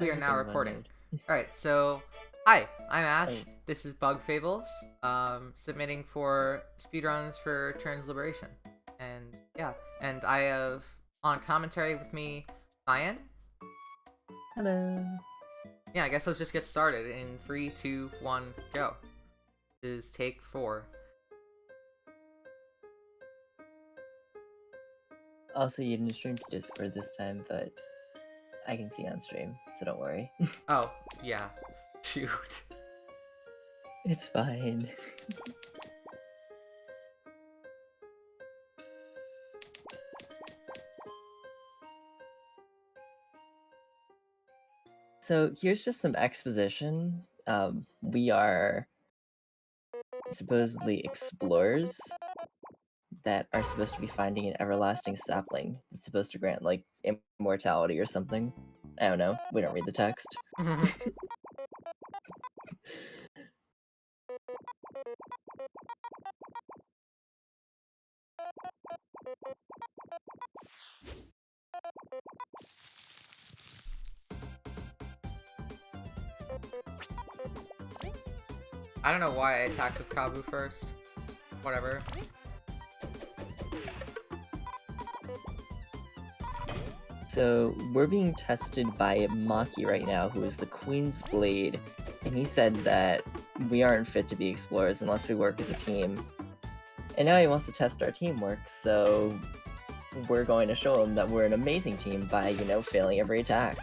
We are now Okay, recording. Leonard. Alright, so hi, I'm Ash. Oh. This is Bug Fables. Submitting for speedruns for Trans Liberation. And yeah, and I have on commentary with me Cyan. Hello. Yeah, I guess let's just get started in 3, 2, 1, go. This is take 4. Also, you didn't stream to Discord this time, but I can see on stream, so don't worry. Oh, yeah. Shoot. It's fine. So here's just some exposition. We are supposedly explorers that are supposed to be finding an everlasting sapling that's supposed to grant, like, immortality or something. I don't know. We don't read the text. I don't know why I attacked with Kabu first. Whatever. So we're being tested by Maki right now, who is the Queen's Blade, and he said that we aren't fit to be explorers unless we work as a team. And now he wants to test our teamwork, so we're going to show him that we're an amazing team by, you know, failing every attack.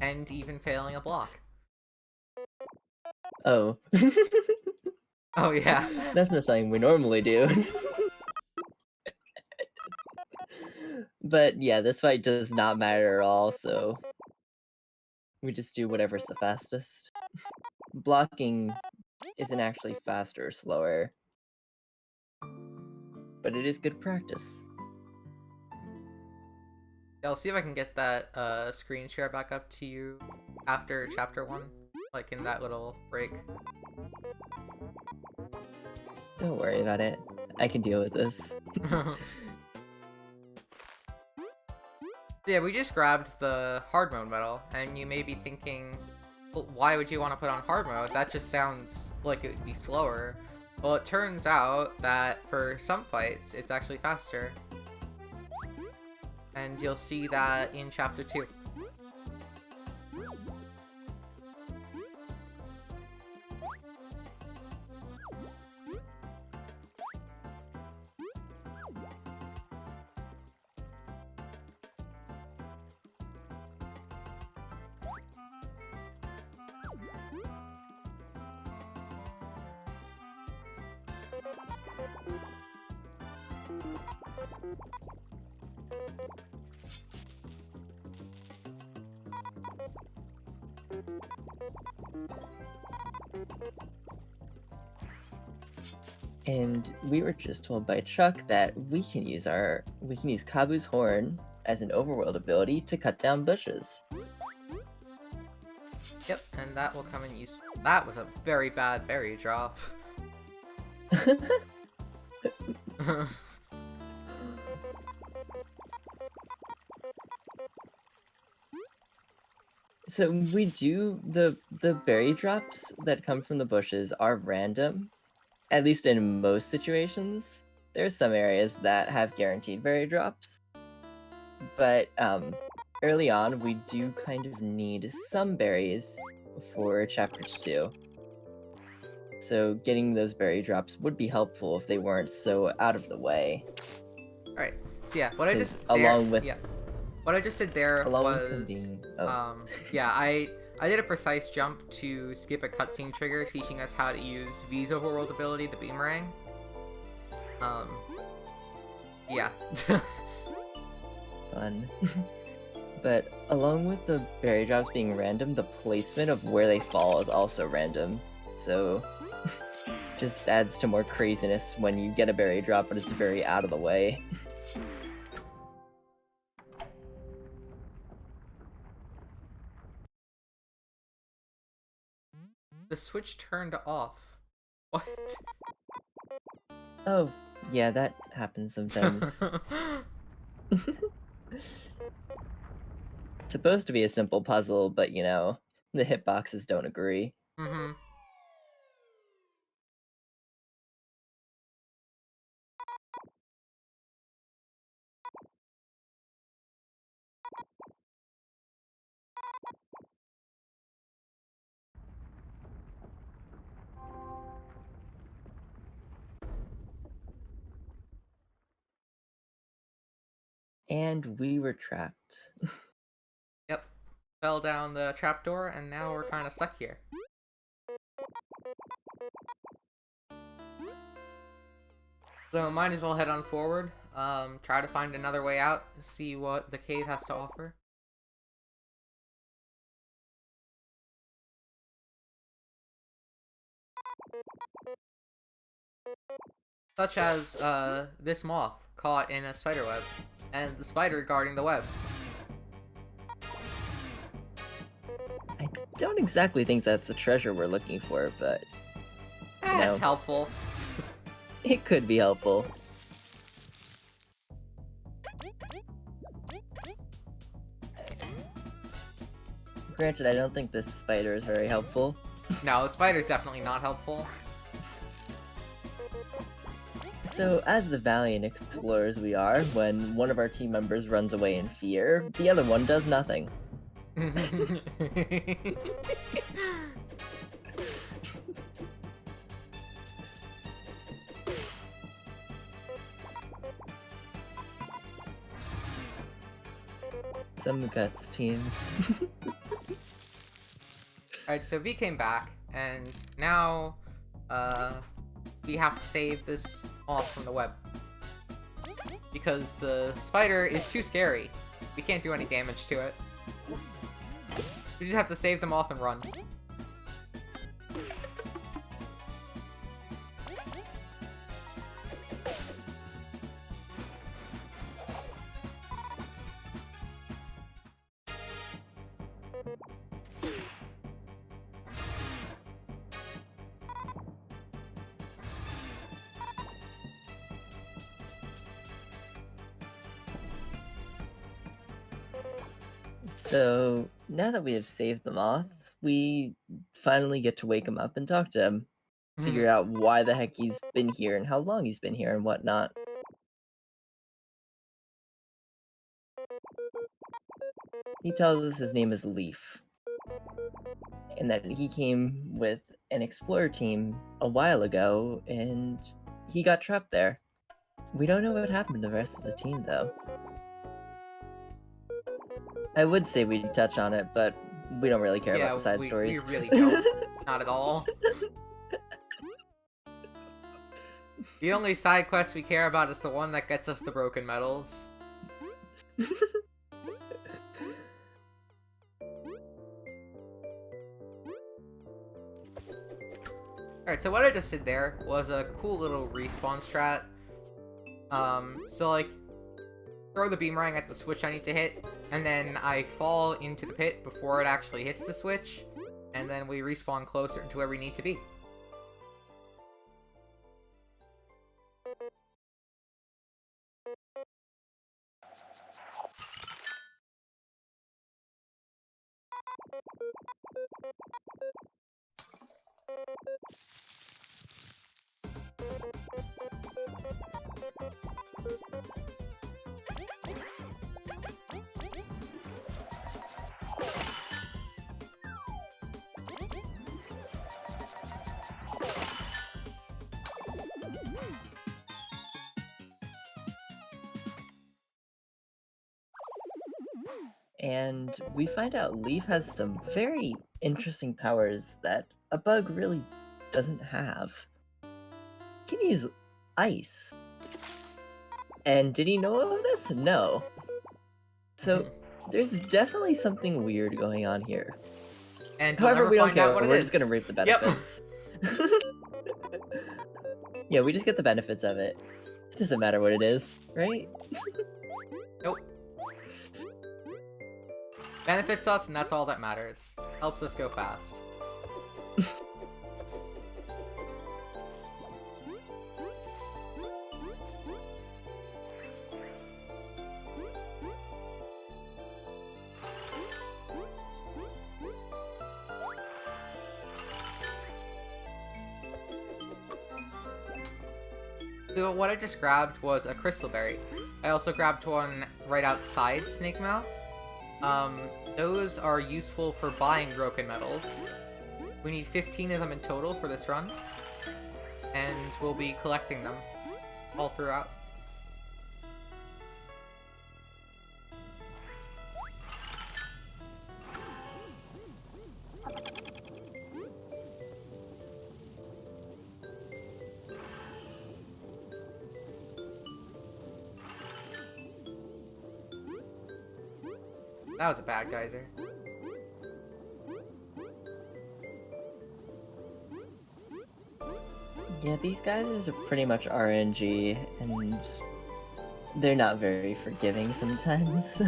And even failing a block. Oh. Oh yeah. That's not something we normally do. But yeah, this fight does not matter at all, so we just do whatever's the fastest. Blocking isn't actually faster or slower, but it is good practice. Yeah, I'll see if I can get that screen share back up to you after chapter 1, like in that little break. Don't worry about it. I can deal with this. Yeah, we just grabbed the hard mode medal, and you may be thinking, well, why would you want to put on hard mode? That just sounds like it would be slower. Well, it turns out that for some fights, it's actually faster. And you'll see that in chapter 2. And we were just told by Chuck that we can use Kabu's horn as an overworld ability to cut down bushes. Yep, and that will come in use. That was a very bad berry drop. So we do the berry drops that come from the bushes are random, at least in most situations. There's some areas that have guaranteed berry drops, but early on we do kind of need some berries for chapter 2. So getting those berry drops would be helpful if they weren't so out of the way. Alright, so yeah, what I just along with what I just did there was being, yeah, I did a precise jump to skip a cutscene trigger teaching us how to use V's overworld ability, the boomerang. Yeah. Fun. But along with the berry drops being random, the placement of where they fall is also random. So just adds to more craziness when you get a berry drop, but it's very out of the way. The switch turned off. What? Oh, yeah, that happens sometimes. Supposed to be a simple puzzle, but you know, the hitboxes don't agree. Mm-hmm. And we were trapped. Yep. Fell down the trapdoor, and now we're kind of stuck here. So might as well head on forward. Try to find another way out. See what the cave has to offer. Such as this moth caught in a spider web, and the spider guarding the web. I don't exactly think that's the treasure we're looking for, but That's helpful. it could be helpful. Granted, I don't think this spider is very helpful. No, the spider's definitely not helpful. So, as the valiant explorers we are, when one of our team members runs away in fear, the other one does nothing. Some guts, team. Alright, so V came back, and now, we have to save this moth from the web. Because the spider is too scary. We can't do any damage to it. We just have to save the moth and run. So, now that we have saved the moth, we finally get to wake him up and talk to him. Figure out why the heck he's been here and how long he's been here and whatnot. He tells us his name is Leaf, and that he came with an explorer team a while ago, and he got trapped there. We don't know what happened to the rest of the team, though. I would say we'd touch on it, but we don't really care about the side stories. We really don't. Not at all. The only side quest we care about is the one that gets us the broken medals. Alright, so what I just did there was a cool little respawn strat. So like, throw the beamerang at the switch I need to hit, and then I fall into the pit before it actually hits the switch, and then we respawn closer to where we need to be. And we find out Leaf has some very interesting powers that a bug really doesn't have. He can use ice. And did he know of this? No. So there's definitely something weird going on here. And however, we don't care. We're just gonna reap the benefits. Yep. Yeah, we just get the benefits of it. It doesn't matter what it is, right? Nope. Benefits us, and that's all that matters. Helps us go fast. So what I just grabbed was a crystal berry. I also grabbed one right outside Snake Mouth. Those are useful for buying broken metals. We need 15 of them in total for this run, and we'll be collecting them all throughout. That was a bad geyser. Yeah, these geysers are pretty much RNG, and they're not very forgiving sometimes.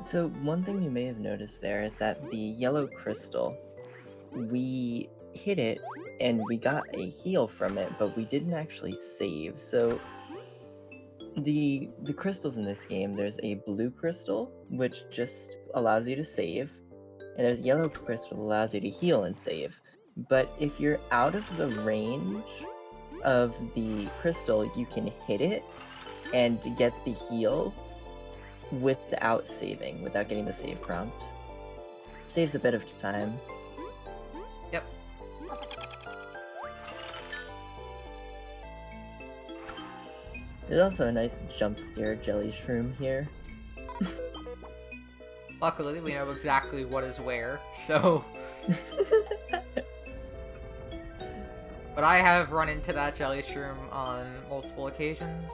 So one thing you may have noticed there is that the yellow crystal, we hit it and we got a heal from it, but we didn't actually save. So the crystals in this game, there's a blue crystal, which just allows you to save, and there's a yellow crystal that allows you to heal and save. But if you're out of the range of the crystal, you can hit it and get the heal without saving, without getting the save prompt. Saves a bit of time. Yep. There's also a nice jump scare jelly shroom here. Luckily, we know exactly what is where, so... But I have run into that jelly shroom on multiple occasions.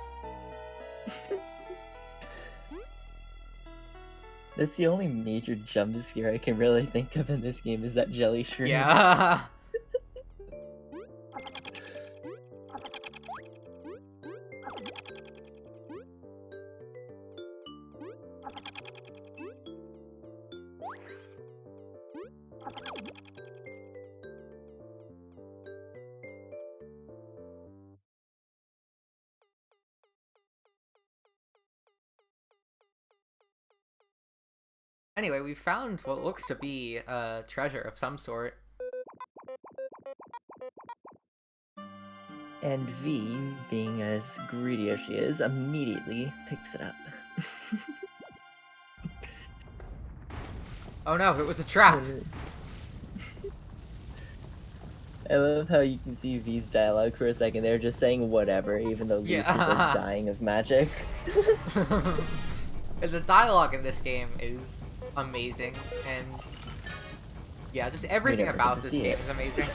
That's the only major jump scare I can really think of in this game, is that jelly shroom. Yeah. Anyway, we found what looks to be a treasure of some sort. And V, being as greedy as she is, immediately picks it up. Oh no, it was a trap! I love how you can see V's dialogue for a second. They're just saying whatever, even though Leaf is like dying of magic. The dialogue in this game is amazing, and yeah, just everything about this game is amazing.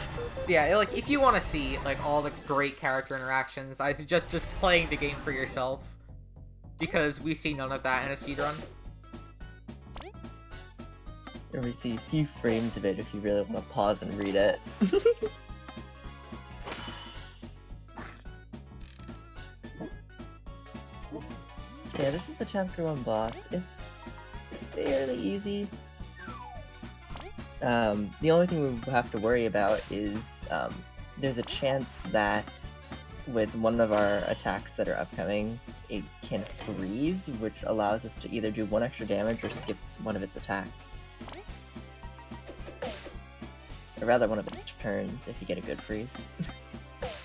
Yeah, like if you want to see like all the great character interactions, I suggest just playing the game for yourself, because we see none of that in a speedrun. Or we see a few frames of it if you really want to pause and read it. Yeah, this is the chapter 1 boss. It's fairly easy. The only thing we have to worry about is there's a chance that with one of our attacks that are upcoming, it can freeze, which allows us to either do 1 extra damage or skip one of its attacks. Or rather, one of its turns, if you get a good freeze.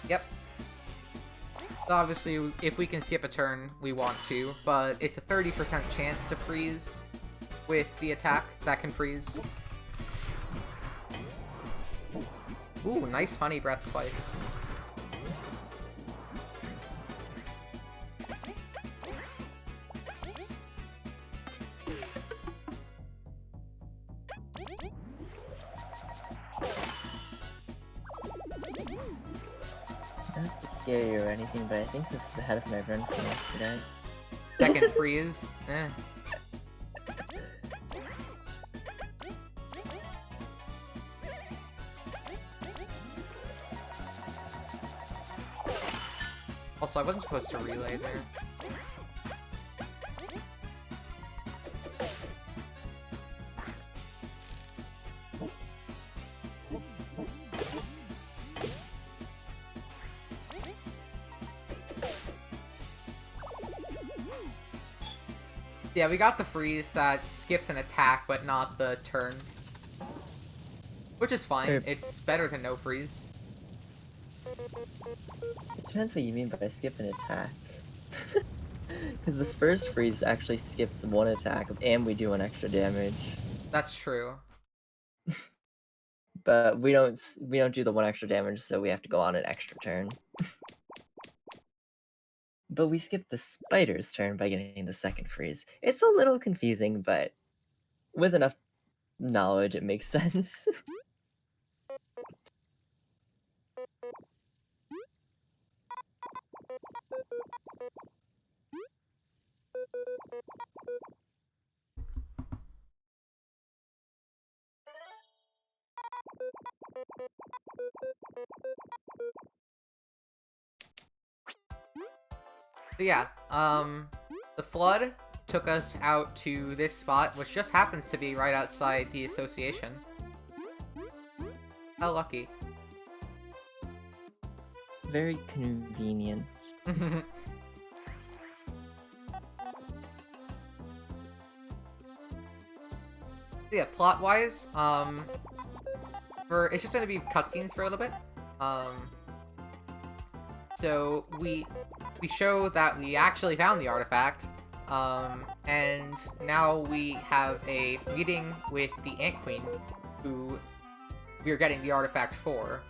Yep. So obviously, if we can skip a turn, we want to, but it's a 30% chance to freeze with the attack that can freeze. Ooh, nice funny breath twice. Not to scare you or anything, but I think this is ahead of my run from yesterday. Second freeze. Eh. Also, I wasn't supposed to relay there. Yeah, we got the freeze that skips an attack, but not the turn. Which is fine. It's better than no freeze. It depends what you mean by skip an attack. Because the first freeze actually skips one attack, and we do 1 extra damage. That's true. But we don't do the 1 extra damage, so we have to go on an extra turn. But we skip the spider's turn by getting the second freeze. It's a little confusing, but with enough knowledge, it makes sense. So yeah, the flood took us out to this spot, which just happens to be right outside the association. How lucky. Very convenient. Yeah, plot-wise, it's just gonna be cutscenes for a little bit. So we show that we actually found the artifact, and now we have a meeting with the Ant Queen, who we are getting the artifact for.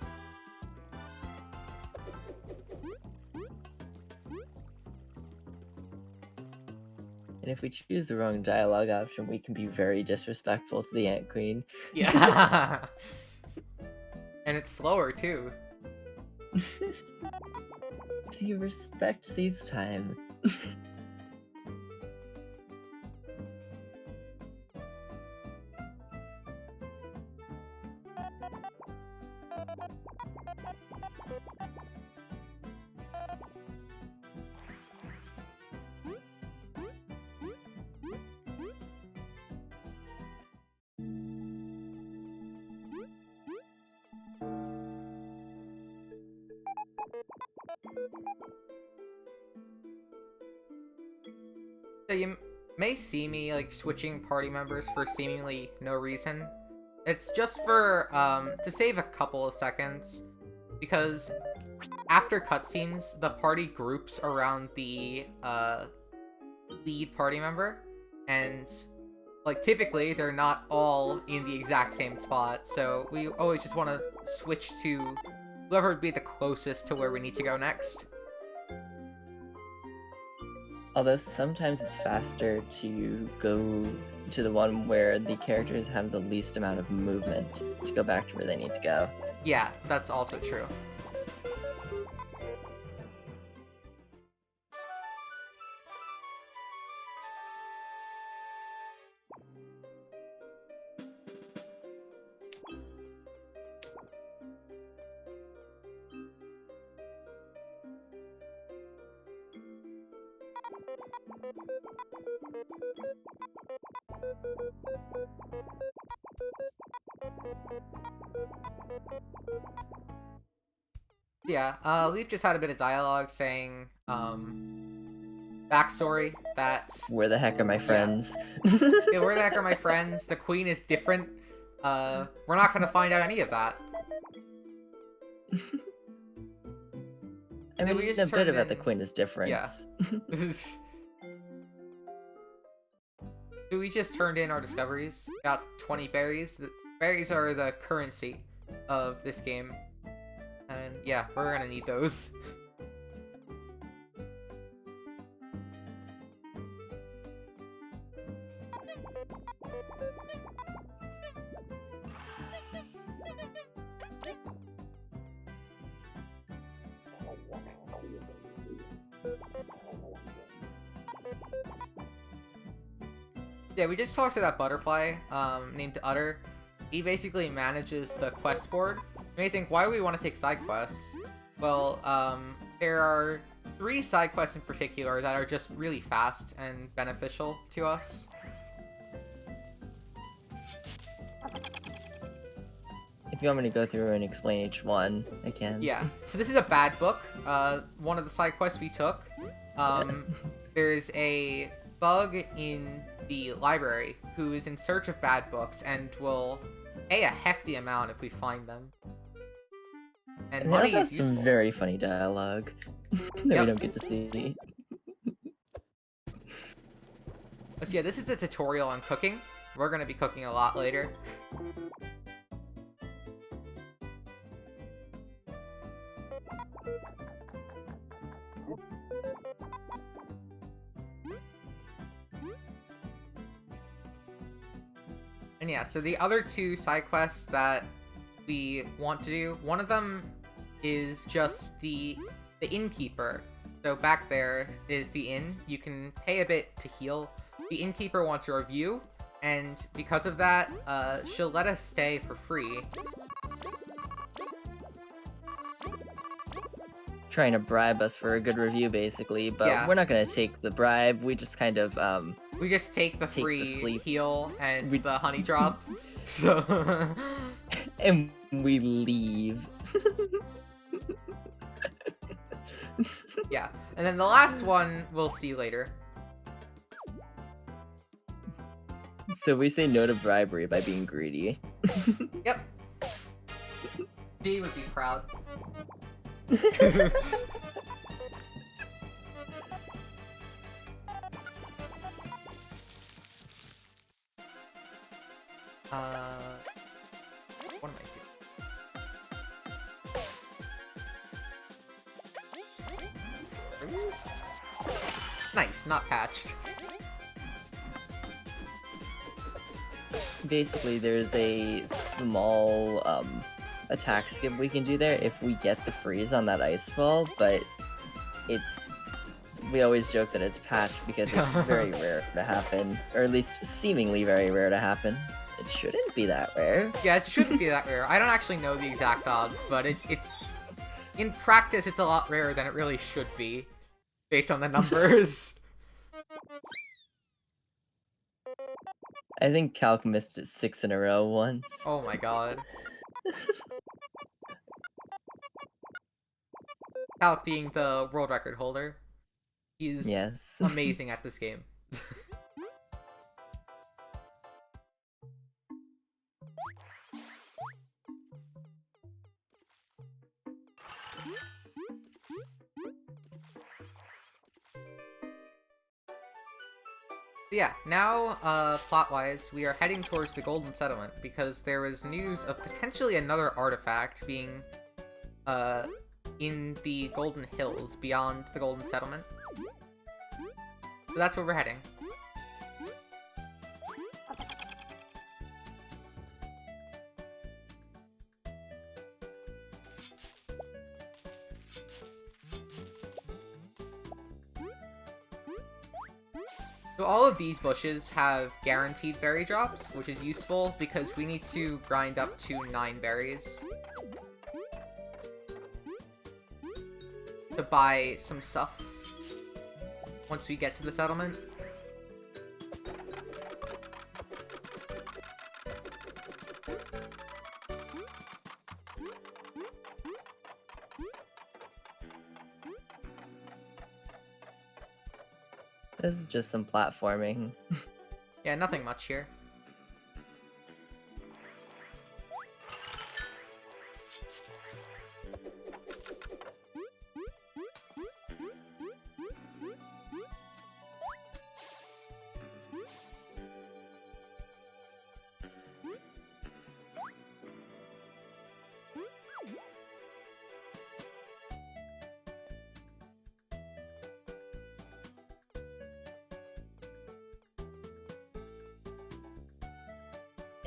And if we choose the wrong dialogue option, we can be very disrespectful to the Ant Queen. Yeah. And it's slower, too. See, respect saves time. So you may see me, like, switching party members for seemingly no reason. It's just for, to save a couple of seconds, because after cutscenes, the party groups around the, lead party member, and, like, typically, they're not all in the exact same spot, so we always just want to switch to whoever would be the closest to where we need to go next. Although sometimes it's faster to go to the one where the characters have the least amount of movement to go back to where they need to go. Yeah, that's also true. Yeah, Leaf just had a bit of dialogue saying, backstory that... Where the heck are my friends? Yeah, where the heck are my friends? The queen is different. We're not gonna find out any of that. I mean, a bit about the queen is different. Yeah. So we just turned in our discoveries. Got 20 berries. The berries are the currency of this game. And yeah, we're gonna need those. Yeah, we just talked to that butterfly, named Utter. He basically manages the quest board. You may think, why do we want to take side quests? Well, there are 3 side quests in particular that are just really fast and beneficial to us. If you want me to go through and explain each one, I can. Yeah. So this is a bad book. One of the side quests we took. There's a bug in the library who is in search of bad books and will pay a hefty amount if we find them. And money is useful. Some very funny dialogue that we don't get to see. So yeah, this is the tutorial on cooking. We're gonna be cooking a lot later. And yeah, so the other 2 side quests that we want to do, one of them is just the innkeeper. So back there is the inn. You can pay a bit to heal. The innkeeper wants a review, and because of that, she'll let us stay for free. Trying to bribe us for a good review, basically, but Yeah. we're not gonna take the bribe. We just kind of We just take the Take the free sleep. heal and We- the honey drop. So and we leave. yeah, and then the last one we'll see later. So we say no to bribery by being greedy. Yep. He would be proud. What am I doing? Freeze? Nice, not patched. Basically, there's a small attack skip we can do there if we get the freeze on that ice ball, but we always joke that it's patched because it's very rare to happen, or at least seemingly very rare to happen. It shouldn't be that rare. Yeah, it shouldn't be that rare. I don't actually know the exact odds, but it's... In practice, it's a lot rarer than it really should be, based on the numbers. I think Calc missed it 6 in a row once. Oh my god. Alec being the world record holder. He's Yes. amazing at this game. Yeah, now, plot-wise, we are heading towards the Golden Settlement, because there was news of potentially another artifact being, in the Golden Hills, beyond the Golden Settlement. So that's where we're heading. So all of these bushes have guaranteed berry drops, which is useful because we need to grind up to 9 berries to buy some stuff once we get to the settlement. This is just some platforming. Yeah, nothing much here.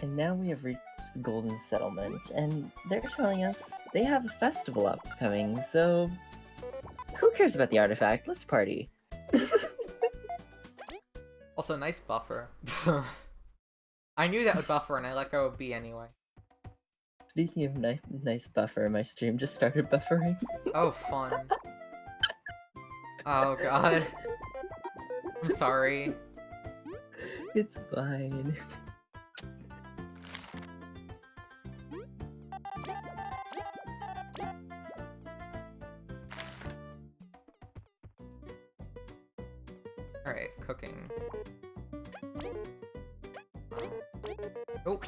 And now we have reached the Golden Settlement, and they're telling us they have a festival upcoming, so who cares about the artifact? Let's party. Also, nice buffer. I knew that would buffer and I let go of B anyway. Speaking of nice buffer, my stream just started buffering. Oh, fun. Oh god. I'm sorry. It's fine. Alright, cooking. Nope.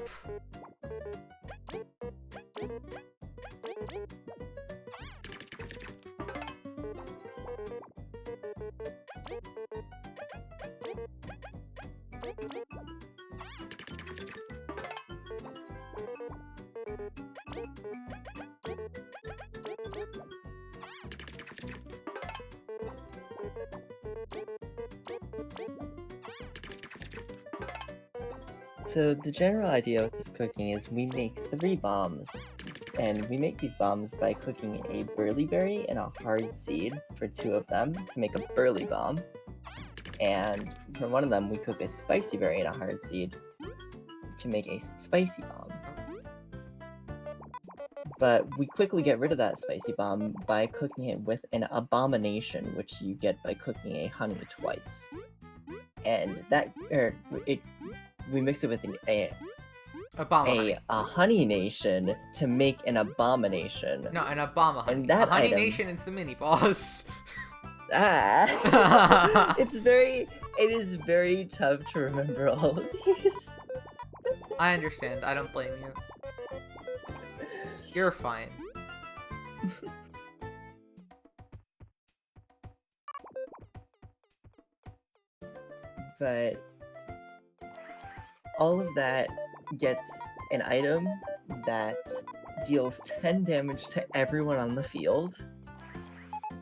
So the general idea with this cooking is we make 3 bombs, and we make these bombs by cooking a burly berry and a hard seed for 2 of them to make a burly bomb, and for one of them we cook a spicy berry and a hard seed to make a spicy bomb. But we quickly get rid of that spicy bomb by cooking it with an abomination, which you get by cooking a honey twice. And we mix it with a honey nation to make an abomination. No, an Obama honey. And that a honey item, nation is the mini boss. it is very tough to remember all of these. I understand. I don't blame you. You're fine. But all of that gets an item that deals 10 damage to everyone on the field,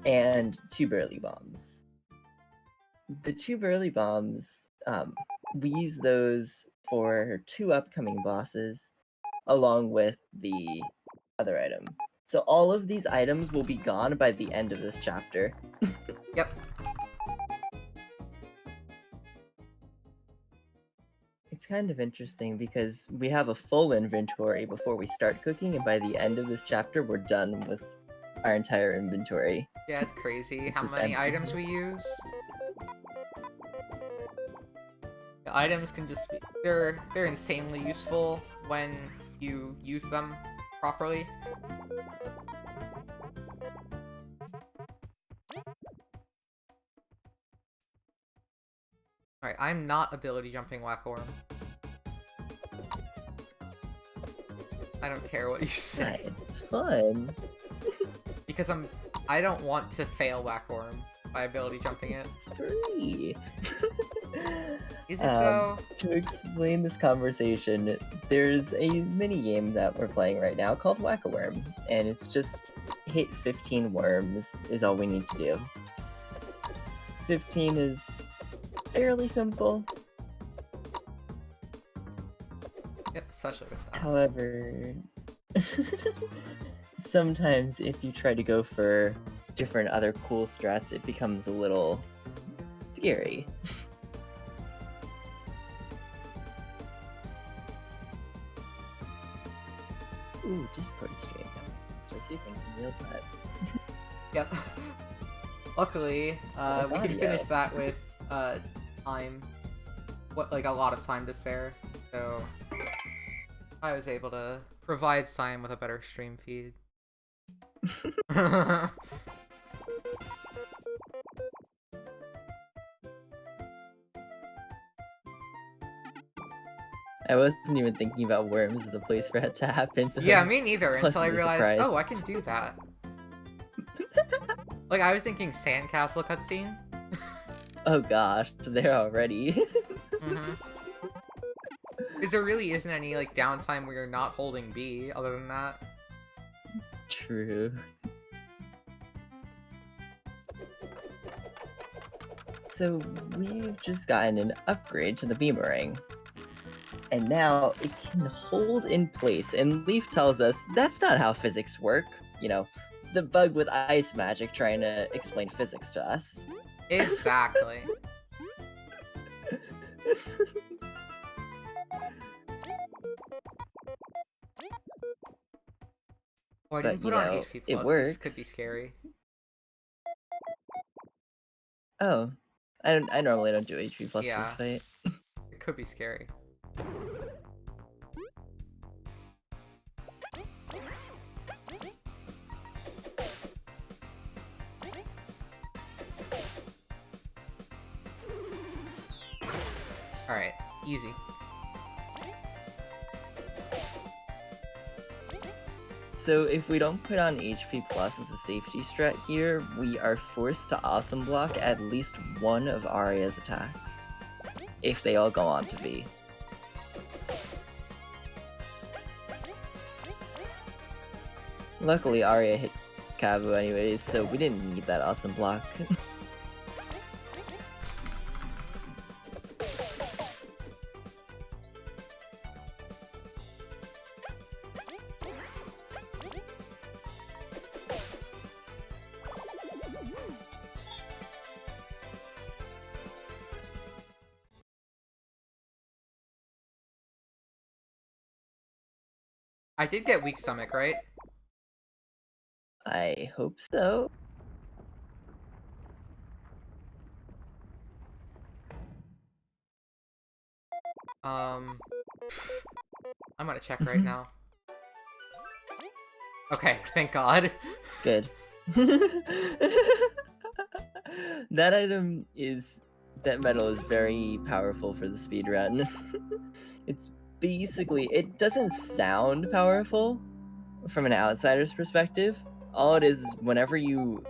and 2 burly bombs. The 2 burly bombs, we use those for 2 upcoming bosses, along with the other item. So all of these items will be gone by the end of this chapter. Yep. It's kind of interesting because we have a full inventory before we start cooking, and by the end of this chapter, we're done with our entire inventory. Yeah, it's crazy It's how just many empty. items we use. The items can just be... They're insanely useful when you use them properly. Alright, I'm not ability jumping Whack-A-Worm. I don't care what you say. It's fun. Because I don't want to fail Whack-A-Worm by ability jumping it. 3. Is it though? To explain this conversation, there's a mini game that we're playing right now called Whack-A-Worm, and it's just hit 15 worms is all we need to do. 15 is fairly simple. Yep, especially with that. However, sometimes if you try to go for different other cool strats, it becomes a little scary. Ooh, Discord stream. I see things in real time. Yep. Luckily, we can finish that with time. Like a lot of time to spare. So I was able to provide Simon with a better stream feed. I wasn't even thinking about worms as a place for it to happen. So Yeah, me neither, until I pleasantly realized, surprised. oh, I can do that. Like, I was thinking sandcastle cutscene. Oh gosh, there already. Mm-hmm. Because there really isn't any, like, downtime where you're not holding B, other than that. True. So we've just gotten an upgrade to the Beamerang. And now it can hold in place, and Leaf tells us that's not how physics work. You know, the bug with ice magic trying to explain physics to us. Exactly. Boy, I didn't But, put you on know, HP+, it this works. could be scary. Oh, I normally don't do HP plus for this Yeah, fight. it could be scary. Alright, easy. So if we don't put on HP plus as a safety strat here, we are forced to awesome block at least one of Arya's attacks, if they all go on to V. Luckily, Arya hit Kabu anyways, so we didn't need that awesome block. I did get weak stomach, right? I hope so. I'm gonna check right now. Okay, thank God. Good. That item is... that medal is very powerful for the speedrun. It's basically... it doesn't sound powerful from an outsider's perspective. All it is whenever you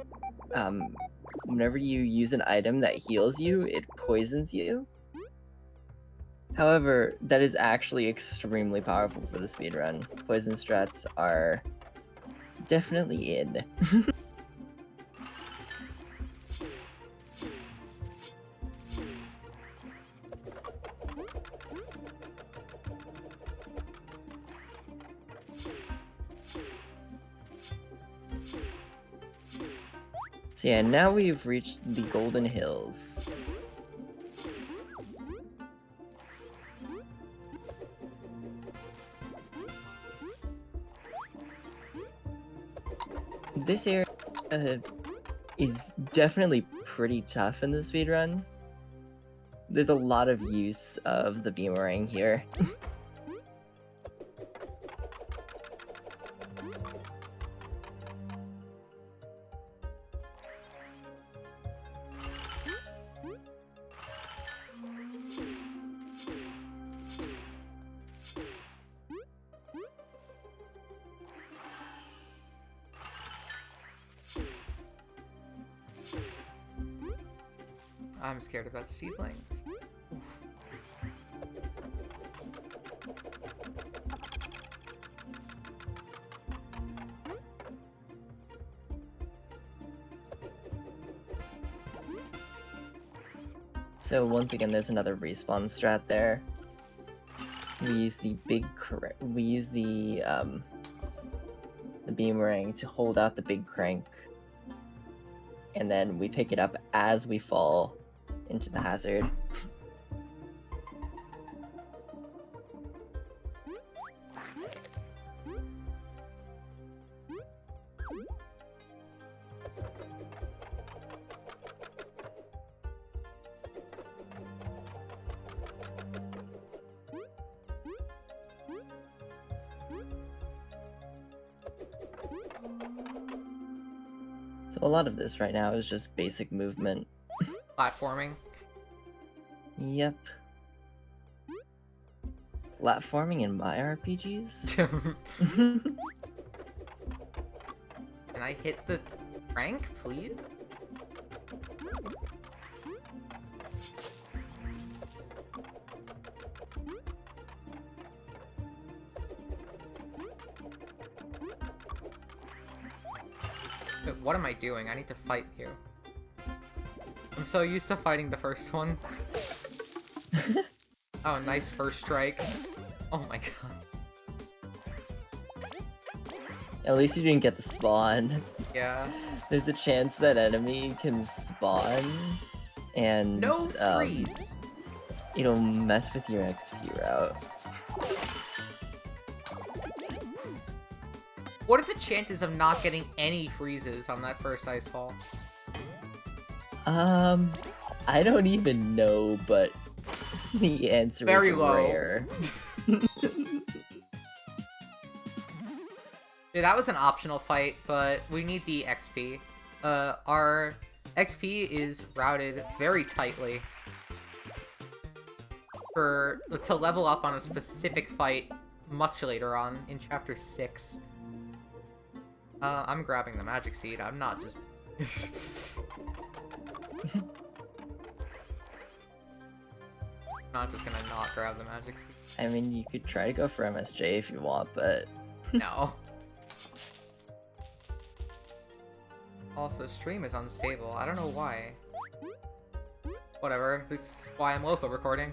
use an item that heals you, it poisons you. However, that is actually extremely powerful for the speedrun. Poison strats are definitely in. So yeah, now we've reached the Golden Hills. This area is definitely pretty tough in the speedrun. There's a lot of use of the boomerang here. I'm scared of that seedling. Oof. So once again, there's another respawn strat there. We use the the boomerang to hold out the big crank, and then we pick it up as we fall into the hazard. So a lot of this right now is just basic movement. Platforming. Yep. Platforming in my RPGs? Can I hit the crank, please? Wait, what am I doing? I need to fight here. I'm so used to fighting the first one. Oh, nice first strike. Oh my god. At least you didn't get the spawn. Yeah. There's a chance that enemy can spawn and No freeze! it'll mess with your XP route. What are the chances of not getting any freezes on that first ice fall? I don't even know, but the answer Very is low. rare. Yeah, that was an optional fight, but we need the XP. Our XP is routed very tightly to level up on a specific fight much later on in Chapter 6. I'm grabbing the magic seed. I'm not just... not just gonna not grab the magic seed. I mean, you could try to go for MSJ if you want, but... No. Also, stream is unstable. I don't know why. Whatever. That's why I'm local recording.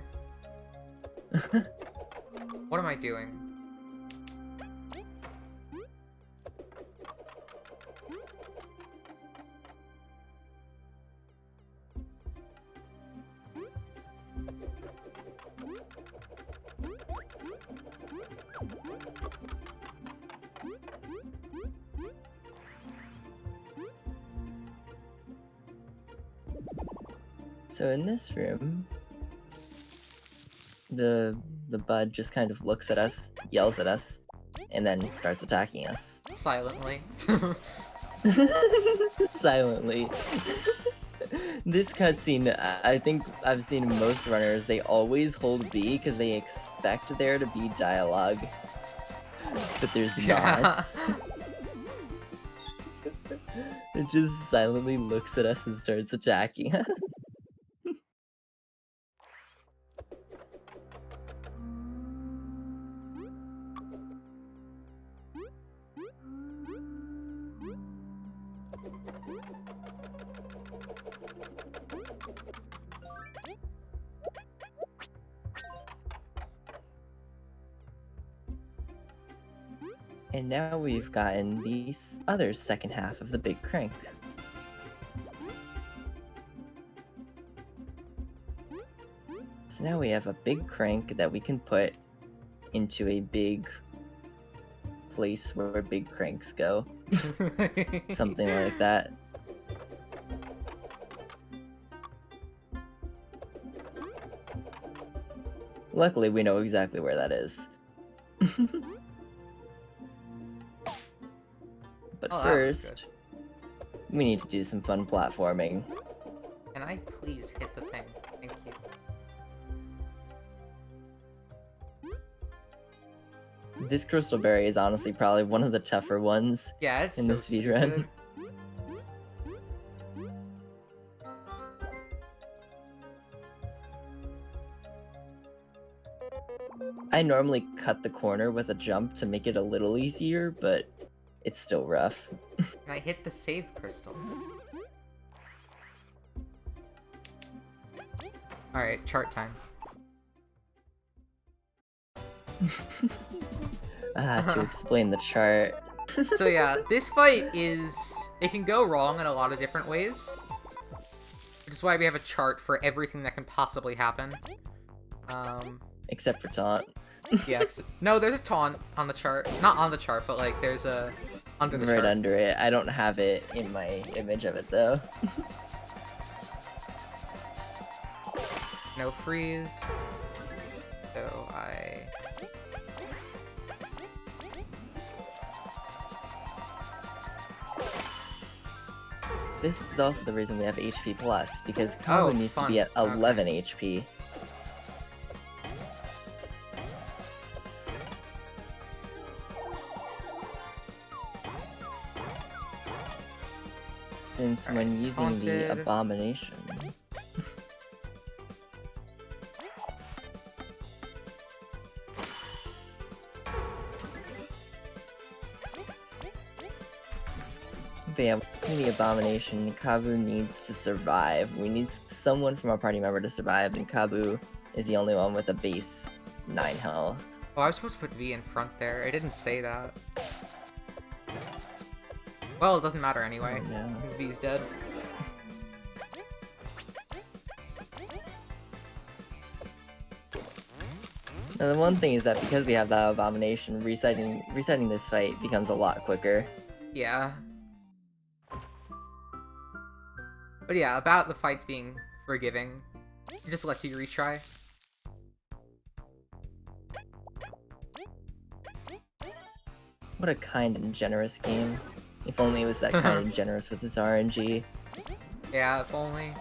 What am I doing? So in this room, the bud just kind of looks at us, yells at us, and then starts attacking us. Silently. Silently. This cutscene, I think I've seen most runners, they always hold B because they expect there to be dialogue, but there's not. It just silently looks at us and starts attacking us. And now we've gotten the other second half of the big crank. So now we have a big crank that we can put into a big place where big cranks go. Something like that. Luckily, we know exactly where that is. But first, we need to do some fun platforming. Can I please hit the thing? Thank you. This crystal berry is honestly probably one of the tougher ones. Yeah, it's in so this speedrun. I normally cut the corner with a jump to make it a little easier, but it's still rough. Can I hit the save crystal? Alright, chart time. To explain the chart. So yeah, this fight it can go wrong in a lot of different ways. Which is why we have a chart for everything that can possibly happen. Except for taunt. Yeah, no, there's a taunt on the chart. Not on the chart, but like there's a under the chart. Right under it. I don't have it in my image of it though. No freeze. So This is also the reason we have HP plus, because Kabu needs to be at 11 HP. Since when using the abomination. But yeah, with the abomination, Kabu needs to survive. We need someone from our party member to survive, and Kabu is the only one with a base 9 health. Oh, I was supposed to put V in front there. It didn't say that. Well, it doesn't matter anyway. Oh, no. Because V's dead. Now the one thing is that because we have that abomination, resetting this fight becomes a lot quicker. Yeah. But yeah, about the fights being forgiving, it just lets you retry. What a kind and generous game. If only it was that kind and generous with its RNG. Yeah, if only.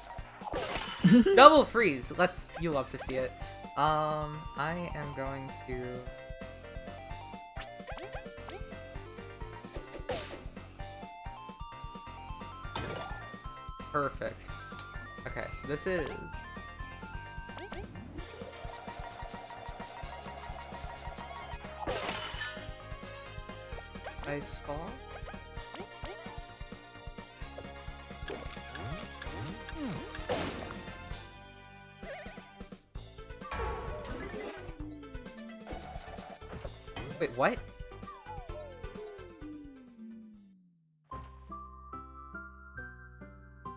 Double freeze! You love to see it. I am going to... Perfect. Okay, so this is... Ice Fall? Wait, what?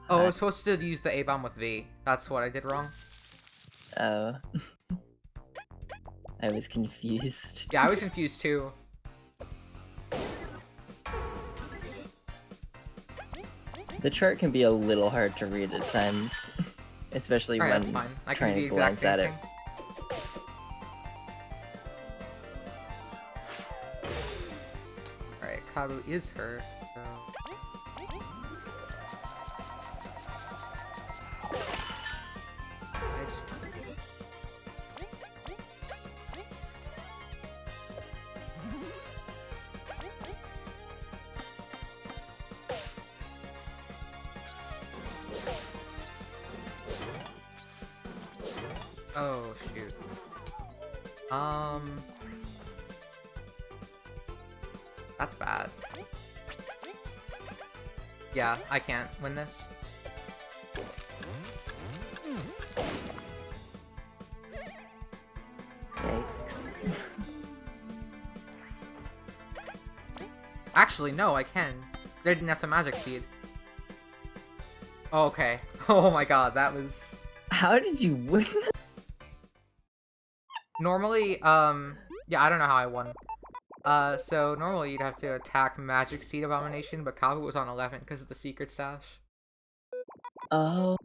Oh, I was supposed to use the A-bomb with V. That's what I did wrong. Oh. I was confused. Yeah, I was confused too. The chart can be a little hard to read at times, especially Alright, when that's fine. I can trying do the to exact glance same at it. thing. Alright, Kabu is hurt, so... Nice. Oh, shoot. That's bad. Yeah, I can't win this. Okay. Actually, no, I can. They didn't have to magic seed. Oh, okay. Oh my god, that was... How did you win? Normally, yeah, I don't know how I won. So normally you'd have to attack Magic Seed Abomination, but Kabu was on 11 because of the Secret Stash. Oh.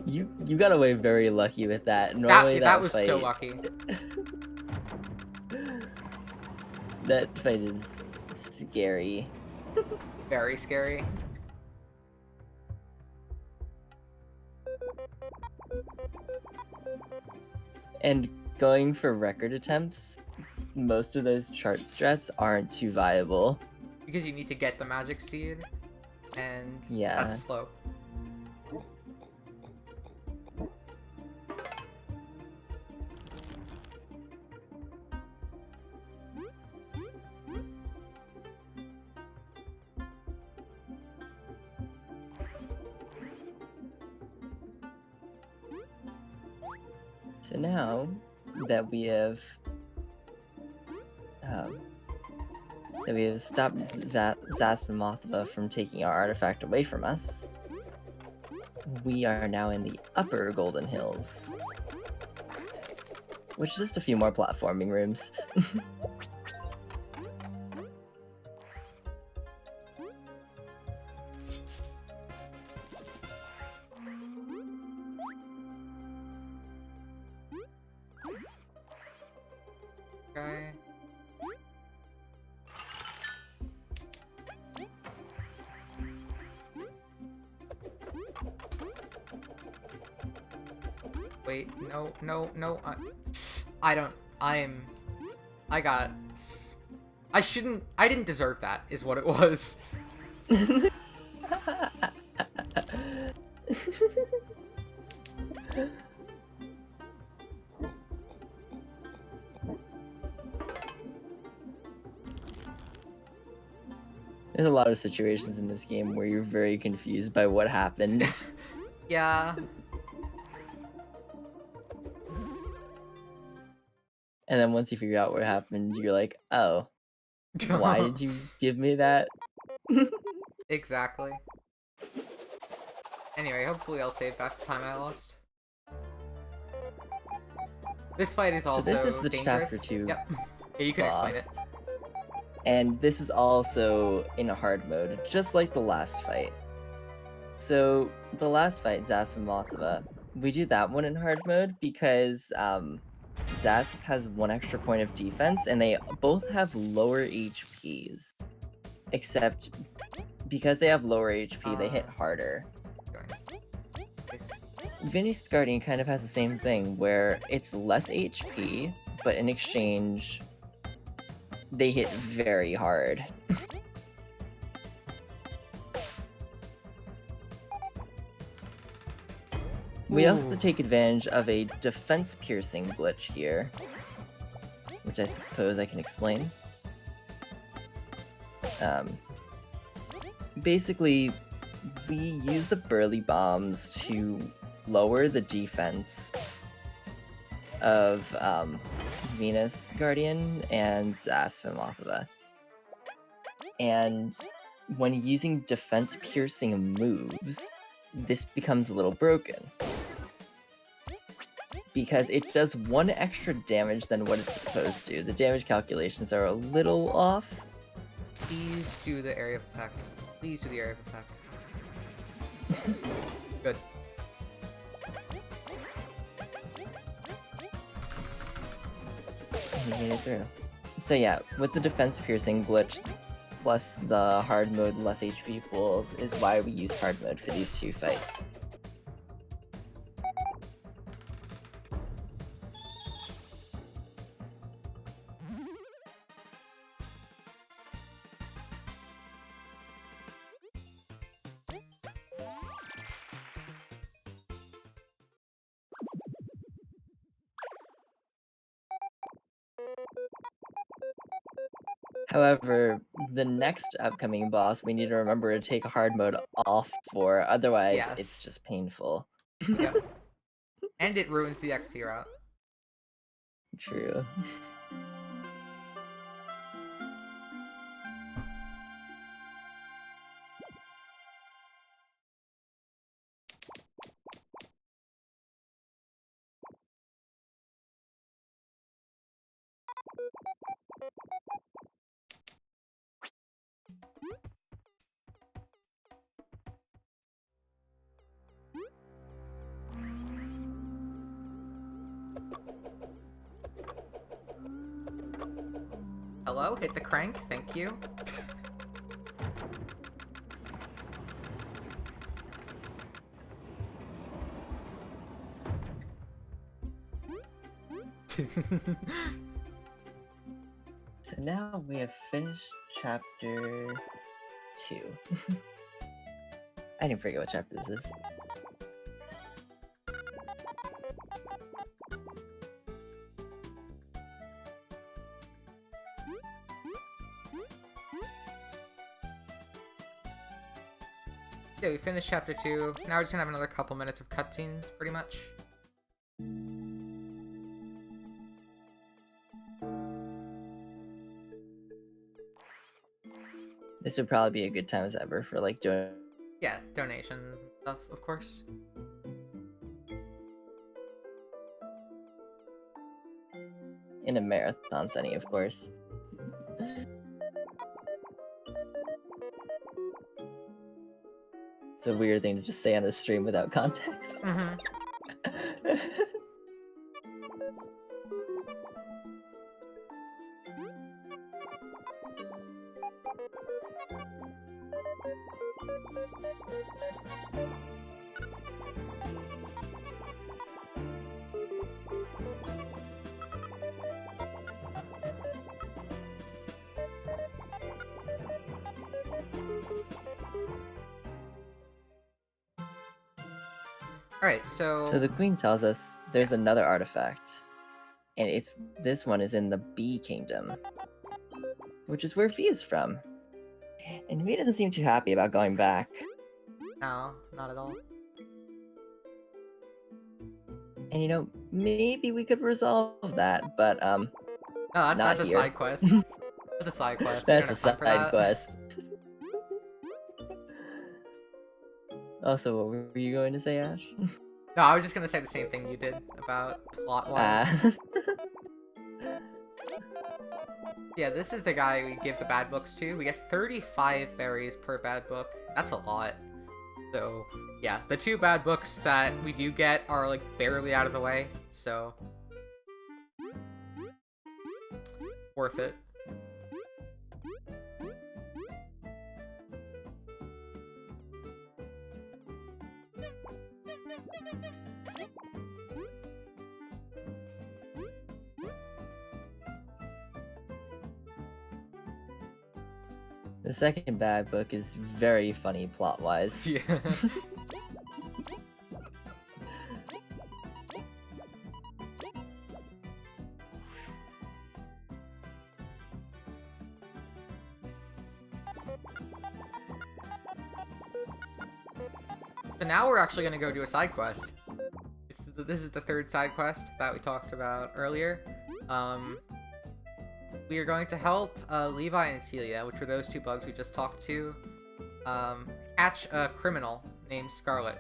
You got away very lucky with that. Normally That was fight, so lucky. That fight is scary. Very scary. And going for record attempts, most of those chart strats aren't too viable. Because you need to get the Magic Seed, and Yeah. that's slow. So now that we have stopped Zaspamothva from taking our artifact away from us, we are now in the upper Golden Hills, which is just a few more platforming rooms. Okay. Wait, no, I didn't deserve that, is what it was. There's a lot of situations in this game where you're very confused by what happened. Yeah. And then once you figure out what happened, you're like, oh, why did you give me that? Exactly. Anyway, hopefully I'll save back the time I lost. This fight is also So this is the dangerous. chapter 2 Yep. Yeah, you can explain it. boss. And this is also in a hard mode, just like the last fight. So the last fight, Zasp and Mothra, we do that one in hard mode because Zasp has 1 extra point of defense, and they both have lower HPs. Except because they have lower HP, they hit harder. Vinny's Guardian kind of has the same thing, where it's less HP, but in exchange, they hit very hard. We also take advantage of a defense piercing glitch here, which I suppose I can explain. Basically, we use the burly bombs to lower the defense of Venus Guardian and Zasp and Mothra. And when using defense piercing moves, this becomes a little broken. Because it does 1 extra damage than what it's supposed to. The damage calculations are a little off. Please do the area of effect. Please do the area of effect. Good. He made it through. So yeah, with the defense piercing glitch, plus the hard mode less HP pools, is why we use hard mode for these 2 fights. However, the next upcoming boss we need to remember to take hard mode off for, otherwise it's just painful. Yep. And it ruins the XP route. True. Hello? Hit the crank, thank you. So now we have finished chapter 2. I didn't forget what chapter this is. Yeah, we finished chapter 2. Now we're just gonna have another couple minutes of cutscenes, pretty much. This would probably be a good time as ever for like doing. Yeah, donations and stuff, of course. In a marathon setting, of course. It's a weird thing to just say on a stream without context. Mm-hmm. Alright, so So the queen tells us there's another artifact. And this one is in the Bee Kingdom. Which is where Fee is from. And Fee doesn't seem too happy about going back. no, not at all. And you know, maybe we could resolve that, but No, not that's a here. side quest. That's a side quest. That's a side quest. Also, what were you going to say, Ash? No, I was just gonna say the same thing you did about plot-wise. Yeah, Yeah, this is the guy we give the bad books to. We get 35 berries per bad book. That's a lot. So, yeah, the 2 bad books that we do get are, like, barely out of the way. So, worth it. The second bad book is very funny plot-wise. Yeah. So now we're actually going to go do a side quest. This is the 3rd side quest that we talked about earlier. We are going to help Levi and Celia, which were those 2 bugs we just talked to, catch a criminal named Scarlet.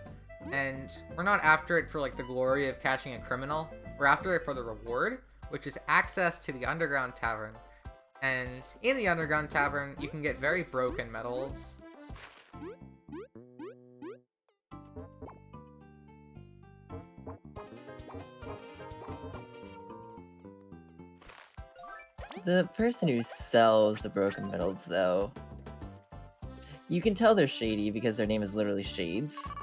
And we're not after it for, like, the glory of catching a criminal. We're after it for the reward, which is access to the Underground Tavern. And in the Underground Tavern, you can get very broken medals. The person who sells the broken medals, though, you can tell they're shady because their name is literally Shades.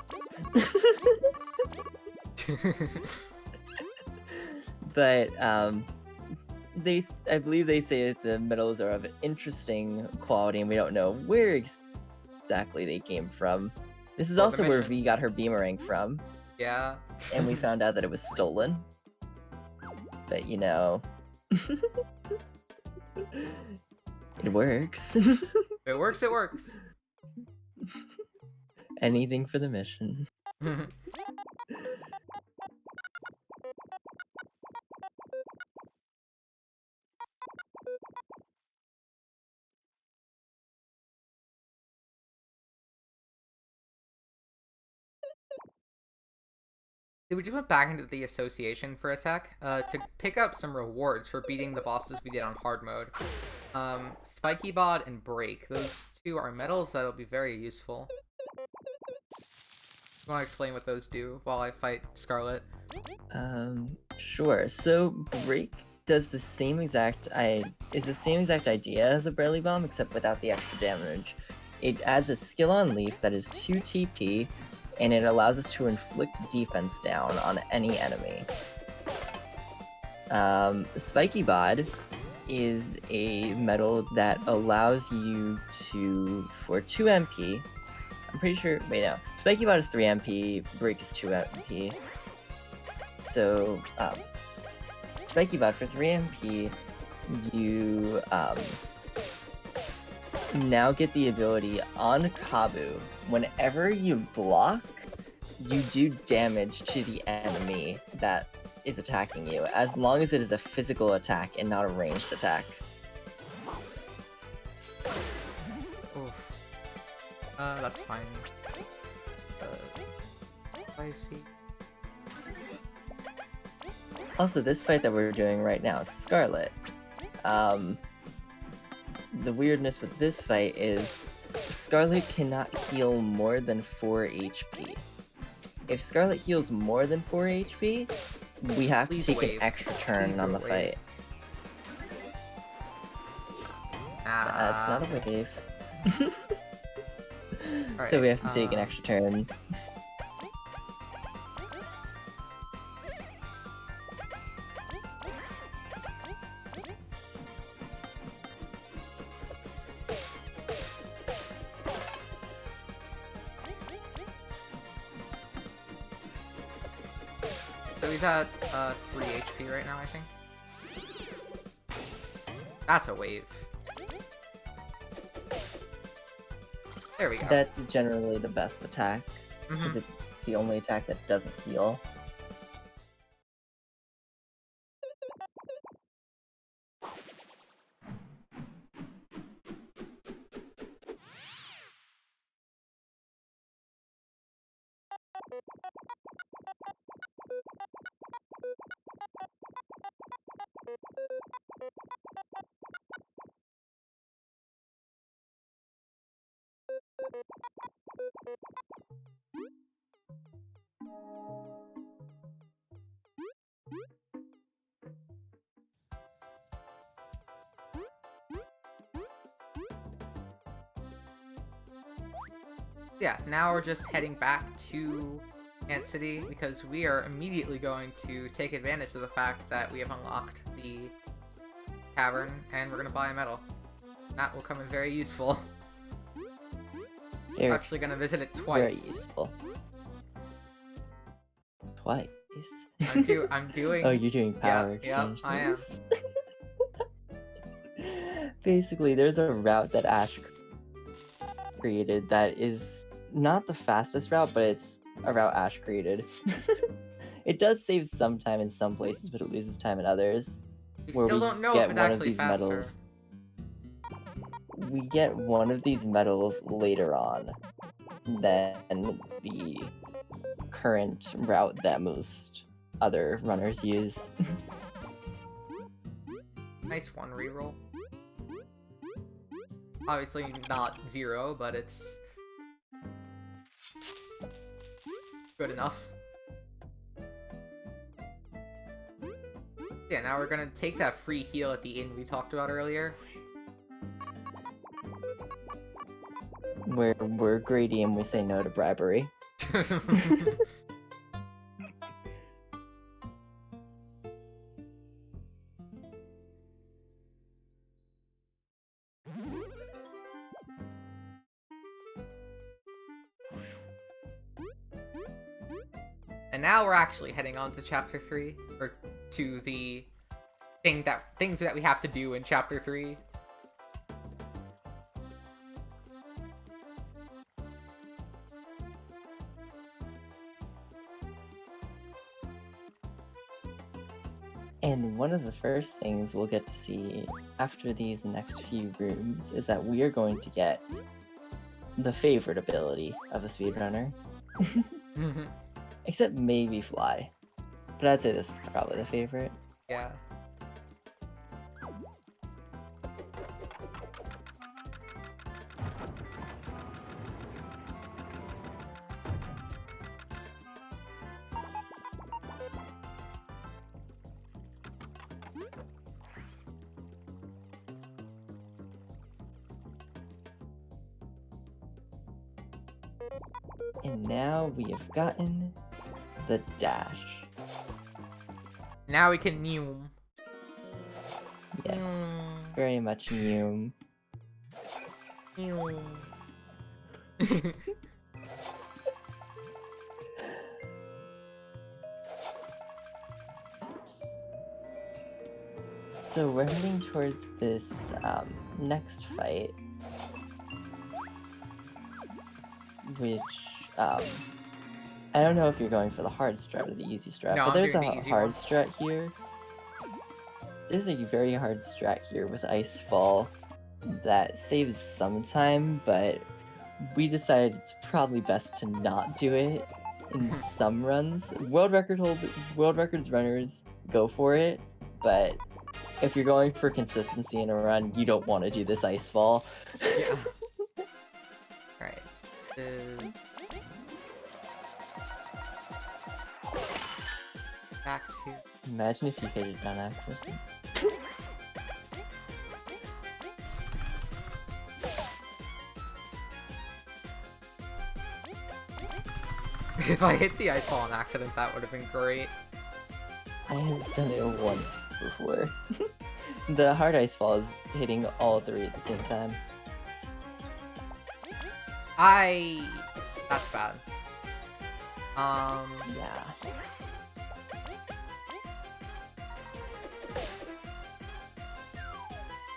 But, I believe they say that the medals are of interesting quality, and we don't know where exactly they came from. This is also where V got her Beamerang from. Yeah. And we found out that it was stolen. But, you know... It works. It works, it works. Anything for the mission. We just went back into the association for a sec to pick up some rewards for beating the bosses we did on hard mode. Spiky Bod and Break. Those 2 are medals that'll be very useful. You want to explain what those do while I fight Scarlet? Sure. So Break does the same exact idea as a Briley Bomb, except without the extra damage. It adds a skill on Leaf that is 2 TP, and it allows us to inflict defense down on any enemy. Spiky Bod is a medal that allows you to, for 2 MP, I'm pretty sure, wait no, Spiky Bod is 3 MP, Break is 2 MP. So, Spiky Bod for 3 MP, you, now get the ability on Kabu. Whenever you block, you do damage to the enemy that is attacking you, as long as it is a physical attack and not a ranged attack. Oof. That's fine. Spicy. Also, this fight that we're doing right now, Scarlet. The weirdness with this fight is Scarlet cannot heal more than 4 HP. If Scarlet heals more than 4 HP, we have to take an extra turn on the fight. It's not a wave. So we have to take an extra turn. So he's at 3 HP right now, I think. That's a wave. There we go. That's generally the best attack, because it's the only attack that doesn't heal. Yeah, now we're just heading back to Ant City because we are immediately going to take advantage of the fact that we have unlocked the cavern and we're going to buy a medal. That will come in very useful. We're actually going to visit it twice. Very useful. Twice? I'm doing... Oh, you're doing power exchange. I am. Basically, there's a route that Ash created that is not the fastest route, but it's a route Ash created. It does save some time in some places, but it loses time in others. We still don't know if it's actually faster. Medals. We get one of these medals later on than the current route that most other runners use. Nice one reroll. Obviously not 0, but it's good enough. Yeah, now we're gonna take that free heal at the inn we talked about earlier. We're greedy and we say no to bribery. And now we're actually heading on to chapter 3, or to the things that we have to do in chapter 3. And one of the first things we'll get to see after these next few rooms is that we are going to get the favorite ability of a speedrunner. Except maybe Fly. But I'd say this is probably the favorite. Yeah. And now we have gotten the dash. Now we can Neum. Yes, very much Neum. Neum. So we're heading towards this next fight, which I don't know if you're going for the hard strat or the easy strat, No, but there's I'm a doing the easy hard one. strat here. There's a very hard strat here with Ice Fall that saves some time, but we decided it's probably best to not do it in some runs. World records runners go for it, but if you're going for consistency in a run, you don't want to do this Ice Fall. Yeah. Alright. Back to... Imagine if you hit it on accident. If I hit the ice ball on accident, that would have been great. I have done it once before. The hard Ice Fall is hitting all three at the same time. That's bad. Yeah.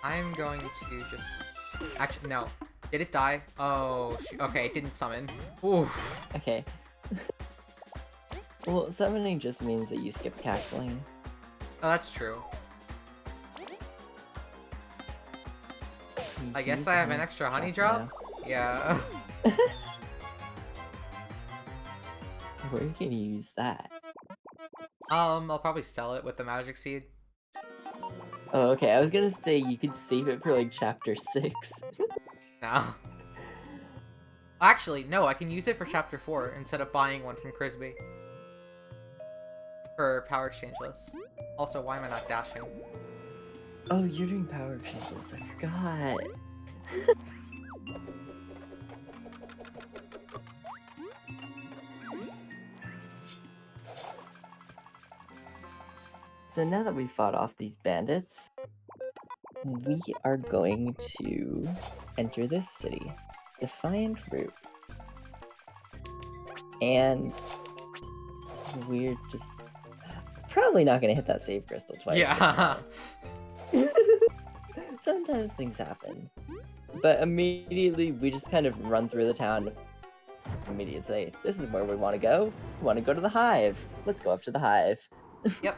I'm going to just... Actually, no. Did it die? Oh, shoot. Okay, it didn't summon. Oof. Okay. Well, summoning just means that you skip cackling. Oh, that's true. I guess I have an extra honey drop? Yeah. Where can you use that? I'll probably sell it with the magic seed. Oh, okay. I was gonna say you could save it for like chapter 6. No. Actually, no, I can use it for Chapter 4 instead of buying one from Crisby. For Power Changeless. Also, why am I not dashing? Oh, you're doing power changes. I forgot. So now that we've fought off these bandits, we are going to enter this city, Defiant Root. And we're just probably not going to hit that save crystal twice. Yeah. Sometimes things happen. But immediately we just kind of run through the town. Immediately say, this is where we want to go. We want to go to the hive. Let's go up to the hive. Yep.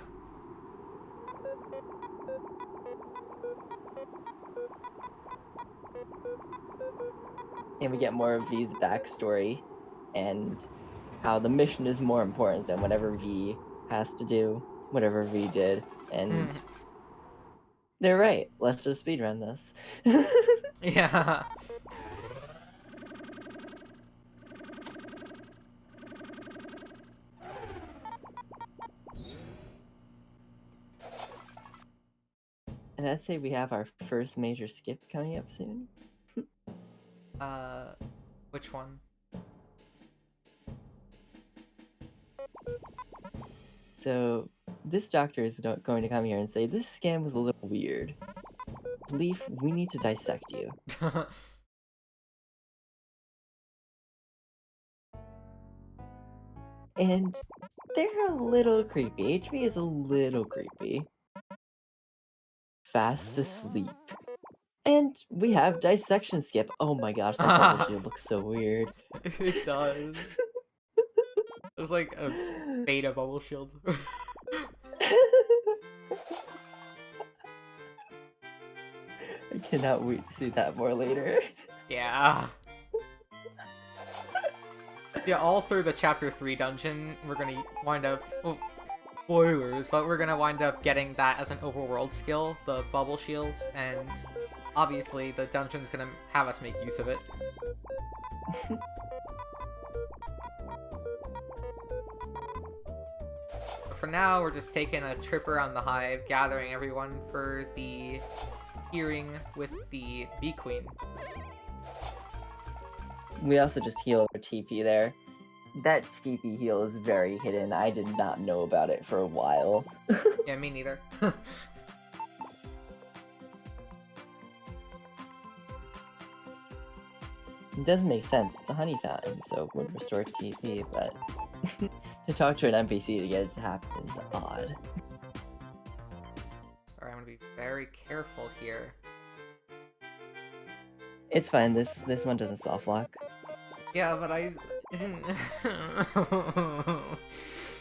And we get more of V's backstory and how the mission is more important than whatever V has to do, whatever V did. And they're right. Let's just speedrun this. Yeah. And I'd say we have our first major skip coming up soon. Which one? So, this doctor is going to come here and say, this scam was a little weird. Leaf, we need to dissect you. And they're a little creepy. HB is a little creepy. Fast asleep. And we have dissection skip. Oh my gosh, that bubble shield looks so weird. It does. It was like a beta bubble shield. I cannot wait to see that more later. Yeah. Yeah, all through the Chapter 3 dungeon, we're gonna wind up... Well, spoilers, but we're gonna wind up getting that as an overworld skill, the bubble shield, and obviously the dungeon's gonna have us make use of it. But for now, we're just taking a trip around the hive, gathering everyone for the hearing with the Bee Queen. We also just heal our TP there. That TP heal is very hidden. I did not know about it for a while. Yeah, me neither. It doesn't make sense. It's a honey fountain, so it would restore TP, but to talk to an NPC to get it to happen is odd. Alright, I'm gonna be very careful here. It's fine. This one doesn't soft lock. Yeah, but I didn't.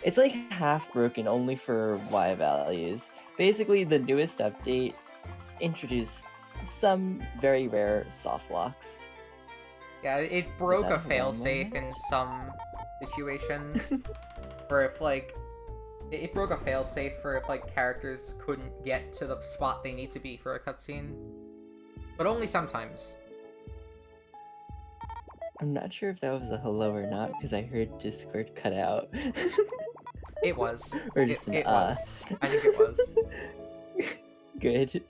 It's like half broken only for Y values. Basically, the newest update introduced some very rare soft locks. Yeah, it broke a that failsafe normal? in some situations. For if, like... It broke a failsafe for if, like, characters couldn't get to the spot they need to be for a cutscene. But only sometimes. I'm not sure if that was a hello or not, because I heard Discord cut out. It was. Or just it was. I think it was. Good.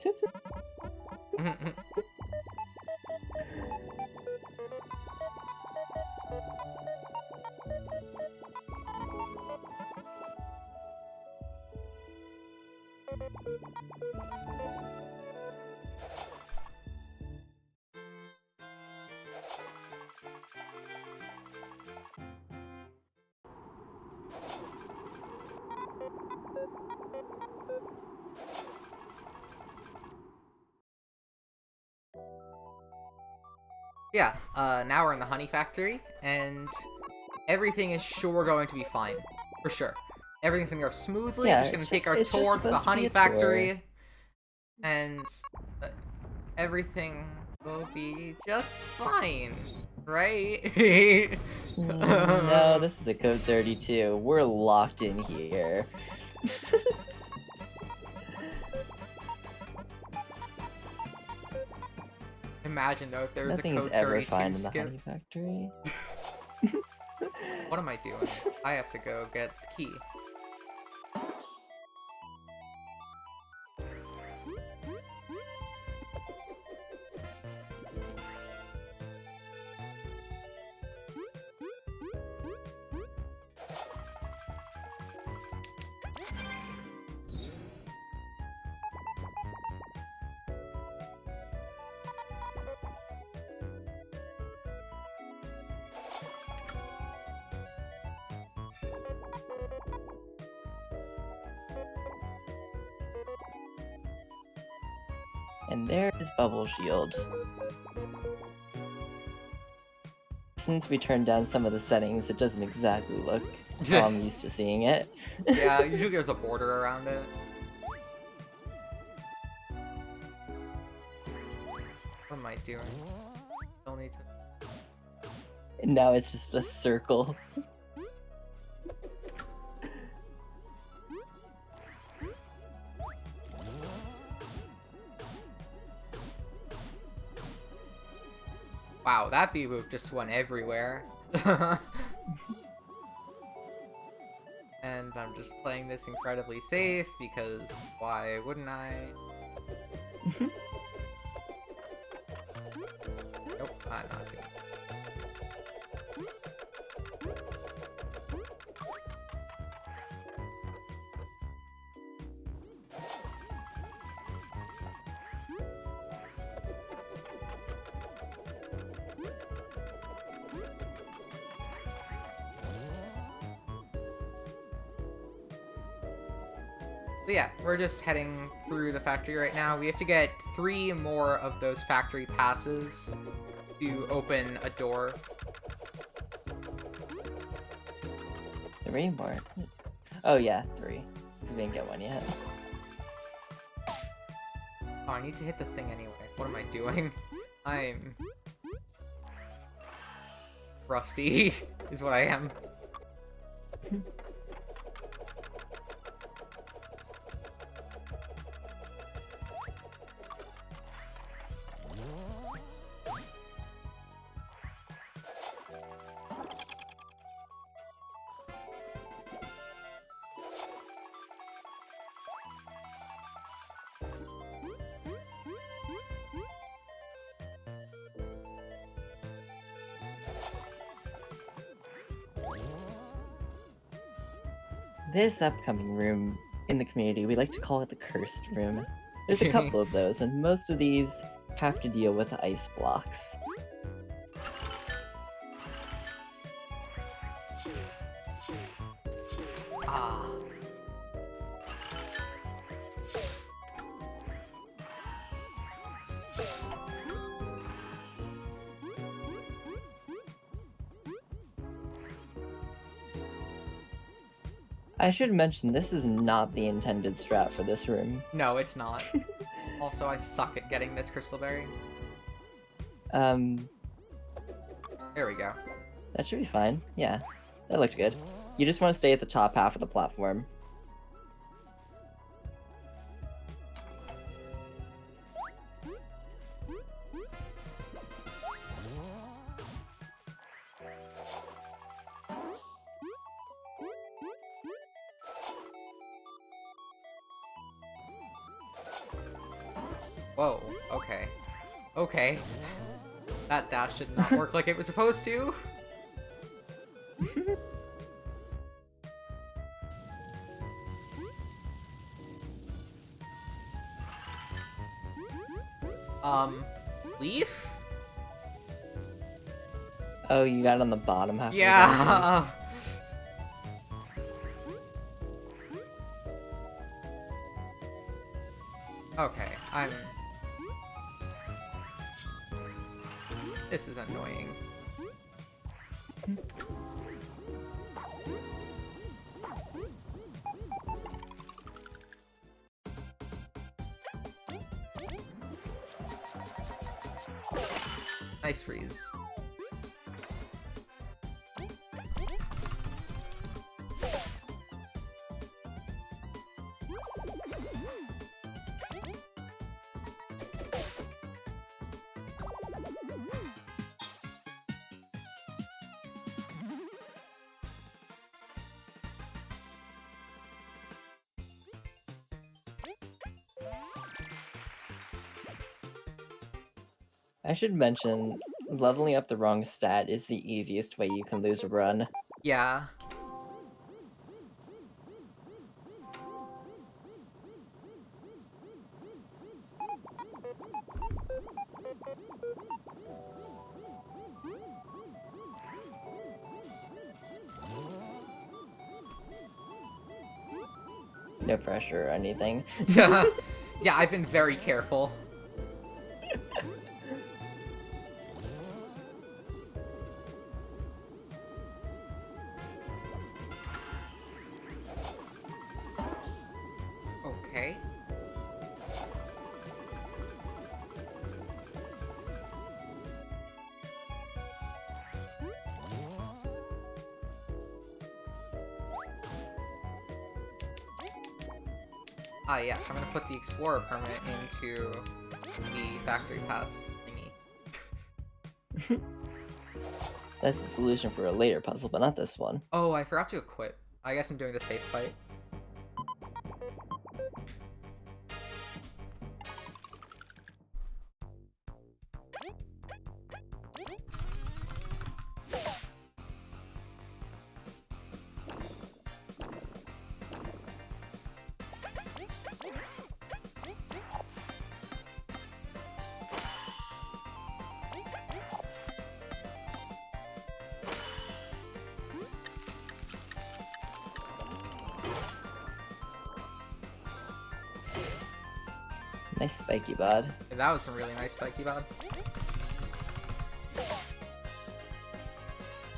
Yeah, now we're in the honey factory, and everything is sure going to be fine. For sure. Everything's gonna go smoothly, Yeah, we're just gonna take our it's just tour to the supposed to be honey a factory, tour. and everything will be just fine, right? No, this is a code 32. We're locked in here. Imagine though if there was Nothing a is code ever 32 fine in the skip. honey factory. What am I doing? I have to go get the key. And there is Bubble Shield. Since we turned down some of the settings, it doesn't exactly look how I'm used to seeing it. Yeah, usually there's a border around it. What am I doing? Still need to... And now it's just a circle. Wow, that bee-boop just went everywhere. And I'm just playing this incredibly safe, because why wouldn't I? Nope, I'm not doing it. So yeah, we're just heading through the factory right now. We have to get 3 more of those factory passes to open a door. 3 more. Oh yeah, 3. We didn't get one yet. Oh, I need to hit the thing anyway. What am I doing? I'm... rusty, is what I am. This upcoming room in the community, we like to call it the Cursed Room. There's a couple of those, and most of these have to deal with ice blocks. Ah. I should mention, this is not the intended strat for this room. No, it's not. Also, I suck at getting this crystal berry. There we go. That should be fine. Yeah, that looked good. You just want to stay at the top half of the platform. Whoa, okay. Okay. That dash did not work like it was supposed to. Leaf? Oh, you got it on the bottom half Yeah! Okay, This is annoying. Nice freeze. I should mention, leveling up the wrong stat is the easiest way you can lose a run. Yeah. No pressure or anything. Yeah, I've been very careful. Okay. Ah, yes, I'm gonna put the Explorer permit into the Factory Pass thingy. That's the solution for a later puzzle, but not this one. Oh, I forgot to equip. I guess I'm doing the safe fight. Nice spiky bod. Yeah, that was some really nice spiky bod.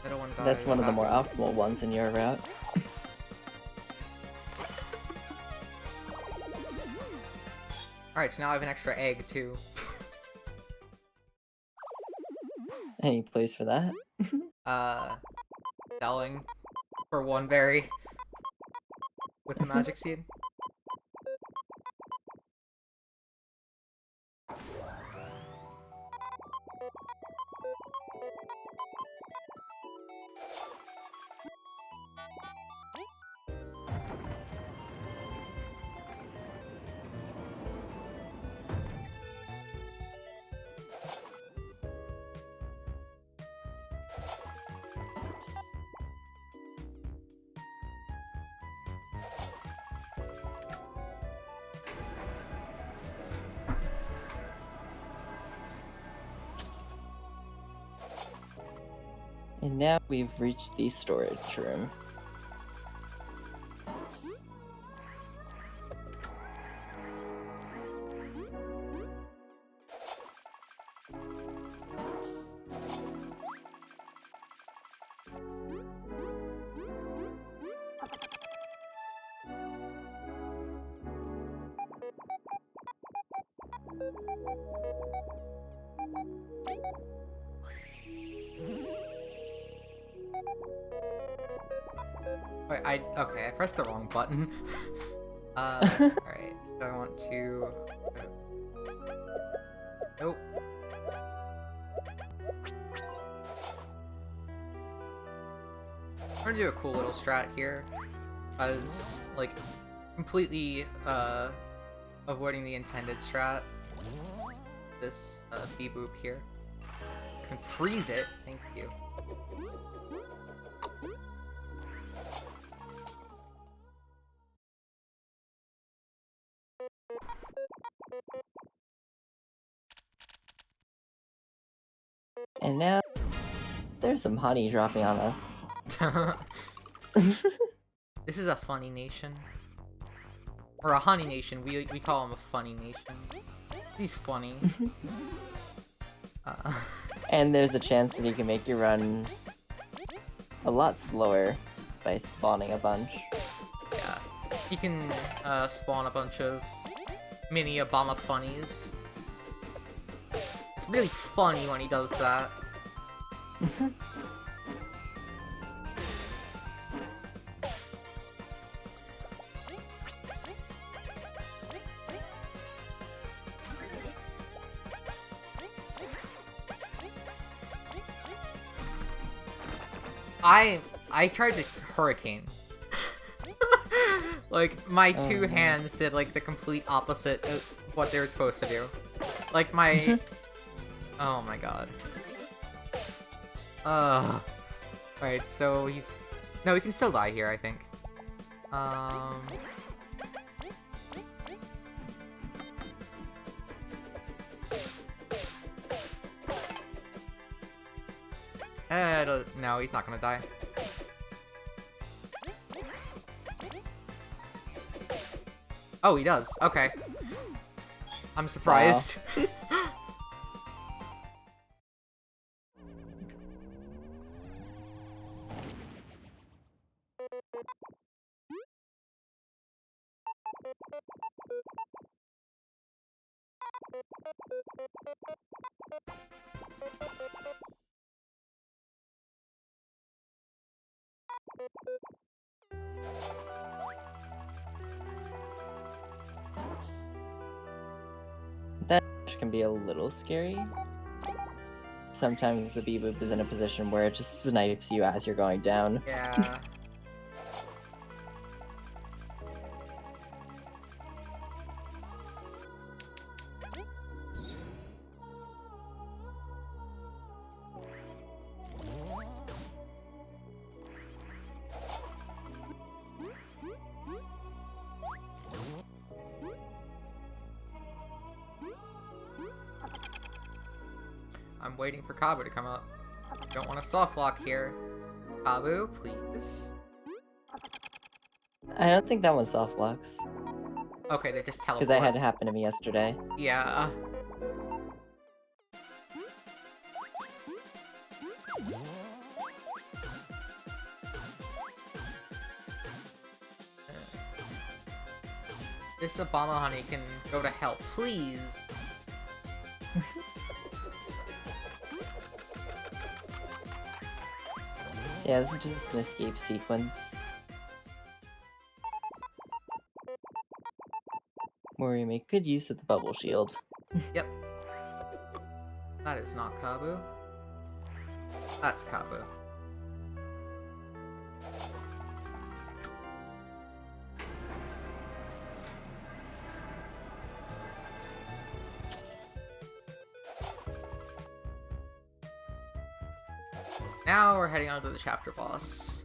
Middle one dies. That's one of the more optimal ones in your route. Alright, so now I have an extra egg, too. Any place for that? Selling for one berry with the magic seed. And now we've reached the storage room. Wait, okay, I pressed the wrong button. Alright, so I want to... Nope. I'm gonna do a cool little strat here. As, like, completely, avoiding the intended strat. This, B-boop here. I can freeze it, thank you. And now, there's some honey dropping on us. This is a funny nation. Or a honey nation, we call him a funny nation. He's funny. And there's a chance that you can make your run a lot slower by spawning a bunch. Yeah. He can, spawn a bunch of mini Obama funnies. It's really funny when he does that. I tried to hurricane. Like, my two hands did, like, the complete opposite of what they were supposed to do. Like, my Oh my god. Ugh. Alright, so he's... No, he can still die here, I think. No, he's not gonna die. Oh, he does. Okay. I'm surprised. Wow. That can be a little scary. Sometimes the Beboop is in a position where it just snipes you as you're going down. Yeah. I'm waiting for Kabu to come up. Don't want a soft lock here. Kabu, please. I don't think that one soft locks. Okay, they just teleport. Because that had happened to me yesterday. Yeah. This Obama honey can go to hell, please. Yeah, this is just an escape sequence. Where we make good use of the bubble shield. Yep. That is not Kabu. That's Kabu. Now we're heading on to the chapter boss.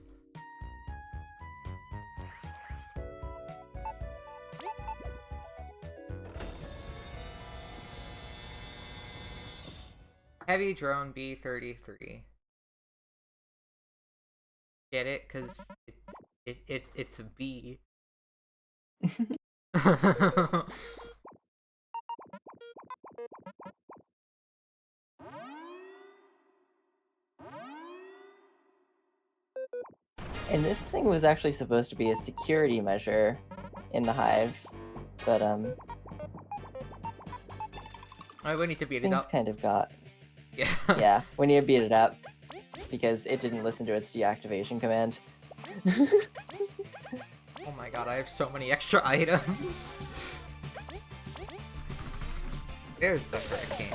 Heavy Drone B-33. Get it? Cause it's a B. And this thing was actually supposed to be a security measure in the hive, but we need to beat it things up. kind of got... Yeah. Yeah, we need to beat it up, because it didn't listen to its deactivation command. Oh my god, I have so many extra items. There's the hurricane.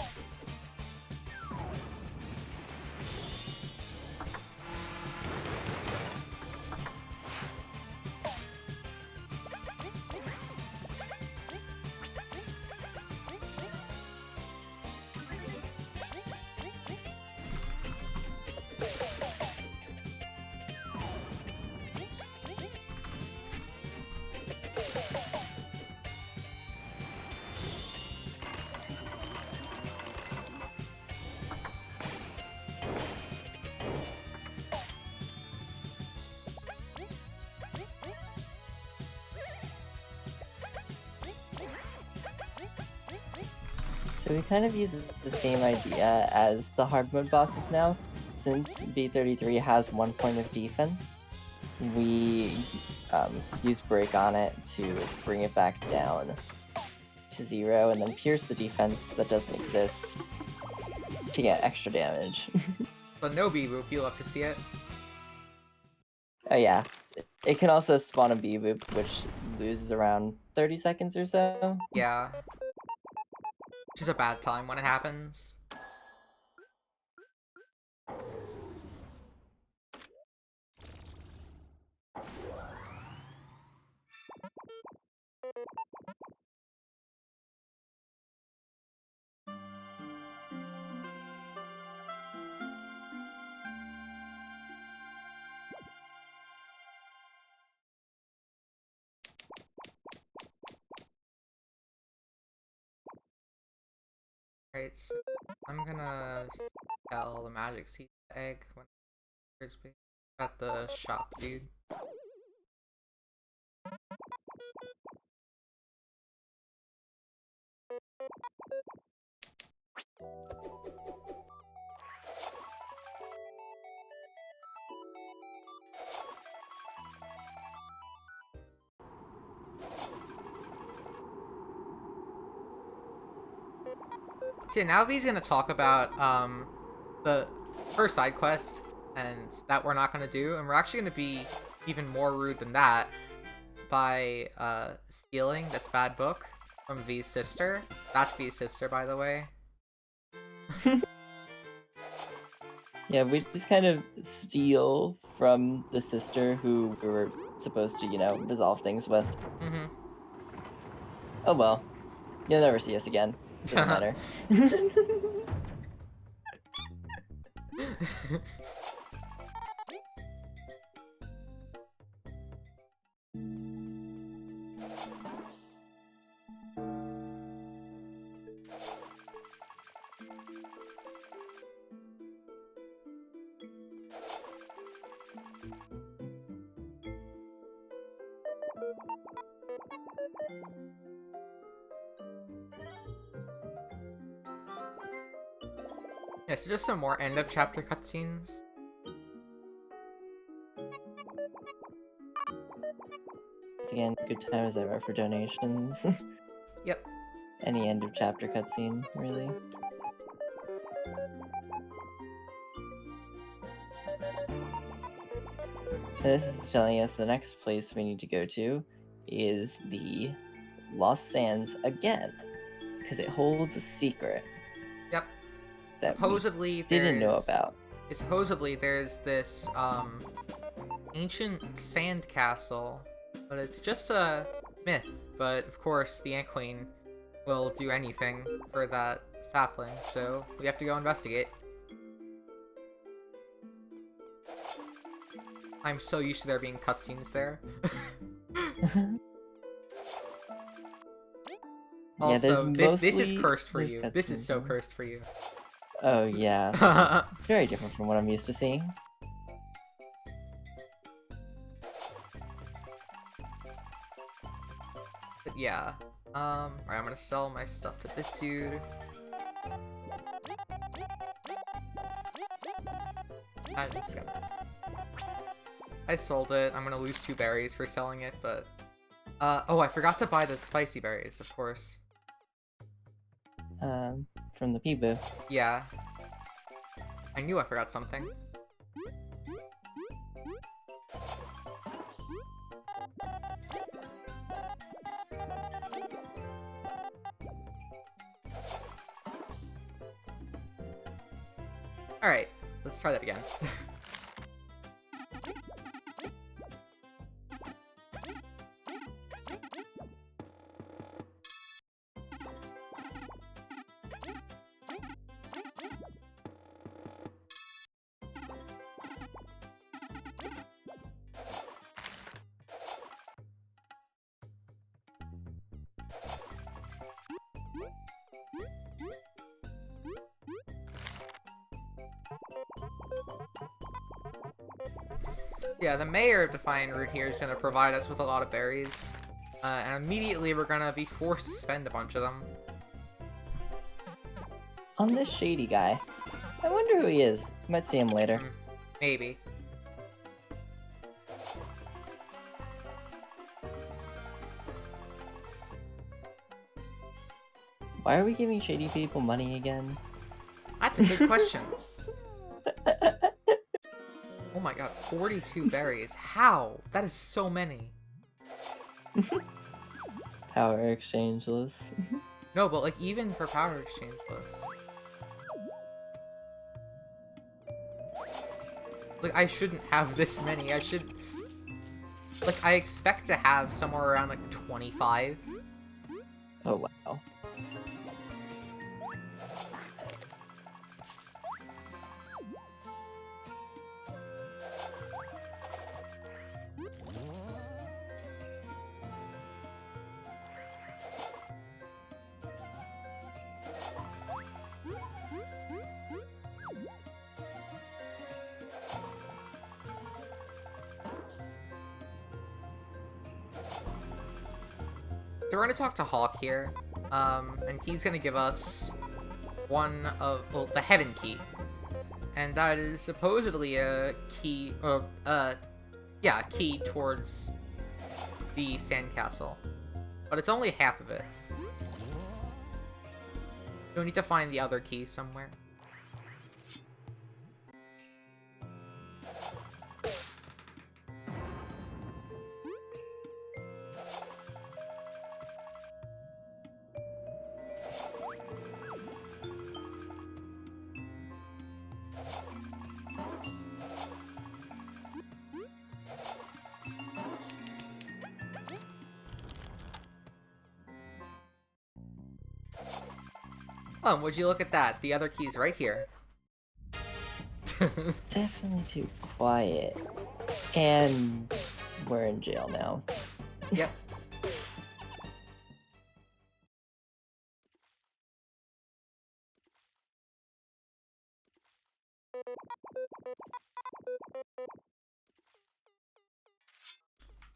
So we kind of use the same idea as the hard mode bosses now. Since B33 has 1 point of defense, we use break on it to bring it back down to 0, and then pierce the defense that doesn't exist to get extra damage. But no B-Boop, you'll have to see it. Oh yeah, it can also spawn a B-Boop, which loses around 30 seconds or so. Yeah. Which is a bad time when it happens. Right, so I'm gonna sell the magic seed egg when it's at the shop, dude. So yeah, now V's gonna talk about the first side quest, and that we're not gonna do, and we're actually gonna be even more rude than that by stealing this bad book from V's sister. That's V's sister, by the way. Yeah, we just kind of steal from the sister who we were supposed to, resolve things with. Mm-hmm. Oh well. You'll never see us again. Doesn't matter. Yeah, so just some more end of chapter cutscenes. Once again, good time as ever for donations. Yep. Any end of chapter cutscene, really. This is telling us the next place we need to go to is the Lost Sands again, because it holds a secret. Yep. That Supposedly we didn't know there's- about. Supposedly there's this ancient sand castle, but it's just a myth. But of course, the Ant Queen will do anything for that sapling, so we have to go investigate. I'm so used to there being cutscenes there. Yeah, there's Also, this is mostly- cursed for there's you. This is cutscenes so in- cursed for you. Oh yeah, this is very different from what I'm used to seeing. But yeah. Alright, I'm gonna sell my stuff to this dude. I sold it. I'm gonna lose 2 berries for selling it, but... oh, I forgot to buy the spicy berries, of course. From the P-boo. Yeah. I knew I forgot something. Alright, let's try that again. Yeah, the mayor of Defiant Root here is going to provide us with a lot of berries. And immediately we're going to be forced to spend a bunch of them. On this shady guy. I wonder who he is. Might see him later. Maybe. Why are we giving shady people money again? That's a good question. Oh my god, 42 berries. How? That is so many. Power exchangeless. No, but like even for power exchangeless. Like I shouldn't have this many. I should... Like I expect to have somewhere around like 25. Oh wow. So we're gonna talk to Hawk here, and he's gonna give us one of, well, the Heaven Key. And that is supposedly a key, yeah, a key towards the sandcastle. But it's only half of it. So we need to find the other key somewhere. Oh, would you look at that? The other key's right here. Definitely too quiet. And we're in jail now. Yep.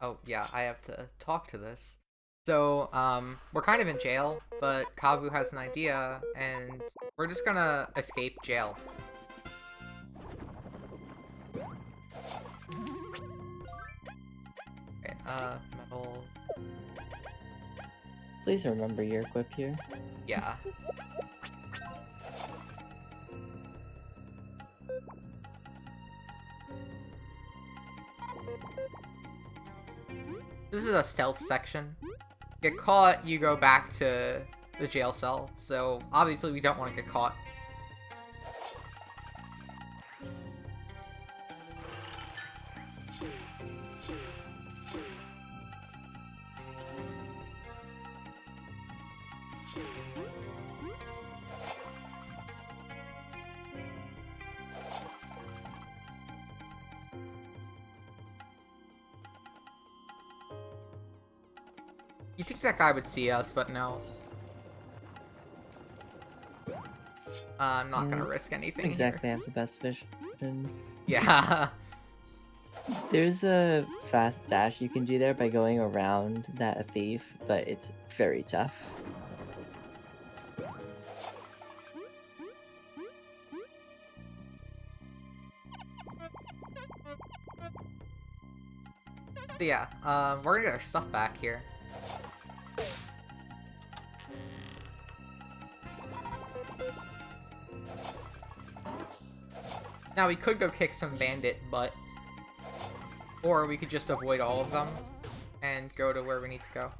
Oh, yeah, I have to talk to this. So, we're kind of in jail, but Kavu has an idea, and we're just gonna escape jail. Okay, metal... Please remember your equip here. Yeah. This is a stealth section. Get caught, you go back to the jail cell, so obviously we don't want to get caught. You think that guy would see us, but no. I'm not gonna risk anything Exactly, here. have the best vision. Yeah. There's a fast dash you can do there by going around that thief, but it's very tough. But yeah, we're gonna get our stuff back here. Now we could go kick some bandit butt, or we could just avoid all of them and go to where we need to go.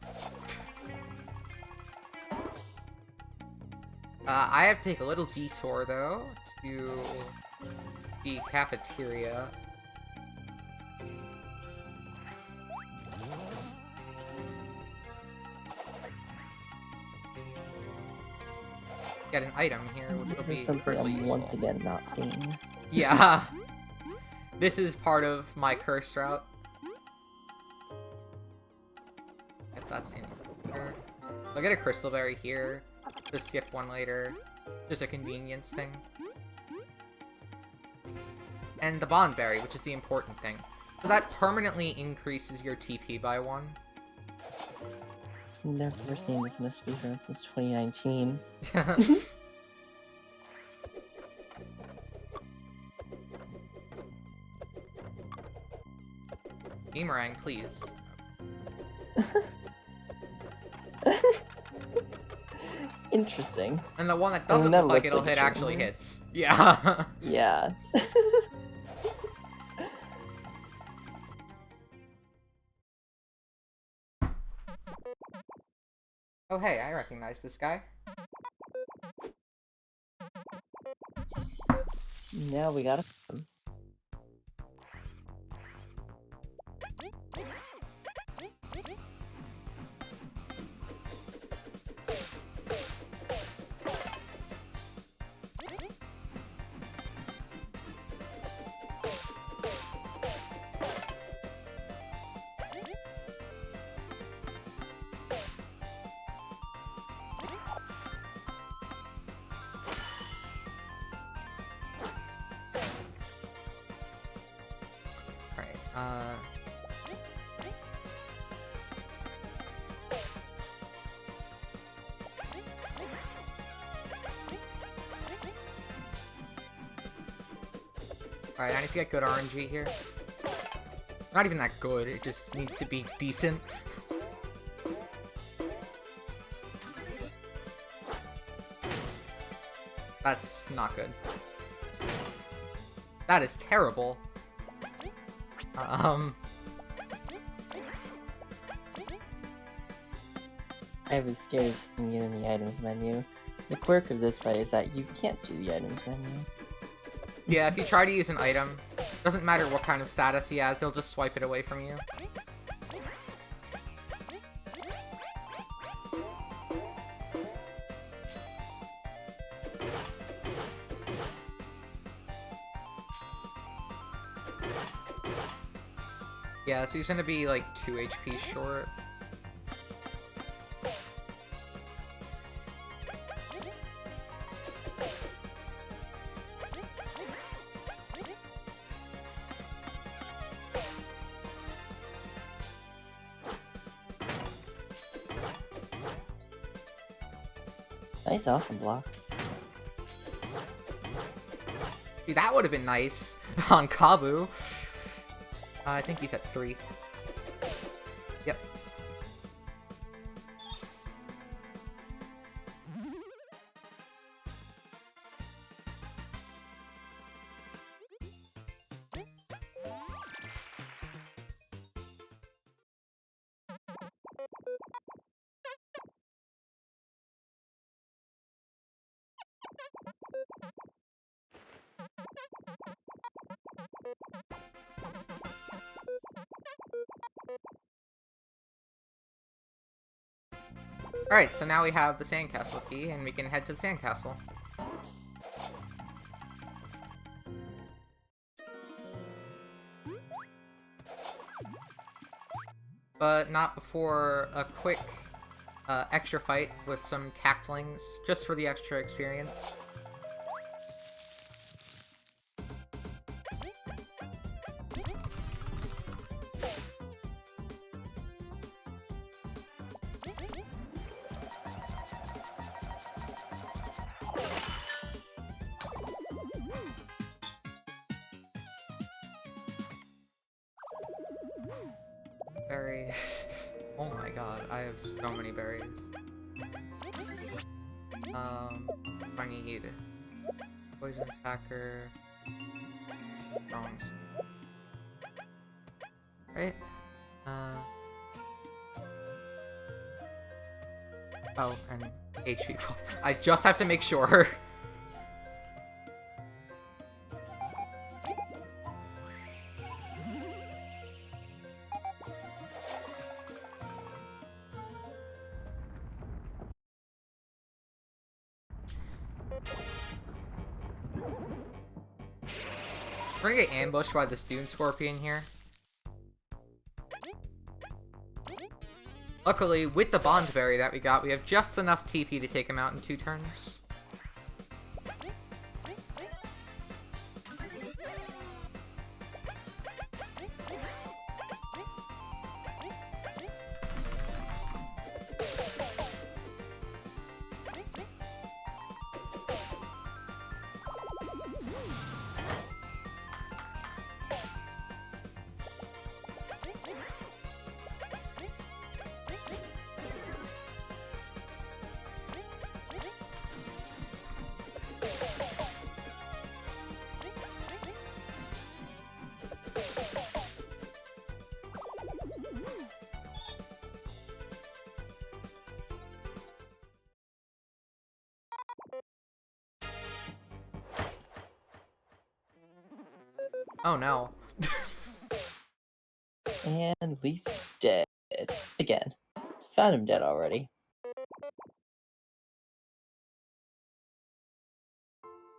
I have to take a little detour though to the cafeteria. Get an item here, which will This be is something incredibly I'm useful. once again not seeing. Yeah. This is part of my cursed route. If that's in here. I'll get a crystal berry here. Just skip one later. Just a convenience thing. And the bond berry, which is the important thing. So that permanently increases your TP by 1. Never seen this in a speedrun since 2019. Boomerang, please. Interesting. And the one that doesn't that look like looks it'll like hit a actually trigger. hits. Yeah. Yeah. Oh hey, I recognize this guy. Now we gotta. Alright, I need to get good RNG here. Not even that good, it just needs to be decent. That's not good. That is terrible. I was scared of seeing you in the items menu. The quirk of this fight is that you can't do the items menu. Yeah, if you try to use an item, doesn't matter what kind of status he has, he'll just swipe it away from you. Yeah, so he's gonna be like 2 HP short. Nice awesome blocks. See, that would have been nice on Kabu. I think he's at 3. Yep. Alright, so now we have the sandcastle key, and we can head to the sandcastle. But not before a quick extra fight with some cactlings, just for the extra experience. Berries. Oh my god, I have so many berries. I need poison attacker, bombs. Right? Oh, and HP. I just have to make sure. We're gonna get ambushed by this Dune Scorpion here. Luckily, with the Bond Berry that we got, we have just enough TP to take him out in 2 turns. Oh no. And Leaf's dead. Again. Found him dead already.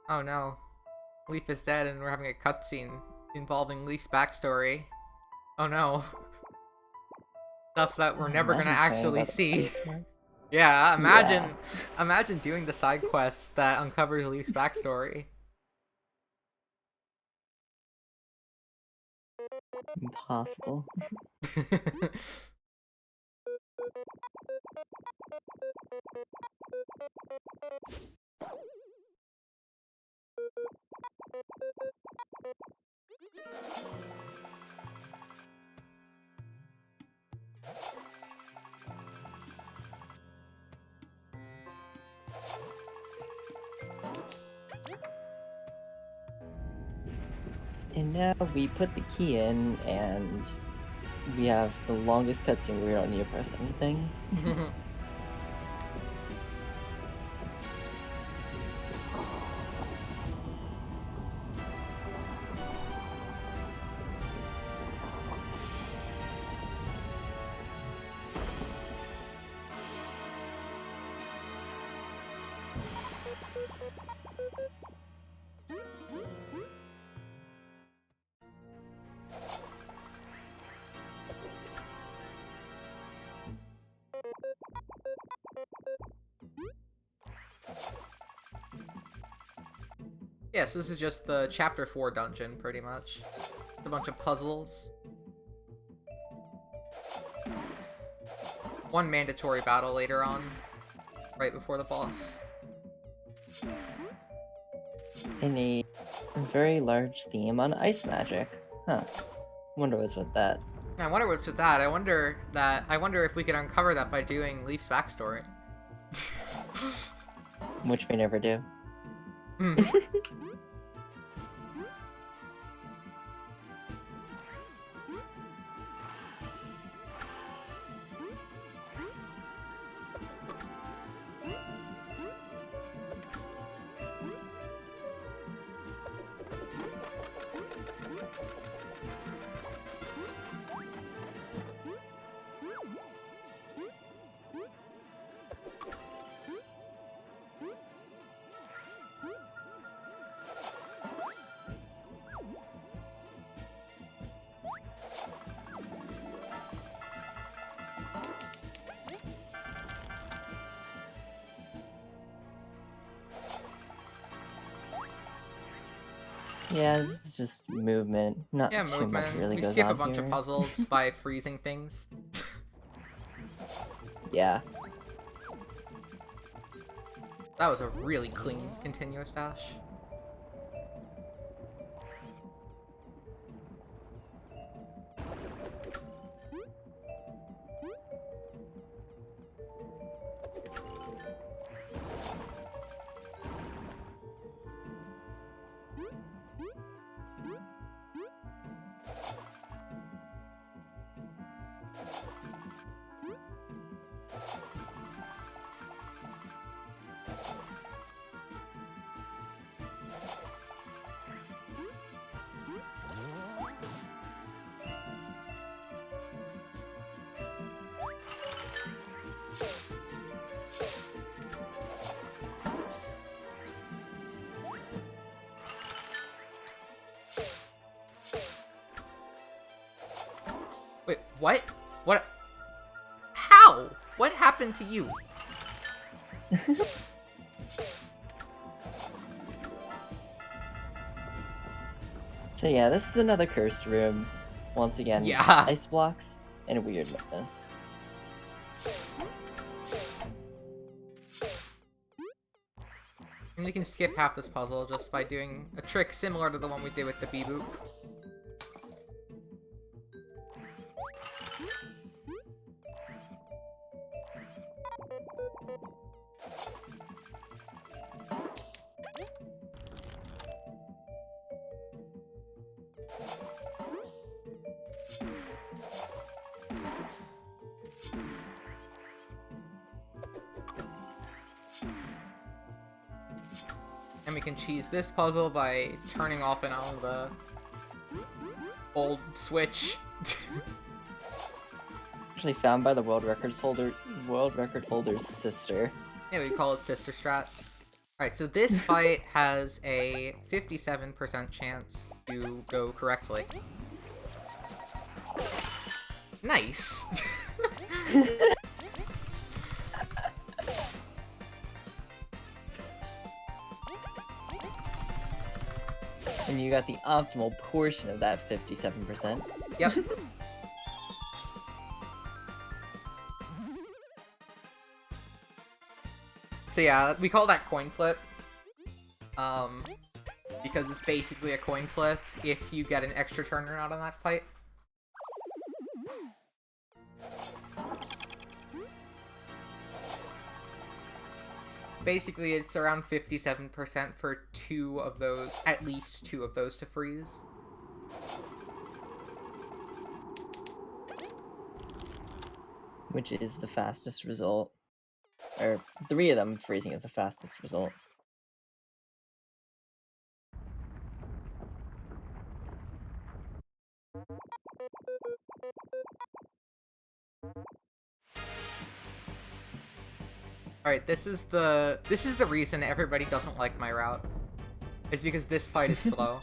Oh no. Leaf is dead and we're having a cutscene involving Leaf's backstory. Oh no. Stuff that we're never gonna actually see. Yeah, imagine doing the side quest that uncovers Leaf's backstory. Impossible. And now we put the key in, and we have the longest cutscene where we don't need to press anything. Yes, this is just the Chapter 4 dungeon, pretty much. A bunch of puzzles. One mandatory battle later on, right before the boss. And a very large theme on ice magic. Huh. Wonder what's with that. I wonder what's with that. I wonder if we could uncover that by doing Leaf's backstory. Which we never do. Yeah, this is just movement. Not Yeah, too much movement. really We goes skip on a bunch here. of puzzles by freezing things. Yeah. That was a really clean, continuous dash. Wait, what? What? How? What happened to you? So yeah, this is another cursed room. Once again, Yeah. ice blocks and weirdness. And we can skip half this puzzle just by doing a trick similar to the one we did with the bee-boop. And we can cheese this puzzle by turning off and on the old switch. Actually found by the world record holder's sister. Yeah, we call it Sister Strat. Alright, so this fight has a 57% chance to go correctly. Nice! And you got the optimal portion of that 57%. Yep. So yeah, we call that coin flip. because it's basically a coin flip if you get an extra turnaround on that fight. Basically, it's around 57% for two of those, at least two of those to freeze. Which is the fastest result. Or 3 of them freezing is the fastest result. Alright, this is the reason everybody doesn't like my route. It's because this fight is slow.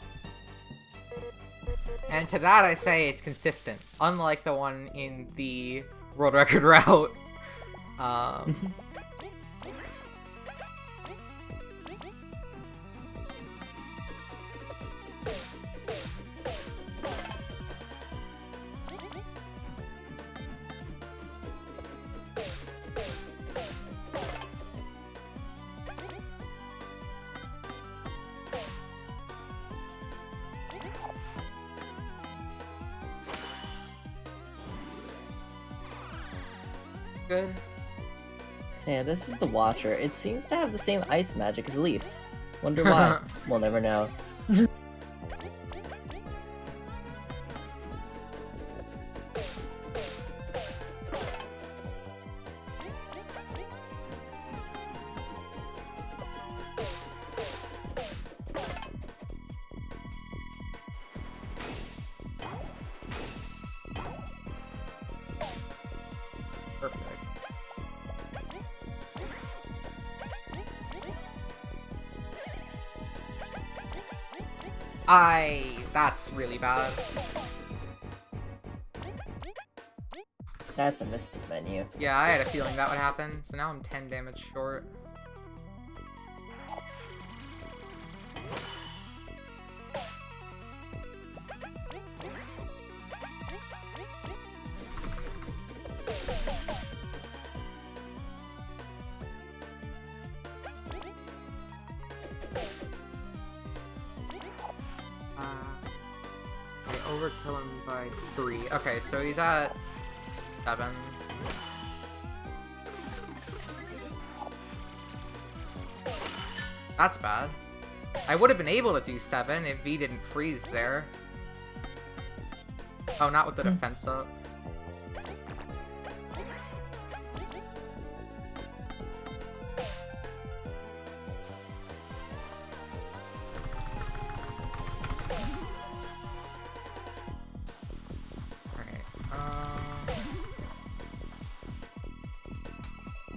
And to that I say it's consistent, unlike the one in the world record route. Good. So yeah, this is the Watcher. It seems to have the same ice magic as Leaf. Wonder why. We'll never know. Perfect. That's really bad. That's a missed menu. Yeah, I had a feeling that would happen, so now I'm 10 damage short. I overkill him by 3. Okay, so he's at 7. That's bad. I would have been able to do 7 if V didn't freeze there. Oh, not with the defense up.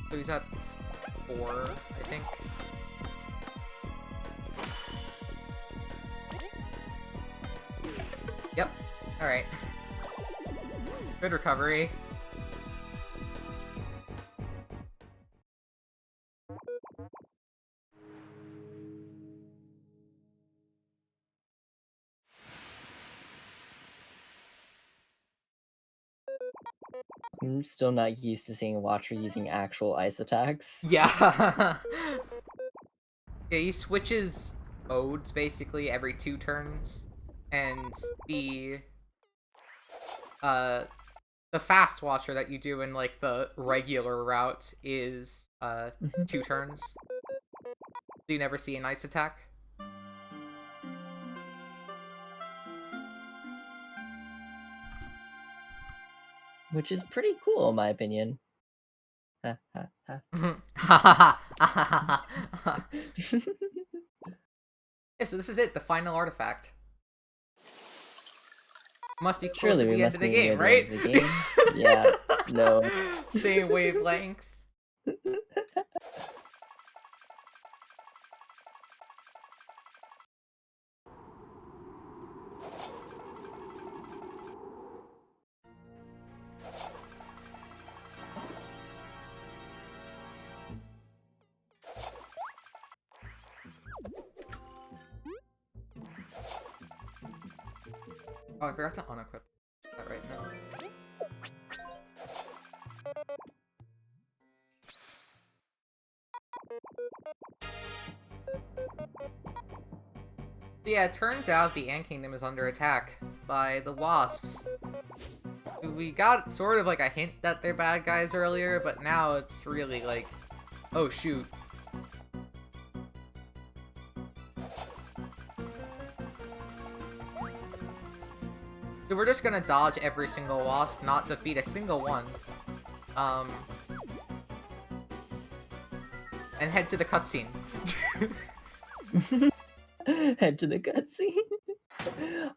So he's at 4, I think. Yep. Alright. Good recovery. I'm still not used to seeing a Watcher using actual ice attacks. Yeah. Yeah, he switches modes basically every 2 turns, and the fast Watcher that you do in like the regular route is 2 turns. So you never see an ice attack. Which is pretty cool, in my opinion. Ha ha ha. Yeah, so this is it, the final artifact. Must be close Surely to we the end must of the be game, near the right? end of the game. Yeah, no. Same wavelength. Oh, I forgot to unequip that right now. Yeah, it turns out the Ant Kingdom is under attack by the wasps. We got sort of like a hint that they're bad guys earlier, but now it's really like, oh shoot. So we're just gonna dodge every single wasp, not defeat a single one. And head to the cutscene. Head to the cutscene.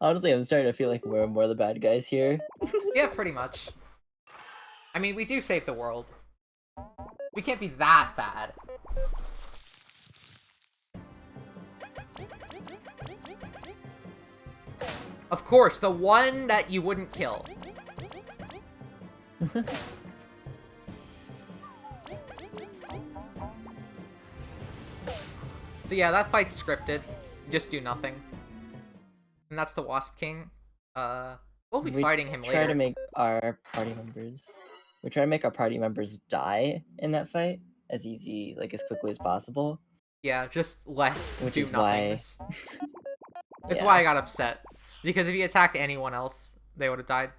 Honestly, I'm starting to feel like we're more the bad guys here. Yeah, pretty much. I mean, we do save the world. We can't be that bad. Of course, the one that you wouldn't kill. So yeah, that fight's scripted. You just do nothing. And that's the Wasp King. We'll be fighting him later. We try to make our party members die in that fight as easy, like as quickly as possible. Yeah, just less Which do is why... nothings. That's why I got upset. Because if he attacked anyone else, they would have died.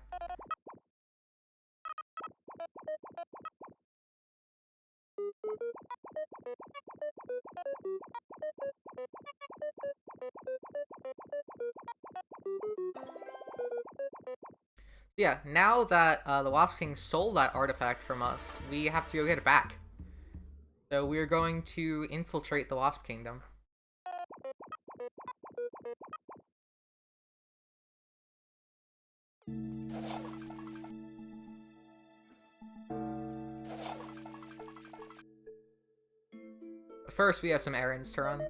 Yeah, now that the Wasp King stole that artifact from us, we have to go get it back. So we're going to infiltrate the Wasp Kingdom. First, we have some errands to run.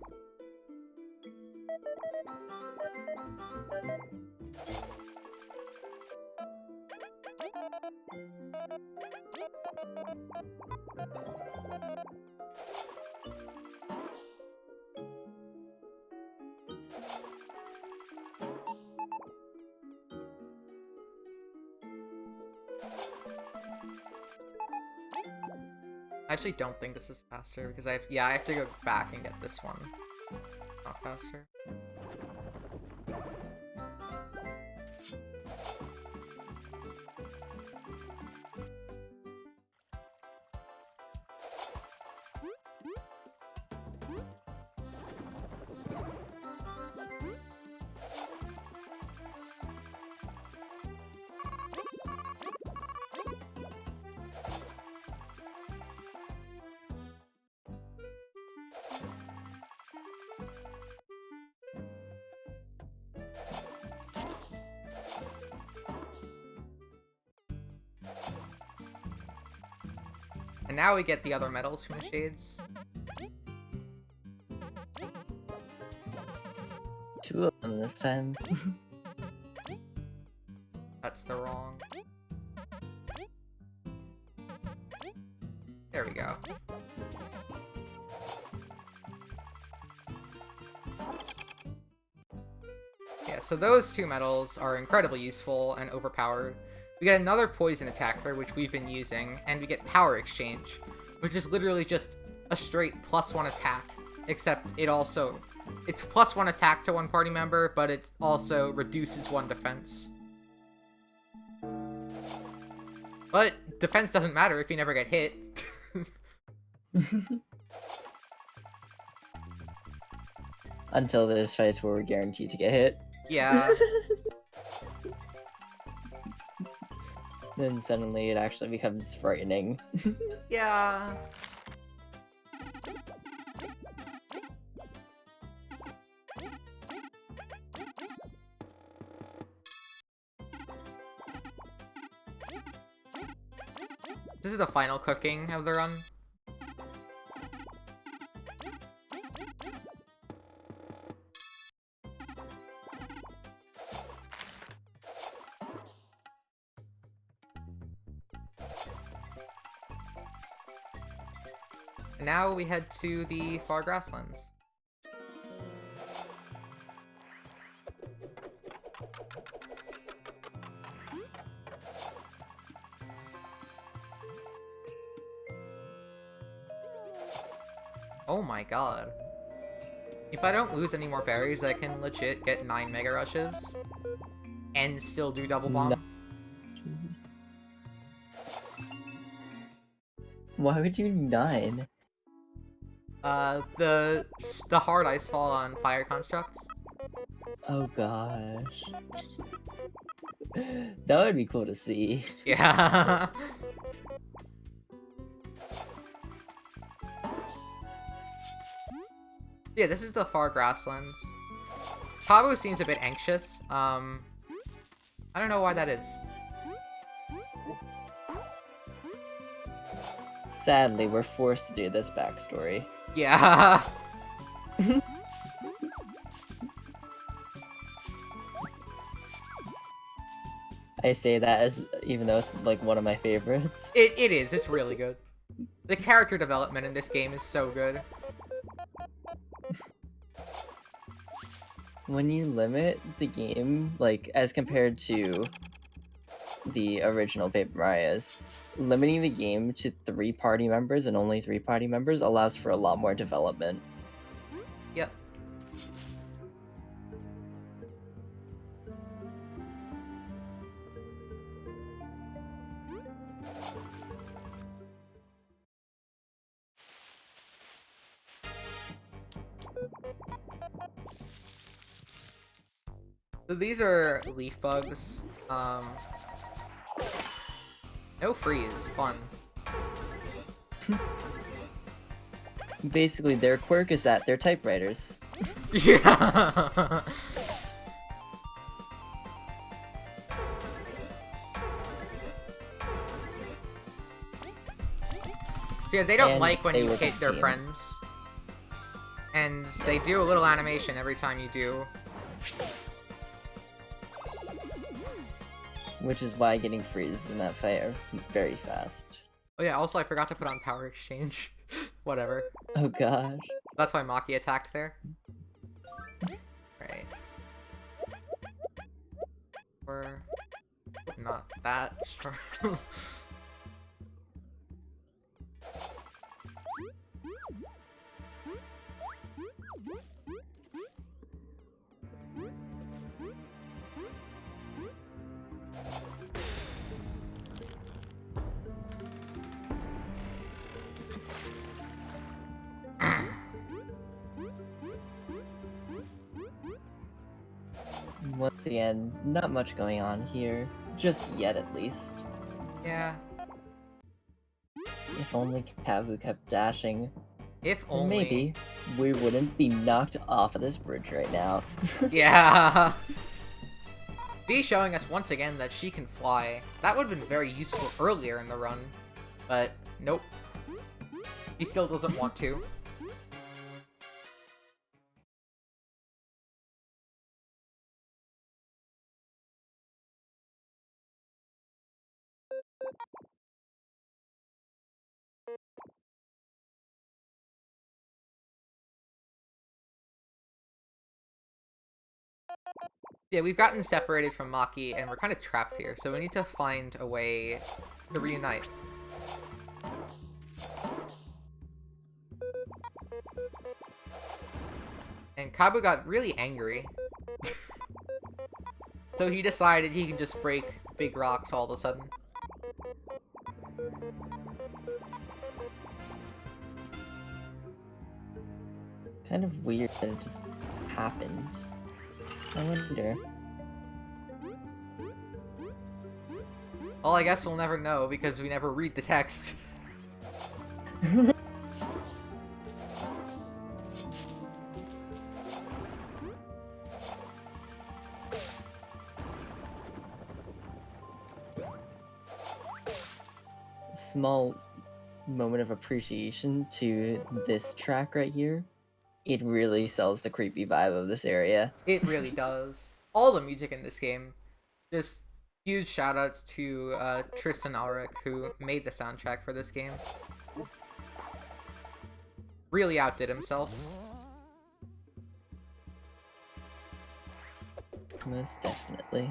I actually don't think this is faster because I have to go back and get this one. Not faster. And now we get the other medals from the Shades. 2 of them this time. That's the wrong. There we go. Yeah, so those 2 medals are incredibly useful and overpowered. We get another poison attacker, which we've been using, and we get power exchange, which is literally just a straight +1 attack, except it's +1 attack to one party member, but it also reduces 1 defense. But defense doesn't matter if you never get hit. Until there's fights where we're guaranteed to get hit. Yeah. Then suddenly it actually becomes frightening. Yeah. This is the final cooking of the run. Now we head to the far grasslands. Oh my god. If I don't lose any more berries, I can legit get 9 Mega Rushes and still do Double Bomb. No. Why would you 9? The hard ice fall on fire constructs. Oh gosh. That would be cool to see. Yeah. Yeah, this is the far grasslands. Pablo seems a bit anxious. I don't know why that is. Sadly, we're forced to do this backstory. Yeah. I say that as even though it's like one of my favorites. It is. It's really good. The character development in this game is so good. When you limit the game, like as compared to the original Paper Marios, limiting the game to 3 party members and only 3 party members allows for a lot more development. Yep. So these are leaf bugs. No freeze, fun. Basically, their quirk is that they're typewriters. Yeah. So yeah, they don't And like when they you work hit as a their team. friends. And they do a little animation every time you do. Which is why getting freezes in that fight are very fast. Oh yeah, also I forgot to put on power exchange. Whatever. Oh gosh. That's why Maki attacked there. Right. We're not that strong. Once again, not much going on here. Just yet, at least. Yeah. If only Kavu kept dashing, If then only. maybe we wouldn't be knocked off of this bridge right now. Yeah. B showing us once again that she can fly. That would have been very useful earlier in the run. But, nope. He still doesn't want to. Yeah, we've gotten separated from Maki, and we're kind of trapped here, so we need to find a way to reunite. And Kabu got really angry. So he decided he can just break big rocks all of a sudden. Kind of weird that it just happened. I wonder. Well, I guess we'll never know because we never read the text. Small moment of appreciation to this track right here. It really sells the creepy vibe of this area. It really does. All the music in this game. Just huge shoutouts to Tristan Ulrich, who made the soundtrack for this game. Really outdid himself. Most definitely.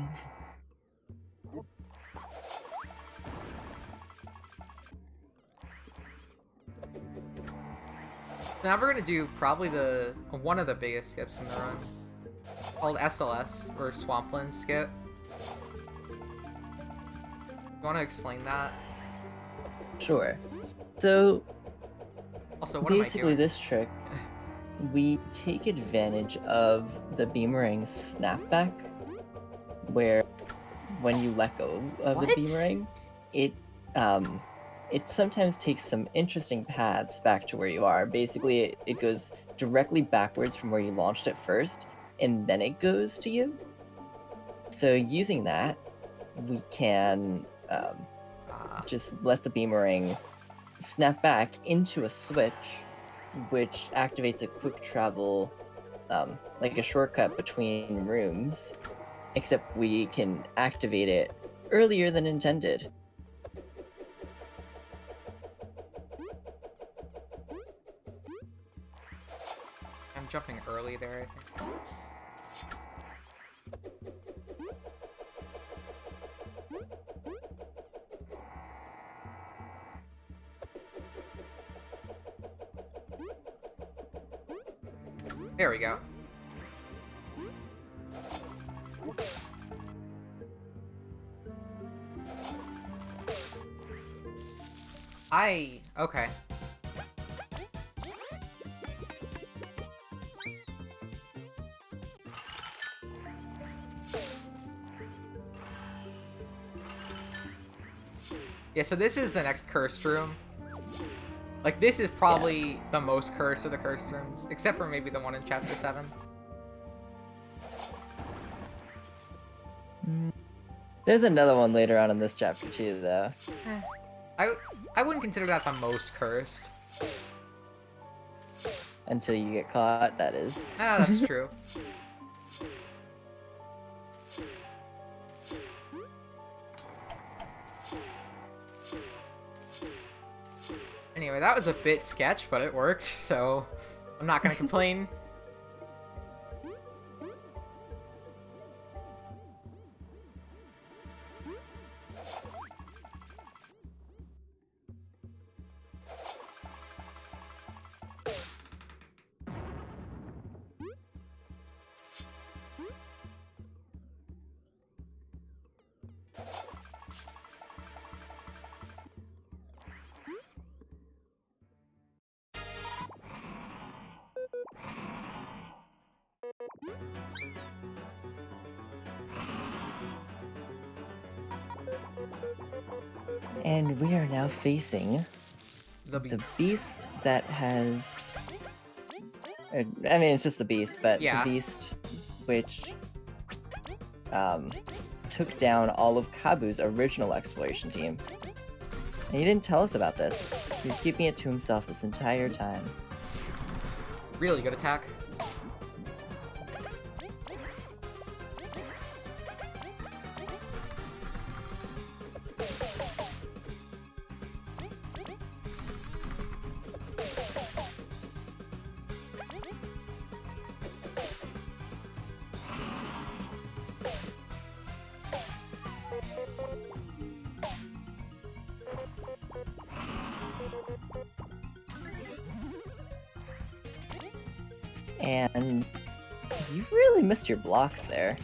Now we're gonna do probably one of the biggest skips in the run, called SLS, or Swampland Skip. You want to explain that? Sure. So Also, what am I basically, doing? this trick, we take advantage of the Beamerang snapback, where when you let go of the What? Beamerang, it sometimes takes some interesting paths back to where you are. Basically, it goes directly backwards from where you launched it first, and then it goes to you. So using that, we can just let the Beamerang snap back into a switch, which activates a quick travel, like a shortcut between rooms, except we can activate it earlier than intended. I'm jumping early there, I think. There we go. Okay. Yeah, so this is the next cursed room. Like, this is probably the most cursed of the cursed rooms, except for maybe the one in Chapter 7. There's another one later on in this chapter too, though. I wouldn't consider that the most cursed. Until you get caught, that is. Ah, that's true. Anyway, that was a bit sketch, but it worked, so I'm not gonna complain. And we are now facing The the beast. beast that has... I mean, it's just the beast, but Yeah. the beast which took down all of Kabu's original exploration team. And he didn't tell us about this. He was keeping it to himself this entire time. Really good attack. And you've really missed your blocks there.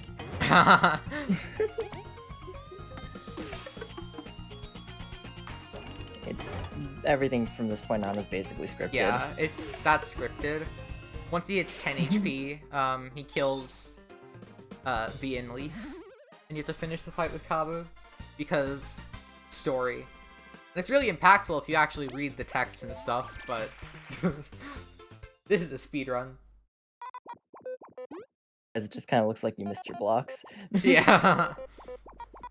It's everything from this point on is basically scripted. Yeah, that's scripted. Once he hits 10 HP, he kills V and Leaf, and you have to finish the fight with Kabu because story. And it's really impactful if you actually read the text and stuff, but this is a speedrun. As it just kind of looks like you missed your blocks. Yeah.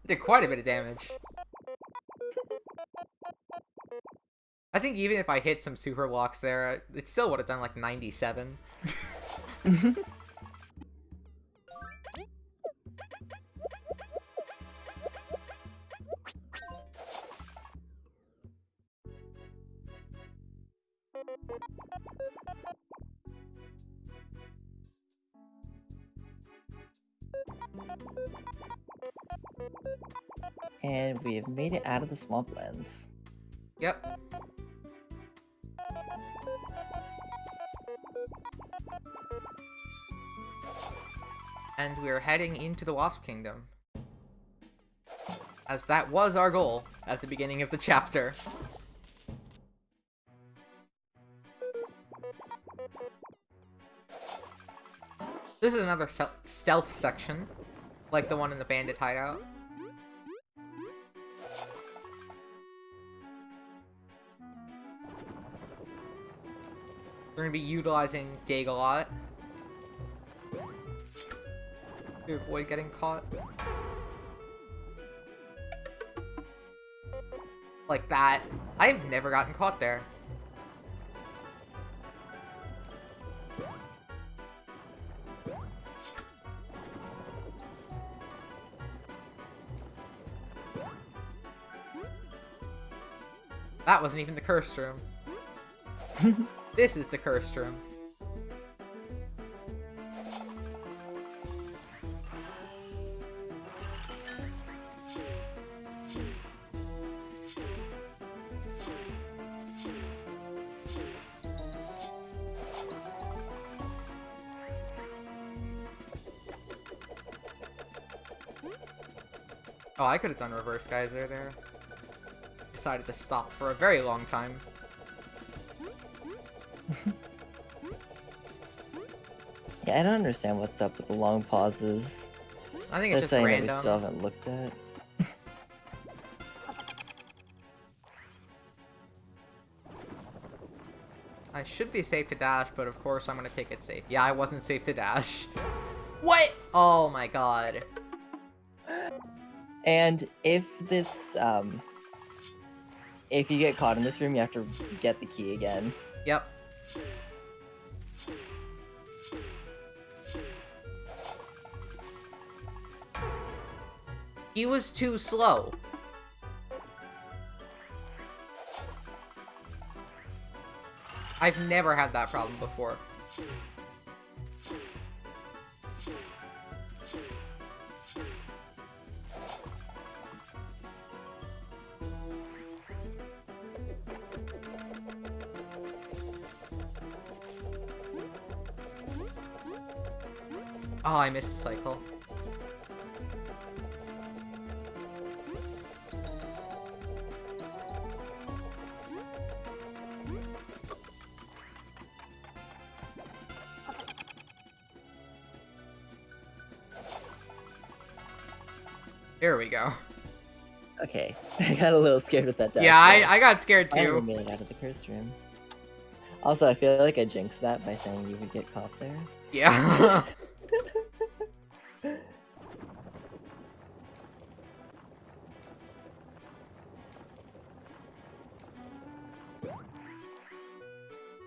Did quite a bit of damage. I think even if I hit some super blocks there, it still would have done like 97. And we have made it out of the swamplands. Yep. And we're heading into the Wasp Kingdom. As that was our goal at the beginning of the chapter. This is another stealth section, like the one in the bandit hideout. We're going to be utilizing Dig a lot to avoid getting caught. Like that. I've never gotten caught there. That wasn't even the cursed room. This is the cursed room. Oh, I could have done reverse geyser there. Decided to stop for a very long time. Yeah, I don't understand what's up with the long pauses. I think it's That's just something random. that we still haven't looked at. I should be safe to dash, but of course I'm gonna take it safe. Yeah, I wasn't safe to dash. What? Oh my god. And if this, if you get caught in this room, you have to get the key again. Yep. He was too slow. I've never had that problem before. Oh, I missed the cycle. Here we go. Okay, I got a little scared with that dash. Yeah, I got scared I never too. made it out of the cursed room. Also, I feel like I jinxed that by saying you would get caught there. Yeah.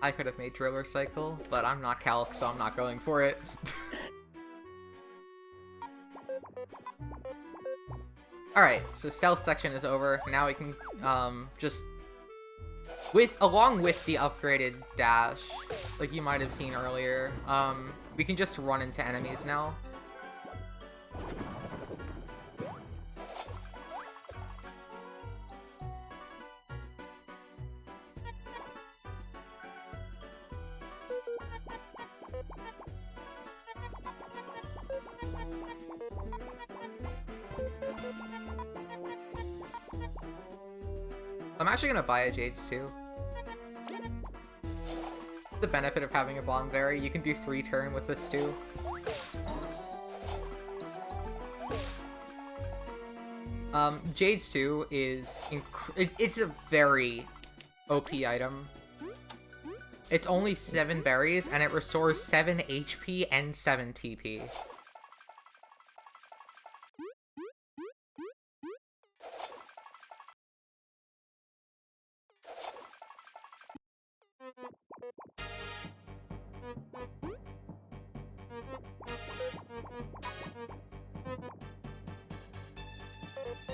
I could have made Driller cycle, but I'm not Calc, so I'm not going for it. Alright, so stealth section is over. Now we can just along with the upgraded dash, like you might have seen earlier, we can just run into enemies now. I'm actually gonna buy a Jades too. The benefit of having a Bonberry, you can do 3 turn with this too. Jades 2 is it's a very OP item. It's only 7 berries and it restores 7 HP and 7 TP.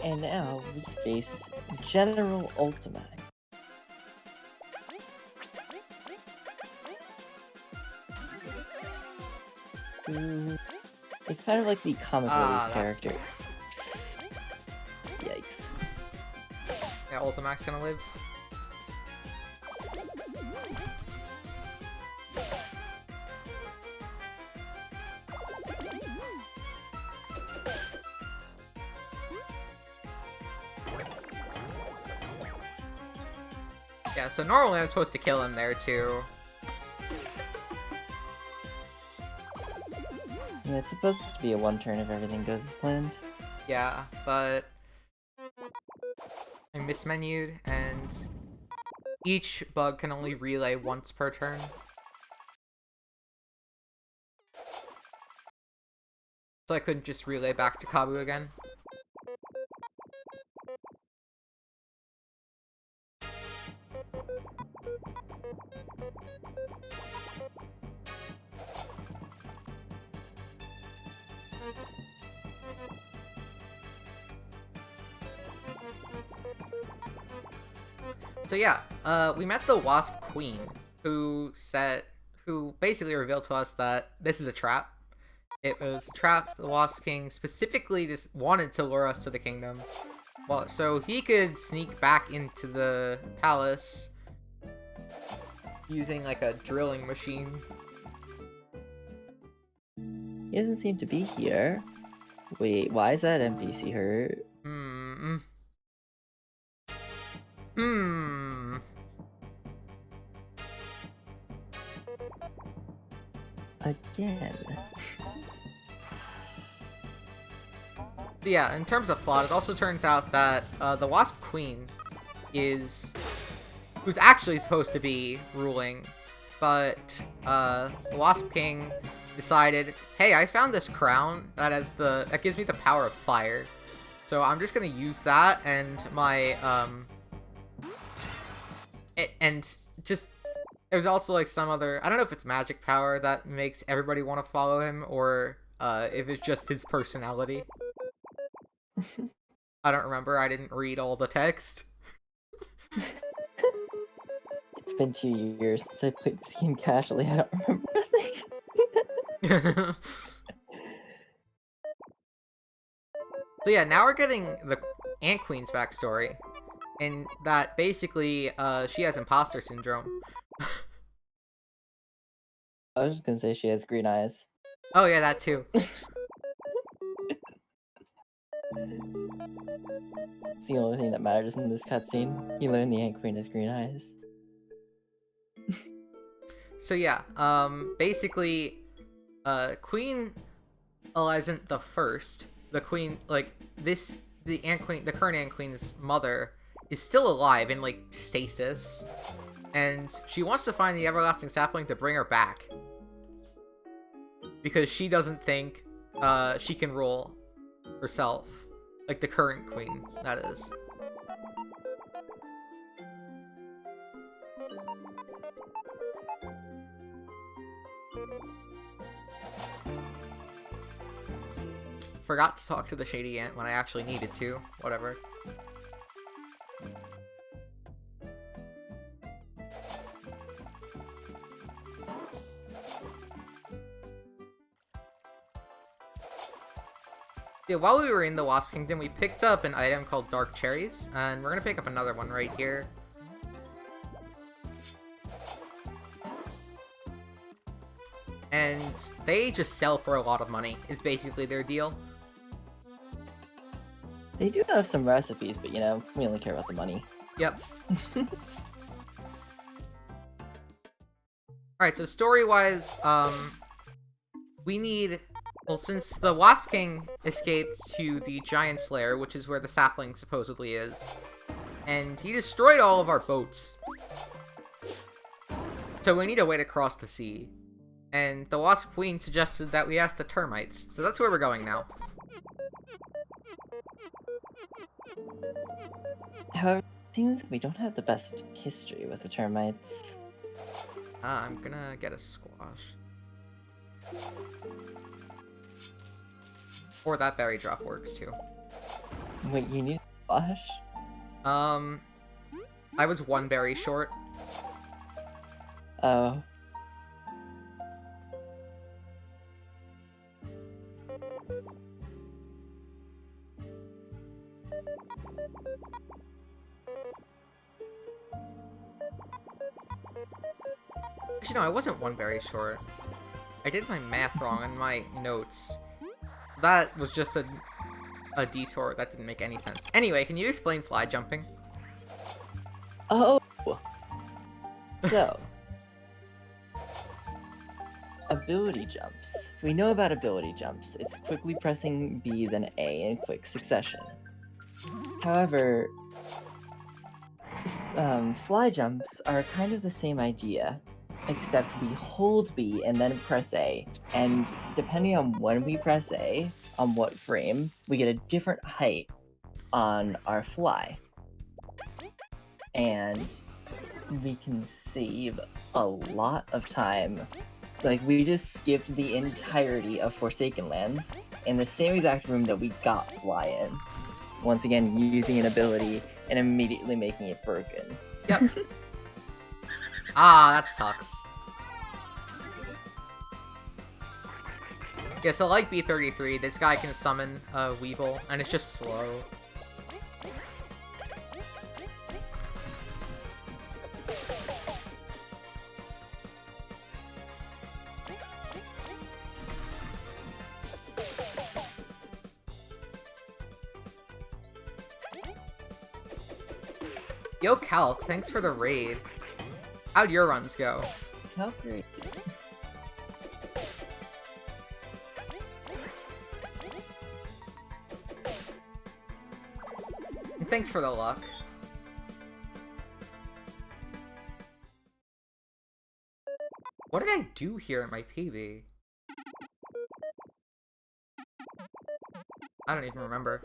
And now we face General Ultimac. Who is kind of like the comic relief character. Yikes. Yeah, Ultimac's gonna live. Yeah, so normally I'm supposed to kill him there too. Yeah, it's supposed to be a one turn if everything goes as planned. Yeah, but I mismenued, and each bug can only relay once per turn. So I couldn't just relay back to Kabu again. So yeah, we met the Wasp Queen, who basically revealed to us that this is a trap. It was a trap the Wasp King specifically just wanted to lure us to the kingdom. Well, so he could sneak back into the palace using like a drilling machine. He doesn't seem to be here. Wait, why is that NPC hurt? Again. Yeah, in terms of plot, it also turns out that the Wasp Queen who's actually supposed to be ruling, but the Wasp King decided, hey, I found this crown that gives me the power of fire, so I'm just gonna use that and my there's also like some other, I don't know if it's magic power that makes everybody want to follow him, or if it's just his personality. I don't remember, I didn't read all the text. It's been 2 years since I played this game casually, I don't remember anything. So yeah, now we're getting the Ant Queen's backstory, and that basically she has imposter syndrome. I was just gonna say she has green eyes. Oh yeah, that too. It's the only thing that matters in this cutscene. You learn the Ant Queen has green eyes. So yeah, basically, Queen isn't the first. The Queen, like, the Ant Queen, the current Ant Queen's mother is still alive in, like, stasis. And she wants to find the Everlasting Sapling to bring her back. Because she doesn't think, she can rule herself. Like, the current Queen, that is. Forgot to talk to the Shady Ant when I actually needed to. Whatever. Yeah, while we were in the Wasp Kingdom, we picked up an item called Dark Cherries, and we're gonna pick up another one right here. And they just sell for a lot of money, is basically their deal. They do have some recipes, but you know, we only care about the money. Yep. Alright, so story-wise, we need... Well, since the Wasp King escaped to the Giant Slayer, which is where the sapling supposedly is, and he destroyed all of our boats. So we need a way to cross the sea. And the Wasp Queen suggested that we ask the termites, so that's where we're going now. However, it seems we don't have the best history with the termites. I'm gonna get a squash. Or that berry drop works too. Wait, you need a squash? I was one berry short. Oh. Actually, no, I wasn't one berry short. I did my math wrong in my notes. That was just a detour that didn't make any sense. Anyway, can you explain fly jumping? Oh! So, ability jumps. If we know about ability jumps, it's quickly pressing B then A in quick succession. However, fly jumps are kind of the same idea, except we hold B and then press A, and depending on when we press A, on what frame, we get a different height on our fly. And we can save a lot of time. Like, we just skipped the entirety of Forsaken Lands in the same exact room that we got Fly in. Once again, using an ability and immediately making it broken. Yep. Ah, that sucks. Yeah, so like B33, this guy can summon a Weevil, and it's just slow. Yo, Calc, thanks for the raid. How'd your runs go? Calgary. And thanks for the luck. What did I do here in my PB? I don't even remember.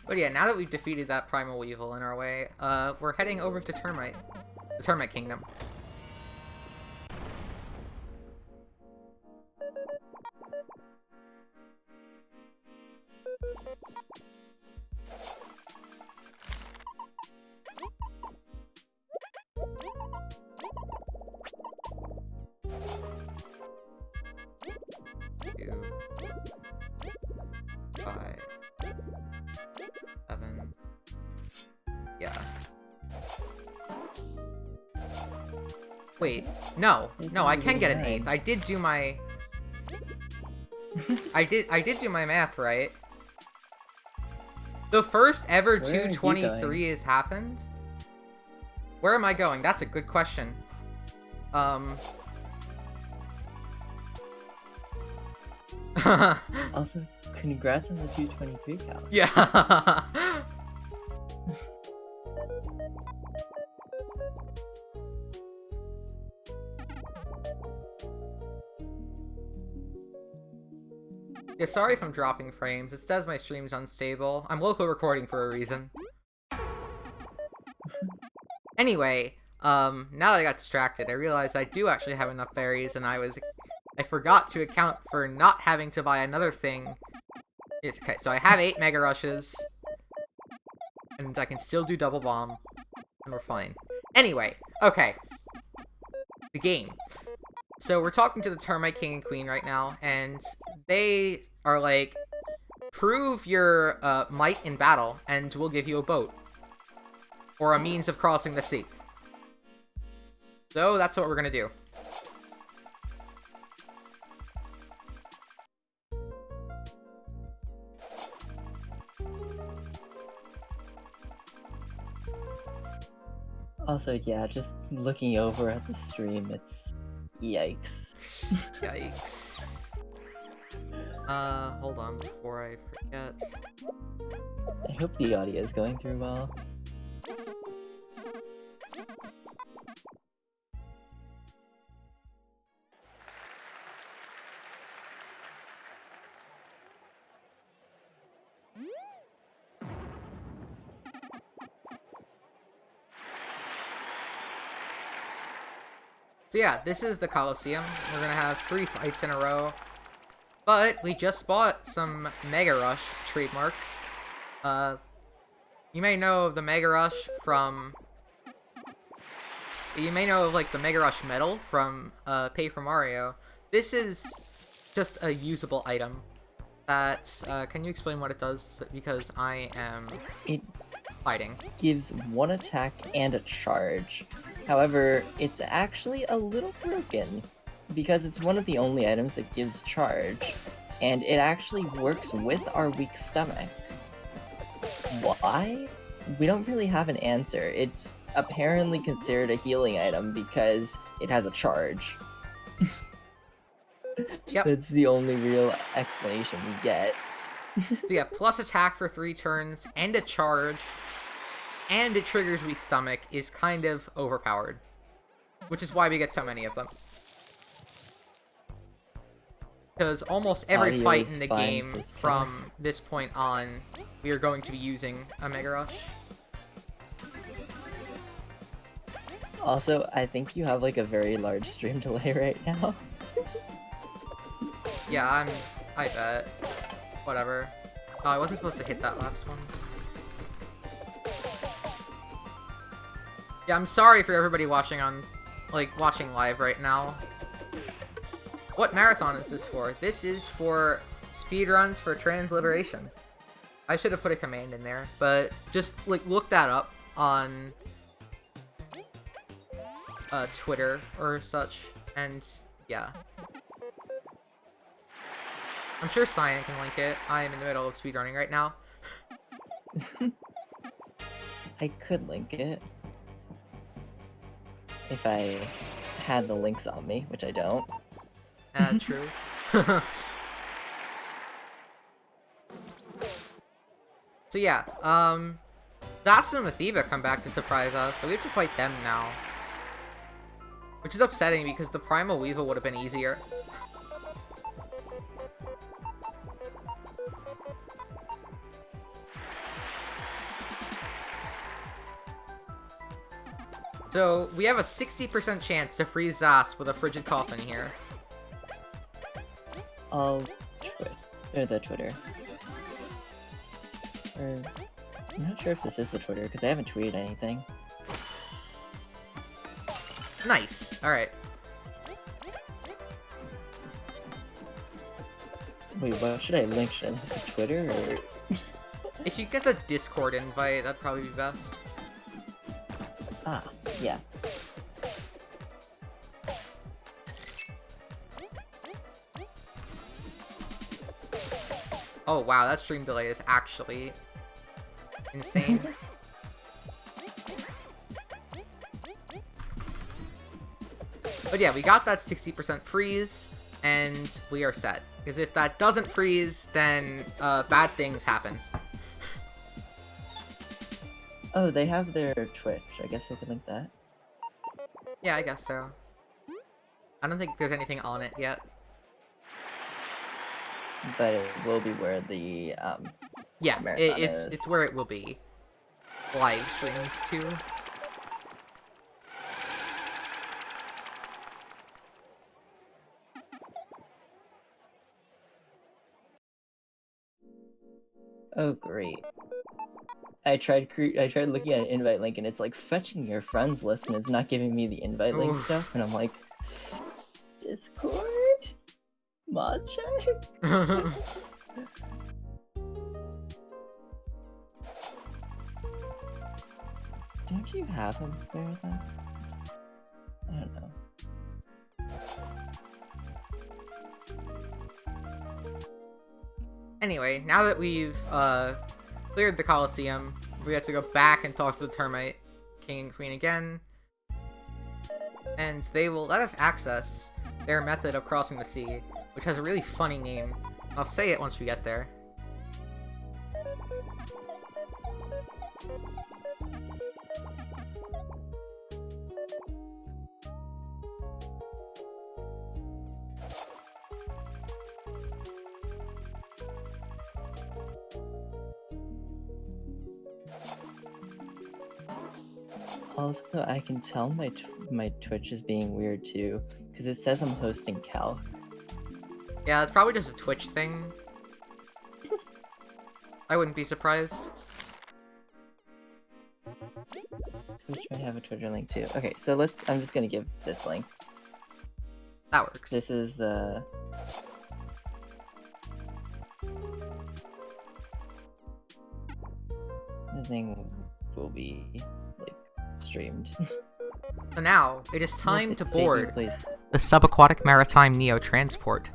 But yeah, now that we've defeated that Primal Weevil in our way, we're heading over to the Termite Kingdom. Two, 5, 7. Yeah. Wait, no, I can get an 8th. I did do my. I did do my math right. The first ever 223 has happened. Where am I going? That's a good question. Also, congrats on the 223 count. Yeah. Yeah, sorry if I'm dropping frames. It says my stream's unstable. I'm local recording for a reason. Anyway, now that I got distracted, I realized I do actually have enough berries, and I forgot to account for not having to buy another thing. Okay, so I have 8 Mega Rushes, and I can still do Double Bomb, and we're fine. Anyway, okay. The game. So we're talking to the Termite King and Queen right now, and they are like, prove your might in battle, and we'll give you a boat. Or a means of crossing the sea. So that's what we're gonna do. Also, yeah, just looking over at the stream, it's yikes. Yikes. Hold on before I forget. I hope the audio is going through well. So yeah, this is the Coliseum. We're gonna have 3 fights in a row. But we just bought some Mega Rush trademarks. You may know of the Mega Rush from... You may know of, like, the Mega Rush medal from Paper Mario. This is just a usable item that... can you explain what it does? Because I am It fighting. gives 1 attack and a charge However, it's actually a little broken because it's one of the only items that gives charge, and it actually works with our weak stomach. Why? We don't really have an answer. It's apparently considered a healing item because it has a charge. Yep. That's the only real explanation we get. So yeah, plus attack for 3 turns, and a charge, and it triggers weak stomach is kind of overpowered. Which is why we get so many of them. Because almost every Audio fight is in the fine, game says from this point on, we are going to be using a Mega Rush. Also, I think you have like a very large stream delay right now. Yeah, I bet. Whatever. Oh, I wasn't supposed to hit that last one. Yeah, I'm sorry for everybody watching watching live right now. What marathon is this for? This is for speedruns for transliteration. I should have put a command in there, but just look that up on Twitter or such, and yeah. I'm sure Cyan can link it. I am in the middle of speedrunning right now. I could link it if I had the links on me, which I don't. True. So yeah, Dastan and Atheba come back to surprise us, so we have to fight them now. Which is upsetting because the Primal Weevil would have been easier. So, we have a 60% chance to freeze Zas with a Frigid Coffin here. I'll the Twitter. Or, I'm not sure if this is the Twitter, because I haven't tweeted anything. Nice. Alright. Wait, what should I link? Should I link the Twitter, or... If you get the Discord invite, that'd probably be best. Ah, yeah. Oh wow, that stream delay is actually insane. But yeah, we got that 60% freeze, and we are set. Because if that doesn't freeze, then bad things happen. Oh, they have their Twitch. I guess I could link that. Yeah, I guess so. I don't think there's anything on it yet. But it will be where the, Yeah, marathon it's where it will be. Live streams, too. Oh, great. I tried looking at an invite link, and it's like fetching your friends list, and it's not giving me the invite link Oof. stuff, and I'm like, Discord? Mod check? Don't you have him there then? I don't know. Anyway, now that we've cleared the Colosseum, we have to go back and talk to the Termite King and Queen again. And they will let us access their method of crossing the sea, which has a really funny name. I'll say it once we get there. Also, I can tell my Twitch is being weird too, because it says I'm hosting Calc. Yeah, it's probably just a Twitch thing. I wouldn't be surprised. Twitch might have a Twitter link too. Okay, so I'm just gonna give this link. That works. This is the... The thing will be, like, streamed. So now, it is time Look, to it's taking board place. the subaquatic maritime Neo transport.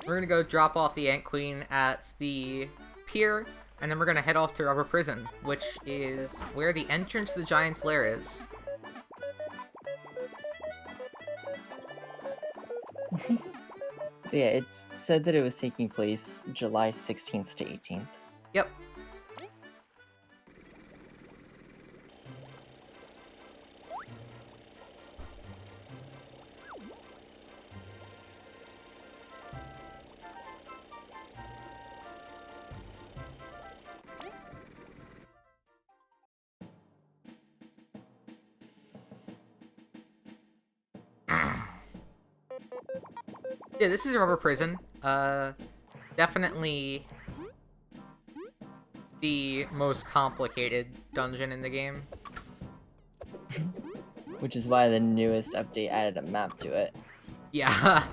We're gonna go drop off the Ant Queen at the pier, and then we're gonna head off to Rubber Prison, which is where the entrance to the Giant's Lair is. Yeah, it said that it was taking place July 16th to 18th. Yep. Yeah, this is a Rubber Prison. Definitely the most complicated dungeon in the game. Which is why the newest update added a map to it. Yeah.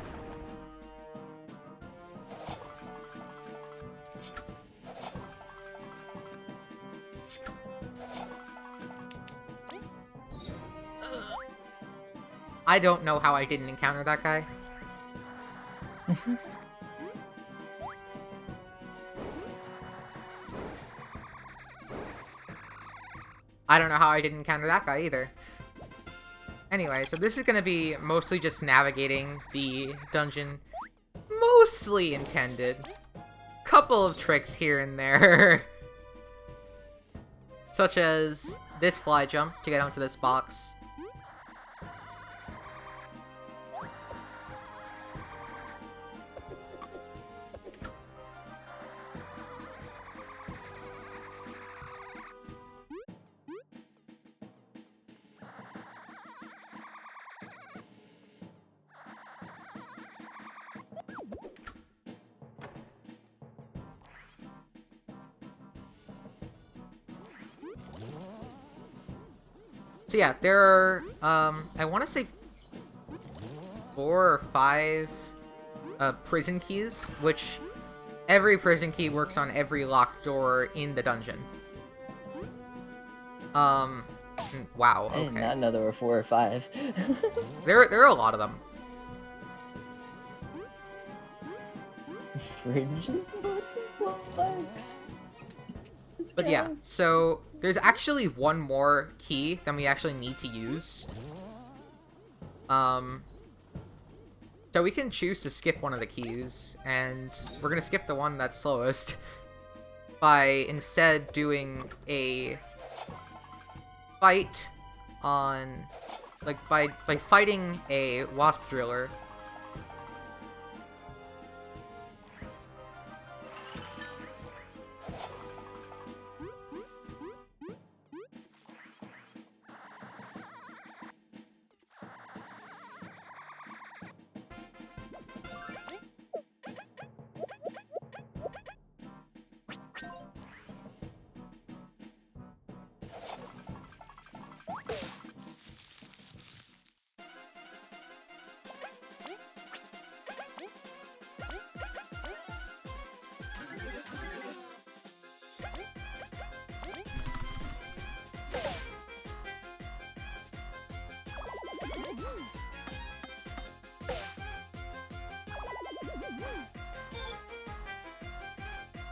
I don't know how I didn't encounter that guy. I don't know how I didn't encounter that guy either. Anyway, so this is gonna be mostly just navigating the dungeon. Mostly intended. Couple of tricks here and there. Such as this fly jump to get onto this box. So yeah, there are, I want to say 4 or 5 prison keys, which every prison key works on every locked door in the dungeon. Wow, I did okay. not know there were 4 or 5. There are a lot of them. Fridges? But yeah, so there's actually one more key than we actually need to use. So we can choose to skip one of the keys, and we're gonna skip the one that's slowest by instead doing a fight on, like, by fighting a wasp driller.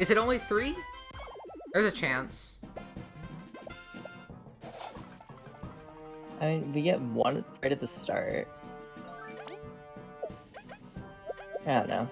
Is it only 3? There's a chance. I mean, we get one right at the start. I don't know.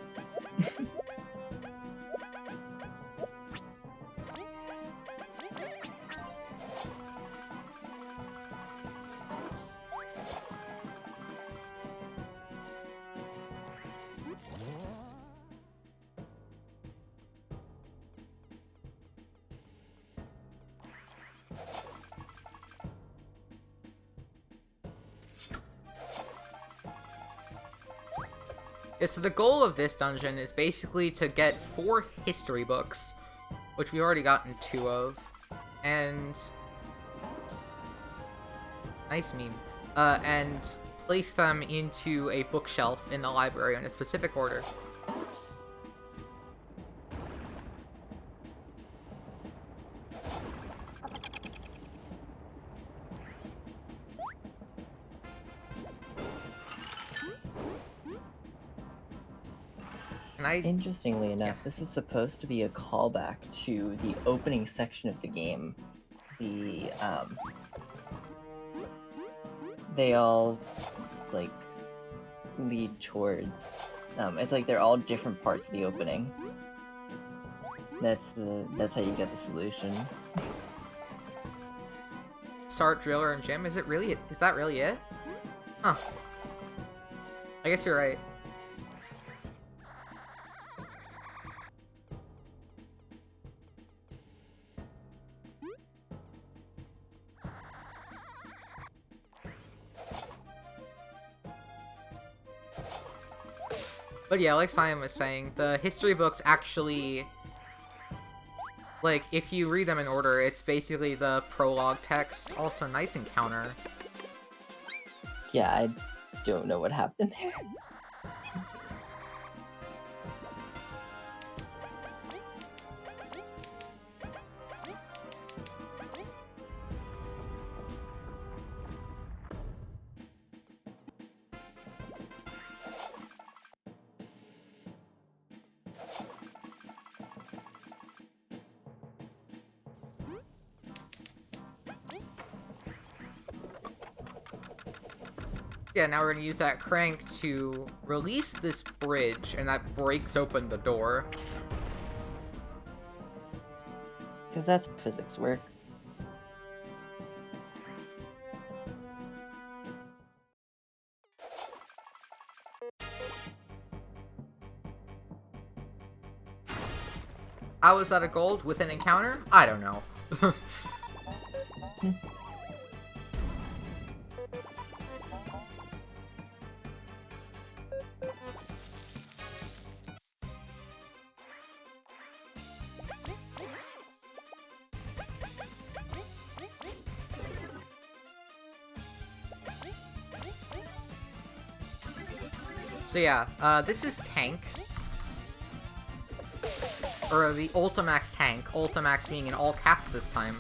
Yeah, so the goal of this dungeon is basically to get 4 history books, which we've already gotten 2 of, and... nice meme. And place them into a bookshelf in the library in a specific order. Interestingly enough, this is supposed to be a callback to the opening section of the game. They all, like, lead towards... it's like they're all different parts of the opening. That's how you get the solution. Start, Driller, and Gym. Is that really it? Huh. I guess you're right. But yeah, like Simon was saying, the history books actually... Like, if you read them in order, it's basically the prologue text. Also, nice encounter. Yeah, I don't know what happened there. Yeah, now we're gonna use that crank to release this bridge, and that breaks open the door. Because that's how physics work. How is that a gold with an encounter? I don't know. So yeah, this is Tank. Or the Ultimax Tank. Ultimax being in all caps this time.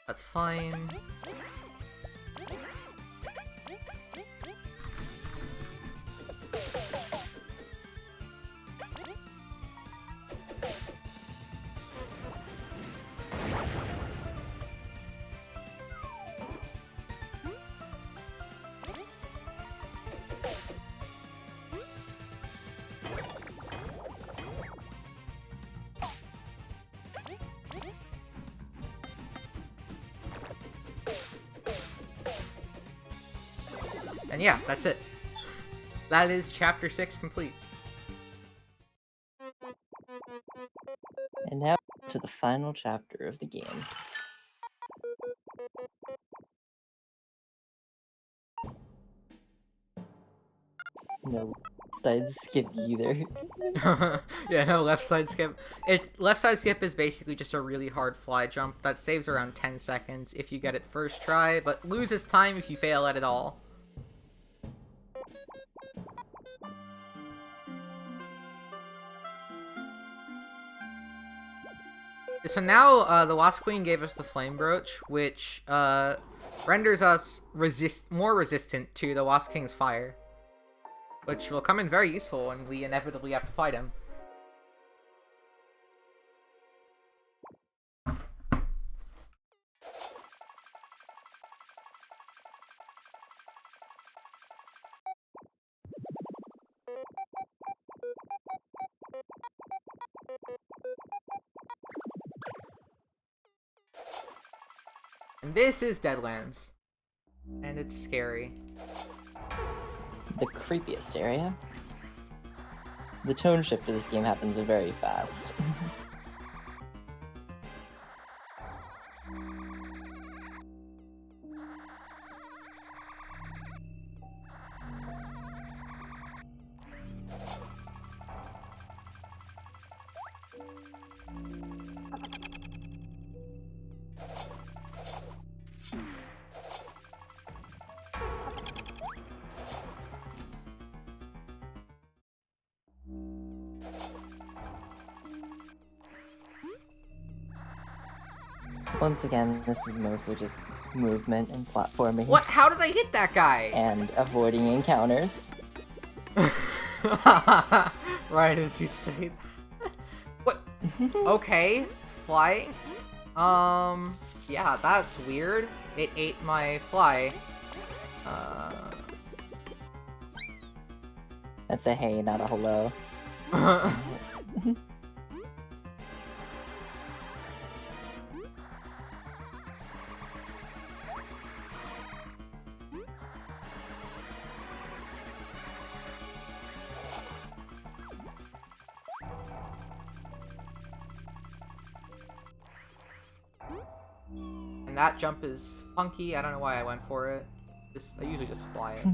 That's fine. And yeah, that's it. That is Chapter 6 complete. And now to the final chapter of the game. No side skip either. Yeah, no left side skip. Left side skip is basically just a really hard fly jump that saves around 10 seconds if you get it first try, but loses time if you fail at it all. So now, the Wasp Queen gave us the Flame Brooch, which, renders us more resistant to the Wasp King's fire. Which will come in very useful when we inevitably have to fight him. And this is Deadlands. And it's scary. The creepiest area. The tone shift of this game happens very fast. Once again, this is mostly just movement and platforming. What? How did I hit that guy? And avoiding encounters. Right as you say that. What? Okay, fly. Yeah, that's weird. It ate my fly. That's a hey, not a hello. And that jump is funky. I don't know why I went for it. I usually just fly it.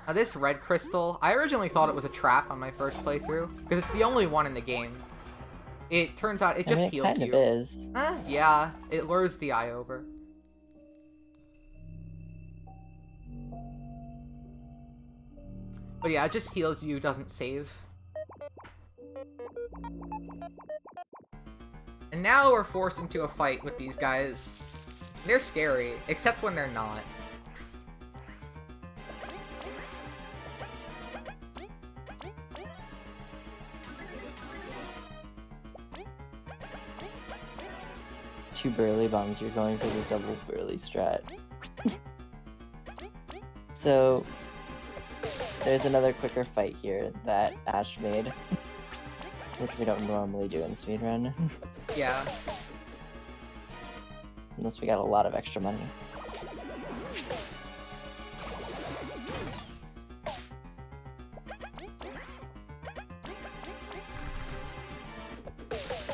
Now this red crystal, I originally thought it was a trap on my first playthrough, because it's the only one in the game. It turns out it just heals kind you. of is. Yeah, it lures the eye over. But yeah, it just heals you, doesn't save. And now we're forced into a fight with these guys. They're scary, except when they're not. Two burly bombs, you're going for the double burly strat. So, there's another quicker fight here that Ash made, which we don't normally do in speedrun. Yeah. Unless we got a lot of extra money.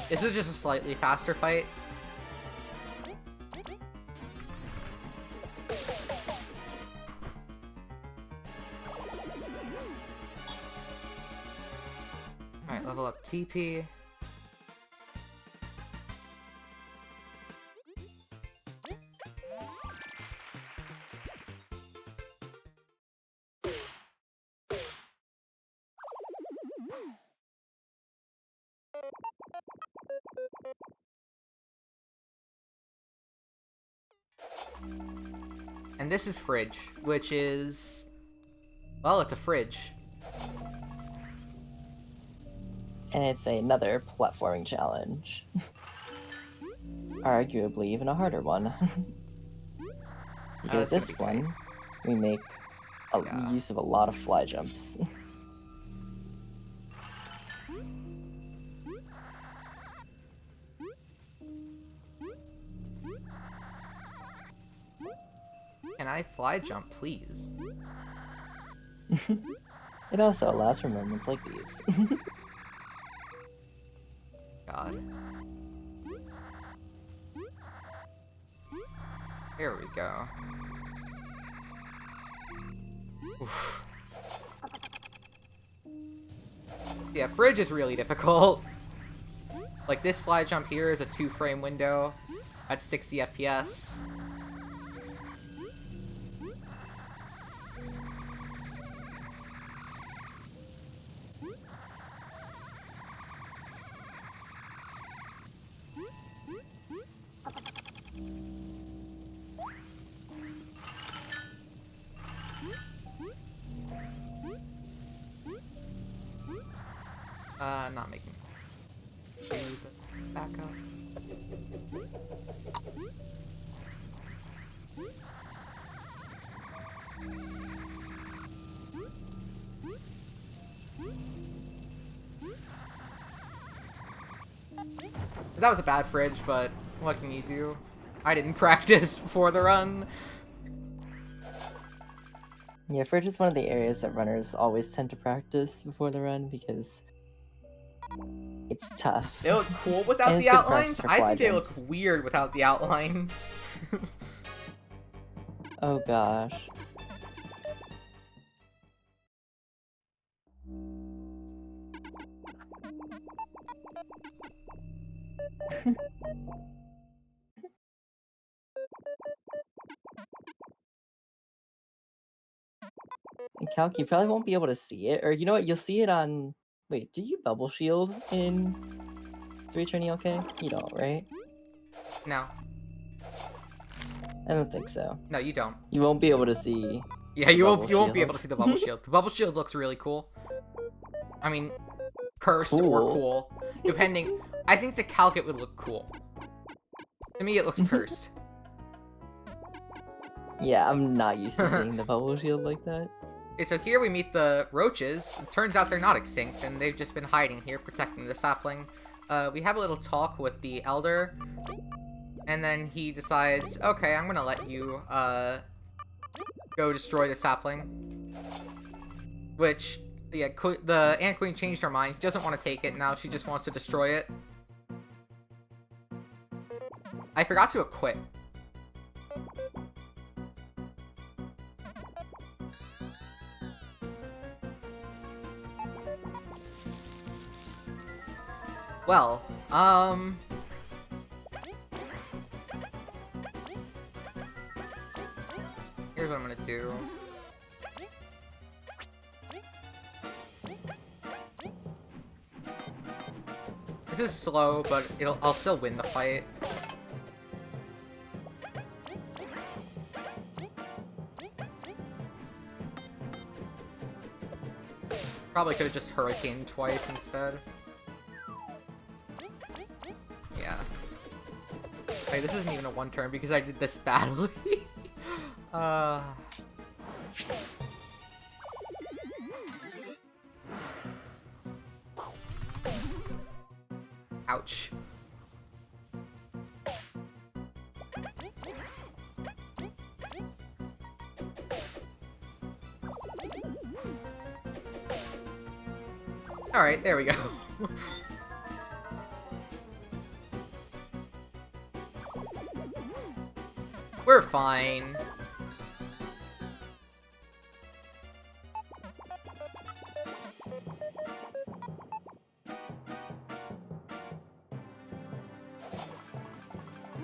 This is just a slightly faster fight. Alright, level up TP. And this is Fridge, which is... well, it's a fridge. And it's another platforming challenge. Arguably even a harder one. Because this one, we make use of a lot of fly jumps. Can I fly jump, please? It also allows for moments like these. God. Here we go. Oof. Yeah, Fridge is really difficult. Like, this fly jump here is a 2-frame window at 60 FPS. Not making back up. That was a bad fridge, but what can you do? I didn't practice before the run. Yeah, Fridge is one of the areas that runners always tend to practice before the run because it's tough. They look cool without the outlines? I think they look weird without the outlines. Oh gosh. In Calc, you probably won't be able to see it, or you know what? You'll see it on. Wait, do you bubble shield in 3 OK? You don't, right? No. I don't think so. No, you don't. You won't be able to see. Yeah, The bubble you won't be able shield. to see the bubble shield. The bubble shield looks really cool. I mean, cursed or Cool. cool. Depending. I think to Calc it would look cool. To me, it looks cursed. Yeah, I'm not used to seeing the bubble shield like that. Okay, so here we meet the roaches. It turns out they're not extinct, and they've just been hiding here, protecting the sapling. We have a little talk with the elder, and then he decides, okay, I'm gonna let you, go destroy the sapling. Which, yeah, the Ant Queen changed her mind. She doesn't want to take it now, she just wants to destroy it. I forgot to equip. Well, here's what I'm gonna do. This is slow, but I'll still win the fight. Probably could have just hurricaned twice instead. Yeah. Wait, this isn't even a one turn because I did this badly. Ouch. Alright, there we go. We're fine.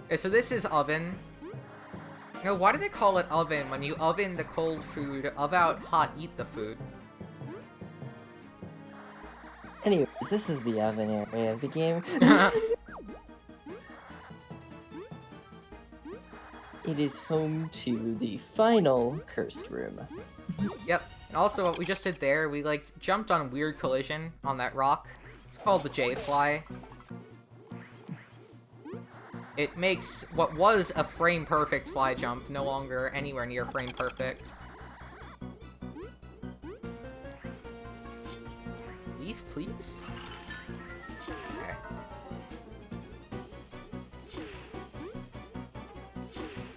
Okay, so this is oven. No, why do they call it oven when you oven the cold food, of out hot, eat the food? Anyways, this is the oven area of the game. It is home to the final cursed room. Yep. And also, what we just did there, we, like, jumped on weird collision on that rock. It's called the J-Fly. It makes what was a frame-perfect fly jump no longer anywhere near frame-perfect. Leaf, please? Okay.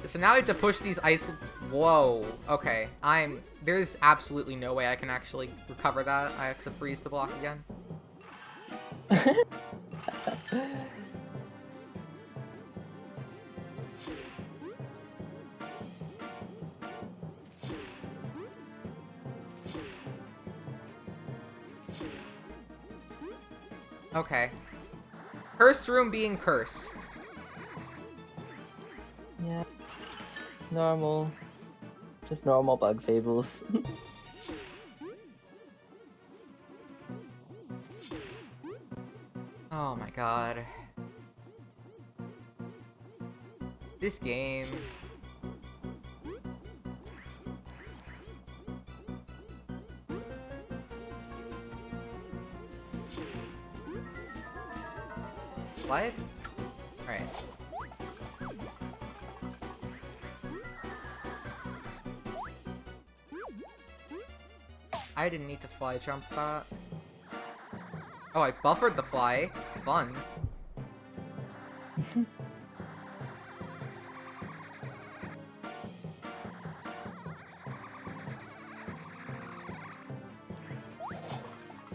So now I have to push these ice... Whoa. Okay. There's absolutely no way I can actually recover that. I have to freeze the block again. Okay. Cursed room being cursed. Yeah. Normal. Just normal bug fables. Oh my god. This game. Slide? Alright. I didn't need to fly jump that. Oh, I buffered the fly. Fun.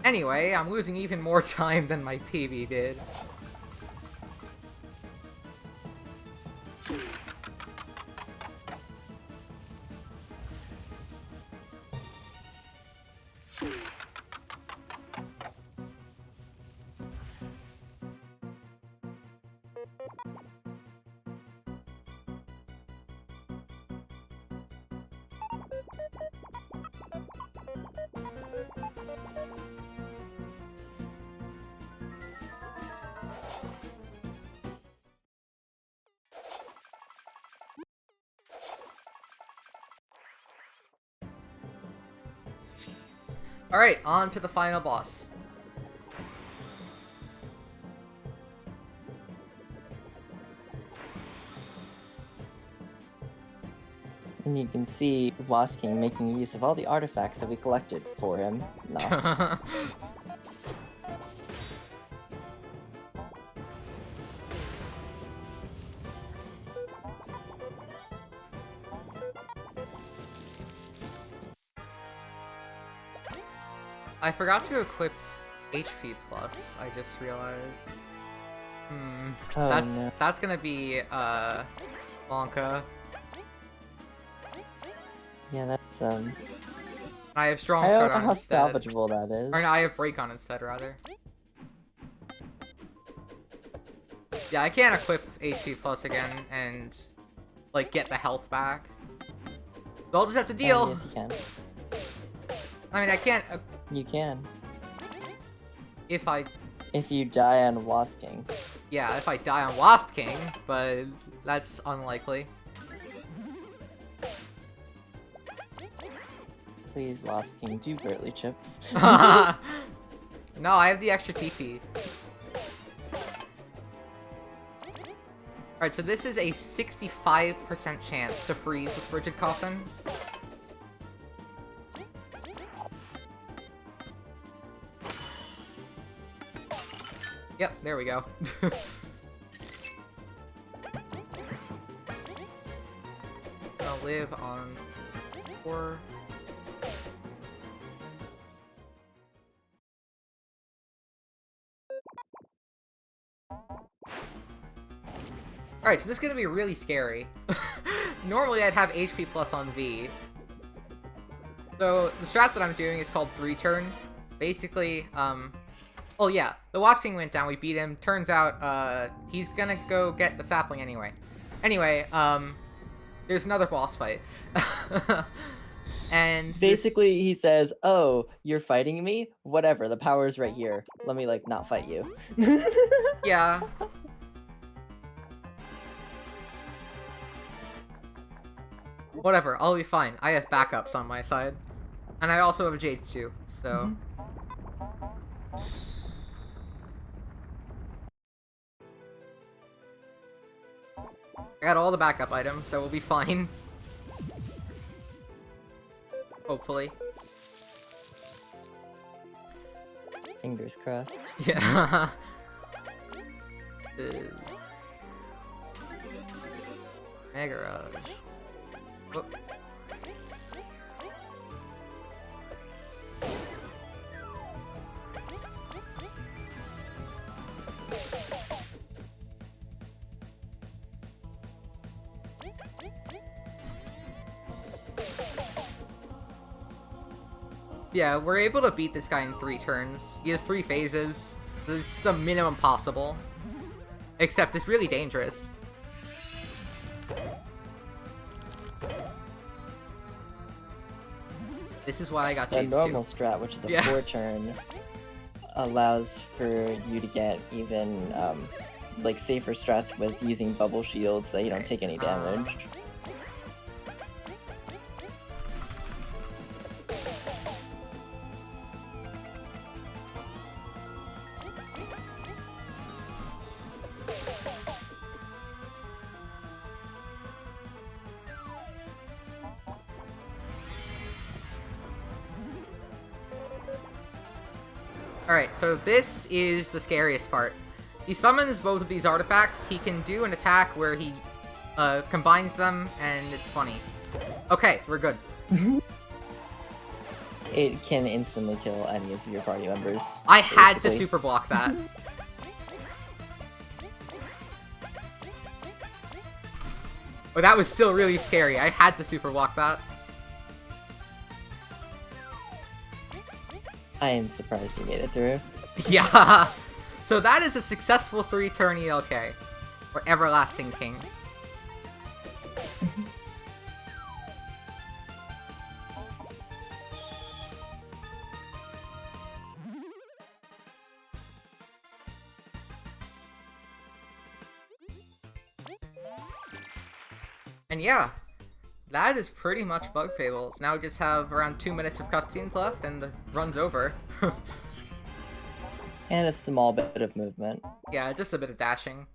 Anyway, I'm losing even more time than my PB did. Alright, on to the final boss. And you can see Wasking making use of all the artifacts that we collected for him. Not. I forgot to equip HP plus, I just realized. Oh, no. That's gonna be, Wonka. Yeah, that's, I have Strong I don't Start know on how instead. salvageable that is. Or no, I have Break on instead, rather. Yeah, I can't equip HP plus again and, like, get the health back. So I'll just have to deal! Yes, you can. I mean, I can't... You can. if I... If you die on Wasking. Yeah, if I die on Wasp King, but that's unlikely. Please, Wasking, do Burly Chips. No, I have the extra TP. Alright, so this is a 65% chance to freeze with Frigid Coffin. Yep, there we go. I'll live on 4. Alright, so this is gonna be really scary. Normally I'd have HP plus on V. So the strat that I'm doing is called 3-turn. Basically, oh yeah, the Wasp King went down, we beat him. Turns out, he's gonna go get the sapling anyway. Anyway, there's another boss fight. And basically, he says, "Oh, you're fighting me? Whatever, the power's right here. Let me, like, not fight you." Yeah. Whatever, I'll be fine. I have backups on my side. And I also have Jades too, so... I got all the backup items, so we'll be fine. Hopefully. Fingers crossed. Yeah. Is... Mega Rush. Oh. Yeah, we're able to beat this guy in 3 turns. He has 3 phases. It's the minimum possible. Except it's really dangerous. This is why I got The Jades normal too. strat, which is a Yeah. 4-turn, allows for you to get even, like, safer strats with using bubble shields so that you don't take any damage. Alright, so this is the scariest part. He summons both of these artifacts. He can do an attack where he combines them, and it's funny. Okay, we're good. It can instantly kill any of your party members. I had to basically. super block that. Oh, that was still really scary. I had to super block that. I am surprised you made it through. Yeah. So that is a successful 3-turn ELK. Or Everlasting King. And yeah, that is pretty much Bug Fables. Now we just have around 2 minutes of cutscenes left, and the run's over. And a small bit of movement. Yeah, just a bit of dashing.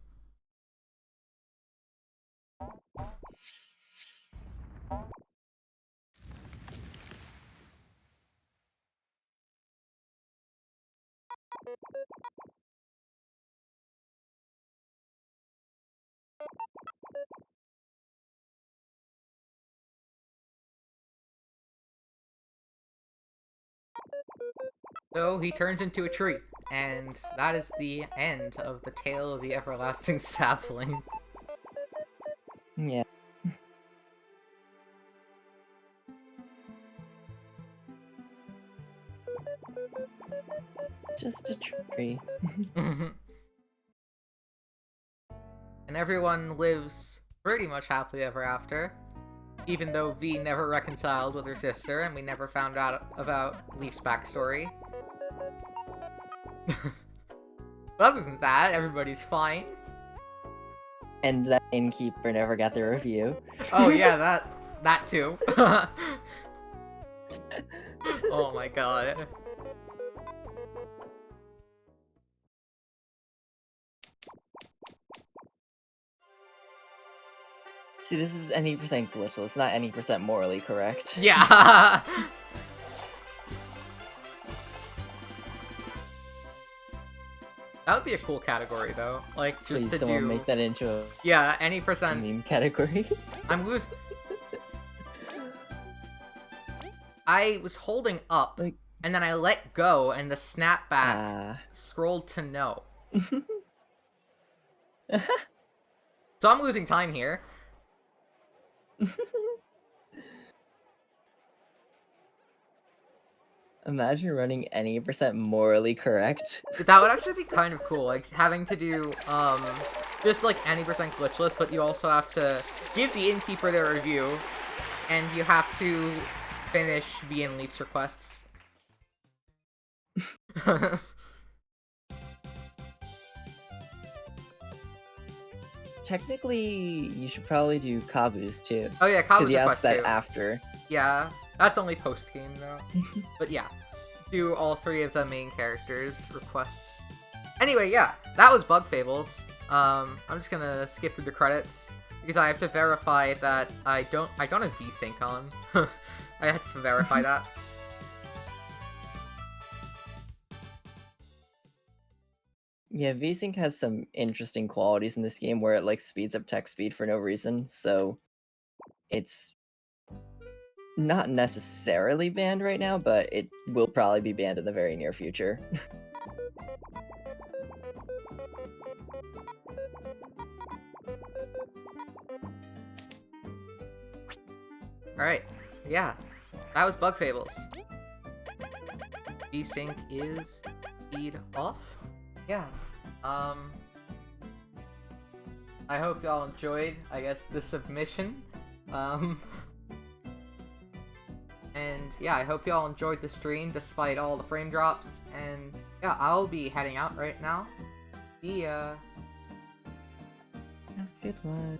So he turns into a tree, and that is the end of the tale of the everlasting sapling. Yeah. Just a tree. And everyone lives pretty much happily ever after, even though V never reconciled with her sister, and we never found out about Leaf's backstory. But other than that, everybody's fine. And that innkeeper never got the review. Oh yeah, that too. Oh my god. See, this is any percent glitchless, not any percent morally correct. Yeah. That would be a cool category though. Like just Please, to someone do make that into a yeah, any percent. meme category. I'm losing. I was holding up, Like- and then I let go, and the snapback scrolled to no. So I'm losing time here. Imagine running any percent morally correct. That would actually be kind of cool, like having to do just like any percent glitchless, but you also have to give the innkeeper their review, and you have to finish V and Leaf's requests. Technically, you should probably do Kabu's too. Oh yeah, Because Kabu's he request asked that too. after. Yeah, that's only post game though. But yeah, do all 3 of the main characters' requests. Anyway, yeah, that was Bug Fables. I'm just gonna skip through the credits because I have to verify that I don't have VSync on. I have to verify that. Yeah, VSync has some interesting qualities in this game where it like speeds up text speed for no reason, so it's not necessarily banned right now, but it will probably be banned in the very near future. Alright, yeah, that was Bug Fables. VSync is speed off. Yeah, I hope y'all enjoyed, I guess, the submission. And yeah, I hope y'all enjoyed the stream despite all the frame drops. And yeah, I'll be heading out right now. See ya. Have a good one.